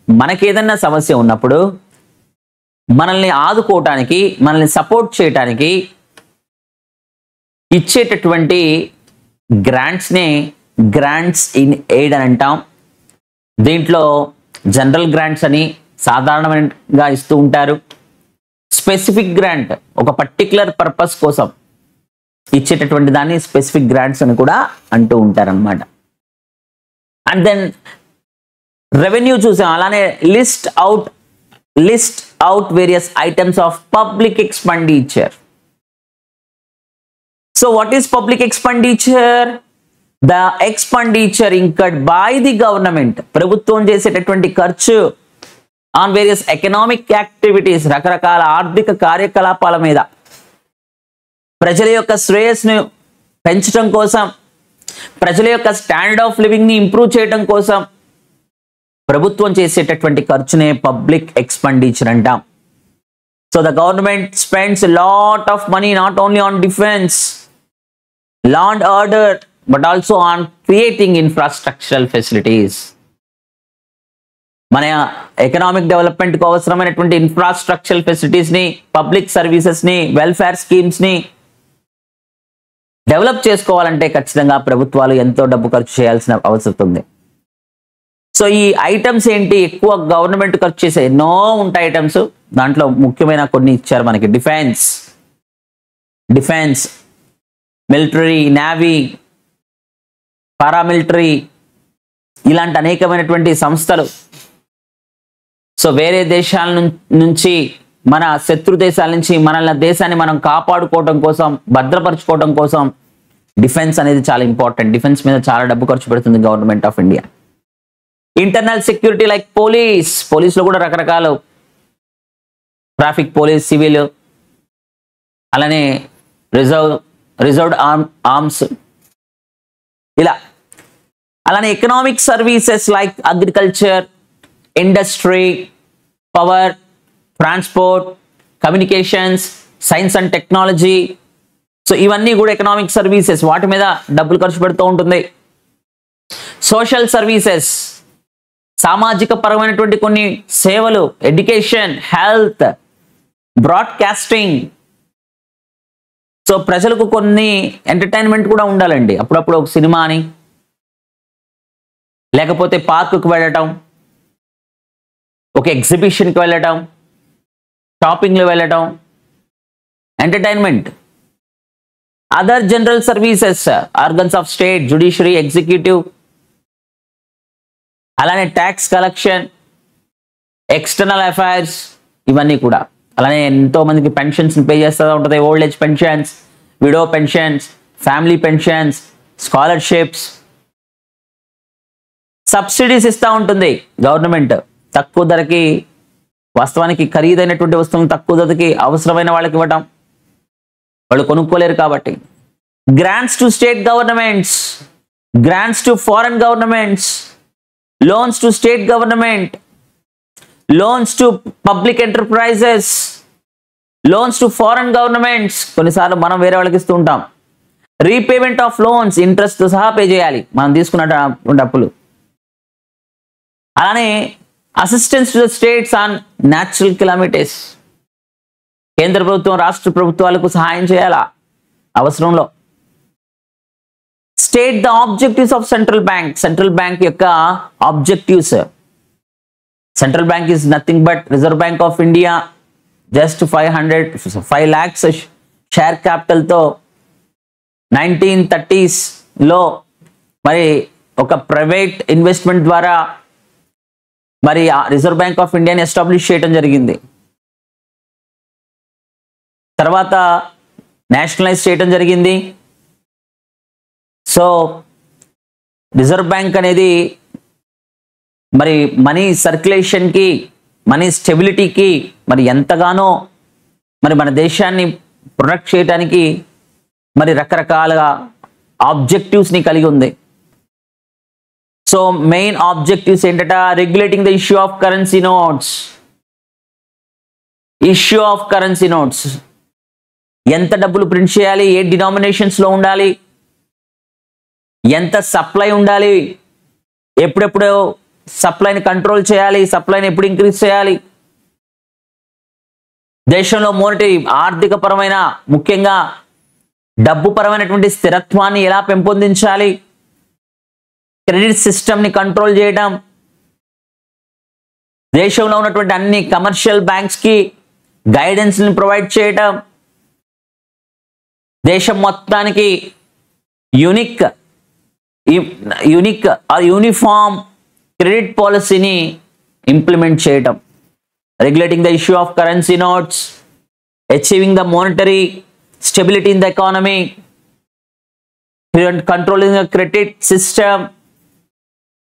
మనకేదన్నా సమస్య ఉన్నప్పుడు మనల్ని ఆదుకోవటానికి, మనల్ని సపోర్ట్ చేయటానికి ఇచ్చేటటువంటి గ్రాంట్స్నే గ్రాంట్స్ ఇన్ ఎయిడ్ అని అంటాం. దీంట్లో జనరల్ గ్రాంట్స్ అని సాధారణంగా ఇస్తూ ఉంటారు. స్పెసిఫిక్ గ్రాంట్ ఒక పర్టికులర్ పర్పస్ కోసం ఇచ్చేటటువంటి దాన్ని స్పెసిఫిక్ గ్రాంట్స్ అని కూడా అంటూ ఉంటారన్నమాట. అండ్ దెన్ రెవెన్యూ చూసాం. అలానే list out various items of public expenditure. So what is public expenditure? The expenditure incurred by the government. ప్రభుత్వం చేసేటటువంటి ఖర్చు ఆన్ వేరియస్ ఎకనామిక్ యాక్టివిటీస్, రకరకాల ఆర్థిక కార్యకలాపాల మీద, ప్రజల యొక్క శ్రేయస్సును పెంచడం కోసం, ప్రజల యొక్క స్టాండర్డ్ ఆఫ్ లివింగ్ ని ఇంప్రూవ్ చేయడం కోసం ప్రభుత్వం చేసేటటువంటి ఖర్చునే పబ్లిక్ ఎక్స్పెండిచర్ అంటాం. So the government spends lot of money not only on defence, law and order, but also on creating infrastructural facilities. మన ఎకనామిక్ డెవలప్మెంట్ కు అవసరమైనటువంటి ఇన్ఫ్రాస్ట్రక్చరల్ ఫెసిలిటీస్ ని, పబ్లిక్ సర్వీసెస్ ని, వెల్ఫేర్ స్కీమ్స్ ని డెవలప్ చేసుకోవాలంటే ఖచ్చితంగా ప్రభుత్వాలు ఎంతో డబ్బు ఖర్చు చేయాల్సిన అవసరం ఉంది. సో ఈ ఐటమ్స్ ఏంటి? ఎక్కువ గవర్నమెంట్ ఖర్చు చేసే ఎన్నో ఉంటాయి ఐటమ్స్. దాంట్లో ముఖ్యమైన కొన్ని ఇచ్చారు మనకి. డిఫెన్స్, మిలిటరీ, నేవీ, పారామిలిటరీ, ఇలాంటి అనేకమైనటువంటి సంస్థలు. సో వేరే దేశాల నుంచి, మన శత్రు దేశాల నుంచి మనల్ని దేశాన్ని మనం కాపాడుకోవడం కోసం, భద్రపరచుకోవడం కోసం డిఫెన్స్ అనేది చాలా ఇంపార్టెంట్. డిఫెన్స్ మీద చాలా డబ్బు ఖర్చు పెడుతుంది government of India. Internal security like పోలీస్లో కూడా రకరకాలు, ట్రాఫిక్ పోలీస్, సివిల్, అలానే రిజర్వ్డ్ ఆర్మ్స్, ఇలా. అలానే economic services like agriculture, industry, power, transport, communications, science and technology. So ఇవన్నీ కూడా ఎకనామిక్ సర్వీసెస్, వాటి మీద డబ్బులు ఖర్చు పెడుతూ ఉంటుంది. సోషల్ సర్వీసెస్, సామాజిక పరమైనటువంటి కొన్ని సేవలు, ఎడ్యుకేషన్, హెల్త్, బ్రాడ్కాస్టింగ్. సో ప్రజలకు కొన్ని ఎంటర్టైన్మెంట్ కూడా ఉండాలండి. అప్పుడప్పుడు ఒక సినిమా అని, లేకపోతే పార్కుకు వెళ్ళటం, ఒక ఎగ్జిబిషన్కి వెళ్ళటం, షాపింగ్లో వెళ్ళటం, entertainment. Other general services, organs of state, judiciary, executive, అలానే ట్యాక్స్ కలెక్షన్, ఎక్స్టర్నల్ అఫైర్స్, ఇవన్నీ కూడా. అలానే ఎంతో మందికి పెన్షన్స్ పే చేస్తూ ఉంటుంది. Old age pensions, widow pensions, family pensions, scholarships, subsidies ఇస్తూ ఉంటుంది గవర్నమెంట్. తక్కువ ధరకి, వాస్తవానికి ఖరీదైనటువంటి వస్తువులను తక్కువ ధరకి అవసరమైన వాళ్ళకి ఇవ్వటం, వాళ్ళు కొనుక్కోలేరు కాబట్టి. Grants to state governments, grants to foreign governments, loans to state government, loans to public enterprises, loans to foreign governments. కొన్నిసార్లు మనం వేరే వాళ్ళకి ఇస్తూ ఉంటాం. రీపేమెంట్ ఆఫ్ లోన్స్, ఇంట్రెస్ట్తో సహా పే చేయాలి మనం తీసుకున్న అప్పులు. అలానే assistance to the states on natural calamities. కేంద్ర ప్రభుత్వం, రాష్ట్ర ప్రభుత్వాలకు సహాయం చేయాలా అవసరంలో. State the objectives of central bank. Central bank యొక్క ఆబ్జెక్టివ్స్. Central bank is nothing but reserve bank of India. Just 5 lakhs share క్యాపిటల్తో 1930s మరి ఒక ప్రైవేట్ ఇన్వెస్ట్మెంట్ ద్వారా మరి రిజర్వ్ బ్యాంక్ ఆఫ్ ఇండియాని ఎస్టాబ్లిష్ చేయడం జరిగింది. తర్వాత నేషనలైజ్ చేయడం జరిగింది. సో రిజర్వ్ బ్యాంక్ అనేది మరి మనీ సర్క్యులేషన్కి, మనీ స్టెబిలిటీకి మరి ఎంతగానో మరి మన దేశాన్ని ప్రొటెక్ట్ చేయడానికి మరి రకరకాలుగా ఆబ్జెక్టివ్స్ని కలిగి ఉంది. సో మెయిన్ ఆబ్జెక్టివ్స్ ఏంటట, regulating the issue of currency notes. Issue of currency notes, ఎంత డబ్బులు ప్రింట్ చేయాలి, ఏ డినామినేషన్స్ లో ఉండాలి, ఎంత సప్లై ఉండాలి, ఎప్పుడెప్పుడు సప్లైని కంట్రోల్ చేయాలి, సప్లైని ఎప్పుడు ఇంక్రీజ్ చేయాలి, దేశంలో మోనిటరీ ఆర్థిక పరమైన ముఖ్యంగా డబ్బు పరమైనటువంటి స్థిరత్వాన్ని ఎలా పెంపొందించాలి, క్రెడిట్ సిస్టమ్ని కంట్రోల్ చేయడం, దేశంలో ఉన్నటువంటి అన్ని కమర్షియల్ బ్యాంక్స్కి గైడెన్స్ని ప్రొవైడ్ చేయడం, దేశం మొత్తానికి యూనిక్ ఆర్ యూనిఫామ్ క్రెడిట్ పాలసీని ఇంప్లిమెంట్ చేయడం, regulating the issue of currency notes, achieving the monetary stability in the economy, controlling the credit system,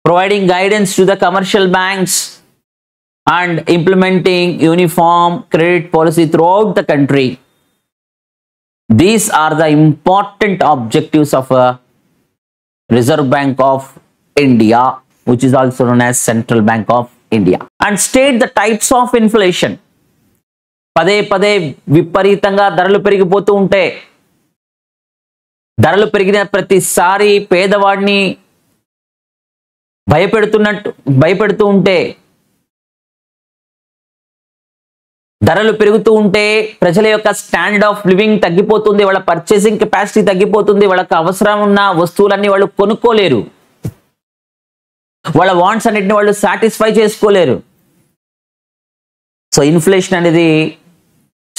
providing guidance to the commercial banks, and implementing uniform credit policy throughout the country. These are the important objectives of a Reserve Bank of India, which is also known as Central Bank of India. And state the types of inflation. పదే పదే విపరీతంగా ధరలు పెరిగిపోతూ ఉంటే, ధరలు పెరిగిన ప్రతిసారి పేదవాడిని భయపెడుతూ ఉంటే, ధరలు పెరుగుతూ ఉంటే ప్రజల యొక్క స్టాండర్డ్ ఆఫ్ లివింగ్ తగ్గిపోతుంది, వాళ్ళ పర్చేసింగ్ కెపాసిటీ తగ్గిపోతుంది, వాళ్ళకి అవసరం ఉన్న వస్తువులన్నీ వాళ్ళు కొనుక్కోలేరు, వాళ్ళ వాంట్స్ అన్నిటిని వాళ్ళు సాటిస్ఫై చేసుకోలేరు. సో ఇన్ఫ్లేషన్ అనేది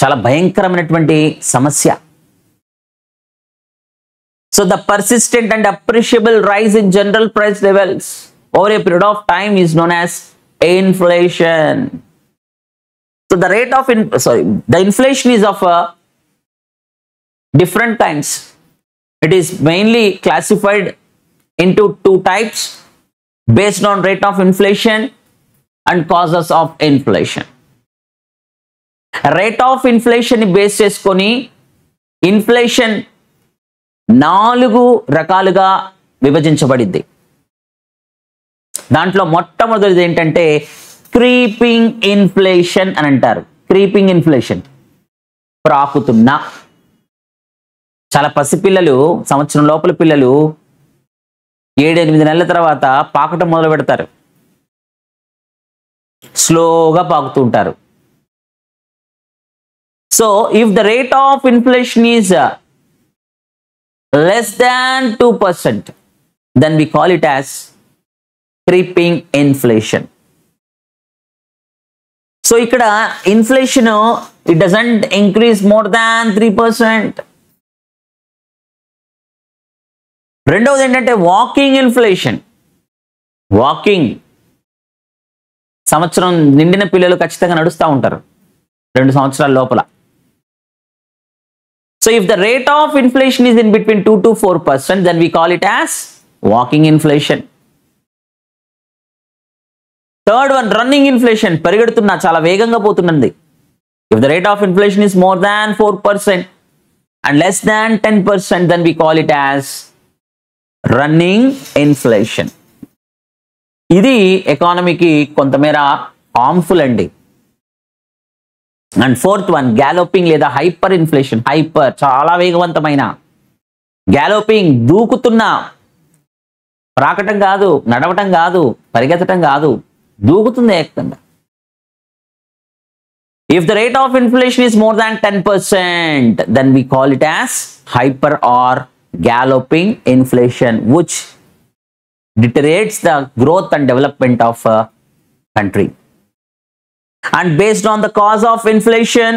చాలా భయంకరమైనటువంటి సమస్య. So the persistent and appreciable rise in general price levels over a period of time is known as inflation. So the rate of the inflation is of different kinds. It is mainly classified into two types based on rate of inflation and causes of inflation. Rate of inflation ni base cheskoni inflation 4 రకాలుగా విభజించబడింది. దాంట్లో మొట్టమొదటిది ఏంటంటే creeping inflation అని అంటారు. Creeping inflation, ప్రాకుతున్న. చాలా పసిపిల్లలు, సంవత్సరం లోపల పిల్లలు 7-8 నెలల తర్వాత పాకటం మొదలు పెడతారు, స్లోగా పాకుతూ ఉంటారు. So if the rate of inflation is less than 2%, then we call it as creeping inflation. So ikkada inflation, it doesn't increase more than 3%. రెండవది ఏంటంటే వాకింగ్ ఇన్ఫ్లేషన్. వాకింగ్, సంవత్సరం నిండిన పిల్లలు ఖచ్చితంగా నడుస్తూ ఉంటారు 2 సంవత్సరాల లోపల. So if the rate of inflation is in between 2 to 4%, then we call it as walking inflation. Third one, running inflation, పరిగెడుతున్నా, చాలా వేగంగా పోతున్నది. If the rate of inflation is more than 4% and less than 10%, then we call it as running inflation. ఇది ఎకానమీకి కొంతమేర harmful అండి. And fourth one, galloping లేదా hyper inflation. Hyper, చాలా వేగవంతమైన. గ్యాలోపింగ్, దూకుతున్నా, రాకటం కాదు, నడవటం కాదు, పరిగెత్తటం కాదు, దూకుతుంది ఏకంగా. If the rate of inflation is more than 10%, then we call it as hyper or galloping inflation, which deteriorates the growth and development of a country. And based on the cause of inflation,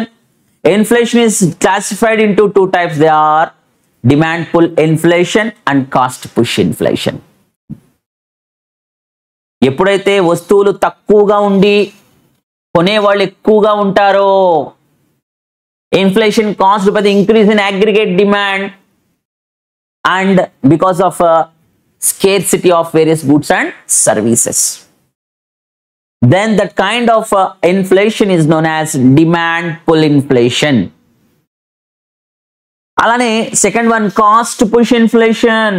inflation is classified into 2 types. They are demand pull inflation and cost push inflation. ఎప్పుడైతే వస్తువులు తక్కువగా ఉండి కొనేవాళ్ళు ఎక్కువగా ఉంటారో, inflation caused by the increase in aggregate demand and because of scarcity of various goods and services, then that kind of inflation is known as demand pull inflation. అలానే second one, cost push inflation.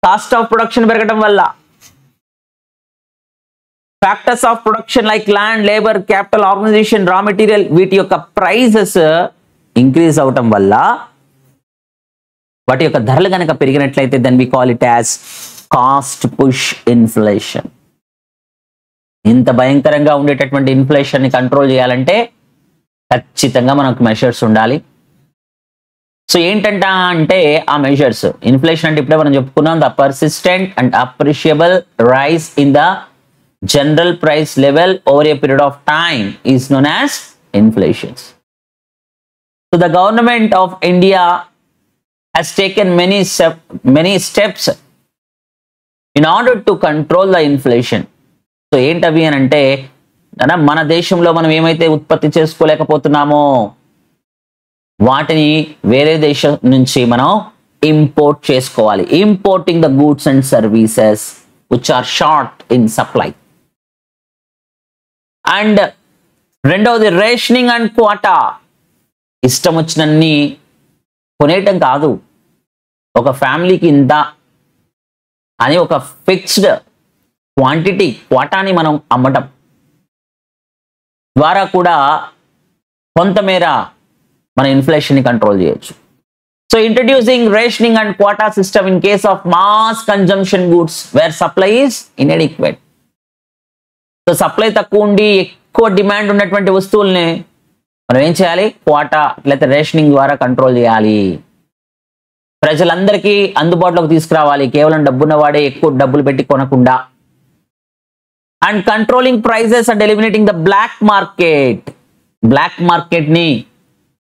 Cost of production పెరగడం వల్ల, factors of production like land, labour, capital, organisation, raw material వీటి యొక్క prices increase అవటం వల్ల వాటి యొక్క ధరలు కనుక పెరిగినట్లయితే then we call it as cost push inflation. ఇంత భయంకరంగా ఉండేటటువంటి ఇన్ఫ్లేషన్ ని కంట్రోల్ చేయాలంటే ఖచ్చితంగా మనకు మెషర్స్ ఉండాలి. సో ఏంటంట అంటే ఆ మెజర్స్, ఇన్ఫ్లేషన్ అంటే ఇప్పుడే మనం చెప్పుకున్నాం, the persistent and appreciable rise in the general price level over a period of time is known as inflations. So the government of India has taken many steps in order to control the inflation. So ఏంటవి అని అంటే మన దేశంలో మనం ఏమైతే ఉత్పత్తి చేసుకోలేకపోతున్నామో వాటిని వేరే దేశం నుంచి మనం ఇంపోర్ట్ చేసుకోవాలి. Importing the goods and services which are short in supply. And రెండవది రేషనింగ్ అండ్ క్వాటా. ఇష్టం వచ్చినన్ని కొనేయటం కాదు, ఒక ఫ్యామిలీకి ఇంత అని ఒక ఫిక్స్డ్ క్వాంటిటీ క్వాటాని మనం అమ్మటం ద్వారా కూడా కొంతమేర మన ఇన్ఫ్లేషన్ని కంట్రోల్ చేయొచ్చు. So introducing rationing and quota system in case of mass consumption goods where supply is inadequate. So supply తక్కువ ఉండి ఎక్కువ డిమాండ్ ఉన్నటువంటి వస్తువుల్ని మనం ఏం చేయాలి, క్వాటా లేకపోతే రేషనింగ్ ద్వారా కంట్రోల్ చేయాలి. ప్రజలందరికీ అందుబాటులోకి తీసుకురావాలి, కేవలం డబ్బున్న వాడే ఎక్కువ డబ్బులు పెట్టి కొనకుండా. And controlling prices and eliminating the black market. Black market ని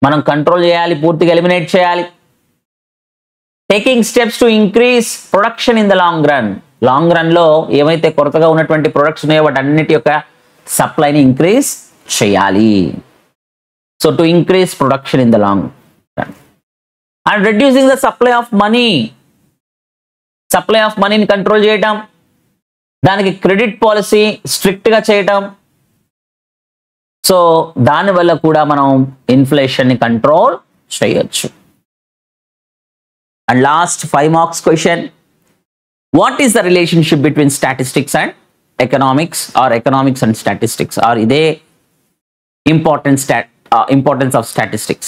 మనం కంట్రోల్ చేయాలి, పూర్తిగా ఎలిమినేట్ చేయాలి. Taking steps to increase production in the long run. Long run లో ఏమైతే కొరతగా ఉన్నటువంటి ప్రొడక్ట్స్ ఉన్నాయో వాటి అన్నిటి యొక్క సప్లైని ఇంక్రీజ్ చేయాలి. So to increase production in the long run. And reducing the supply of money. Supply of money ni control చేయటం, దానికి క్రెడిట్ పాలసీ స్ట్రిక్ట్ గా చేయటం. సో దాని వల్ల కూడా మనం ఇన్ఫ్లేషన్ ని కంట్రోల్ చేయొచ్చు. And last 5 marks question. What is the relationship between statistics and economics, or economics and statistics, or ఇదే importance of statistics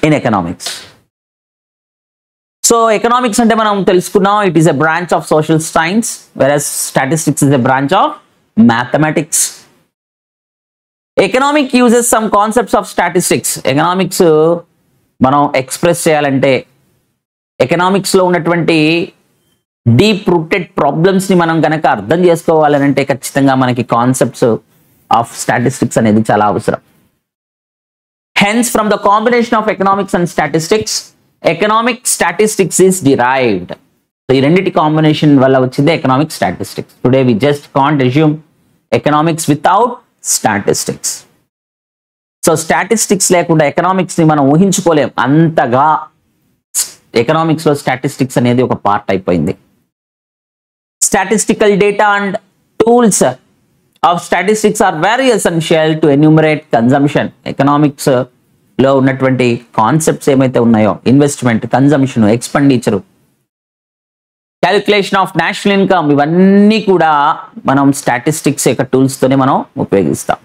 in economics. So economics ante manam telusukunnam, it is a branch of social science, whereas statistics is a branch of mathematics. Economic uses some concepts of statistics. Economics మనం express చేయాలంటే economics లో ఉన్నటువంటి deep rooted problems ని మనం కనుక అర్థం చేసుకోవాలంటే ఖచ్చితంగా మనకి కాన్సెప్ట్స్ ఆఫ్ స్టాటిస్టిక్స్ అనేది చాలా అవసరం. Hence, from the combination of economics and statistics, economic statistics is derived. So, ఈ రెండిటి కాంబినేషన్ వల్ల వచ్చింది economic statistics. Today, we just can't assume economics without statistics. So, statistics లేకుండా economics ని మనం ఊహించుకోలేం. అంతగా economics లో statistics అనేది ఒక పార్ట్ అయిపోయింది. Statistical data and tools of statistics are very essential to enumerate consumption. Economics లో ఉన్నటువంటి కాన్సెప్ట్స్ ఏమైతే ఉన్నాయో, investment, consumption, expenditure, calculation of national income, ఇవన్నీ కూడా మనం స్టాటిస్టిక్స్ యొక్క టూల్స్ తోనే మనం ఉపయోగిస్తాం.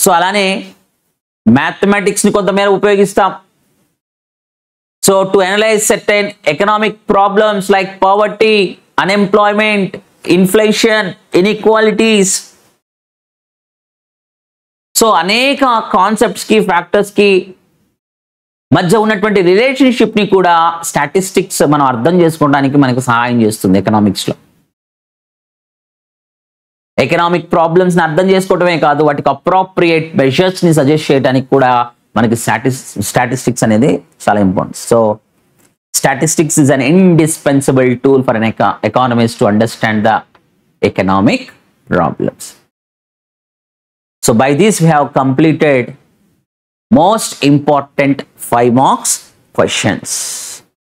సో అలానే మ్యాథమెటిక్స్ ని కొంతమేర ఉపయోగిస్తాం. So to analyse certain economic problems like poverty, unemployment, inflation, inequalities. So అనేక కాన్సెప్ట్స్ కి, ఫ్యాక్టర్స్ కి మధ్య ఉన్నటువంటి రిలేషన్షిప్ ని కూడా స్టాటిస్టిక్స్ మనం అర్థం చేసుకోవడానికి మనకు సహాయం చేస్తుంది. ఎకనామిక్స్ లో ఎకనామిక్ ప్రాబ్లమ్స్ ని అర్థం చేసుకోవడమే కాదు, వాటికి అప్రోప్రియేట్ మెజర్స్ ని సజెస్ట్ చేయడానికి కూడా మనకి స్టాటిస్టిక్స్ అనేది చాలా important. So statistics is an indispensable tool for an economist to understand the economic problems. So by this we have completed most important 5 marks questions.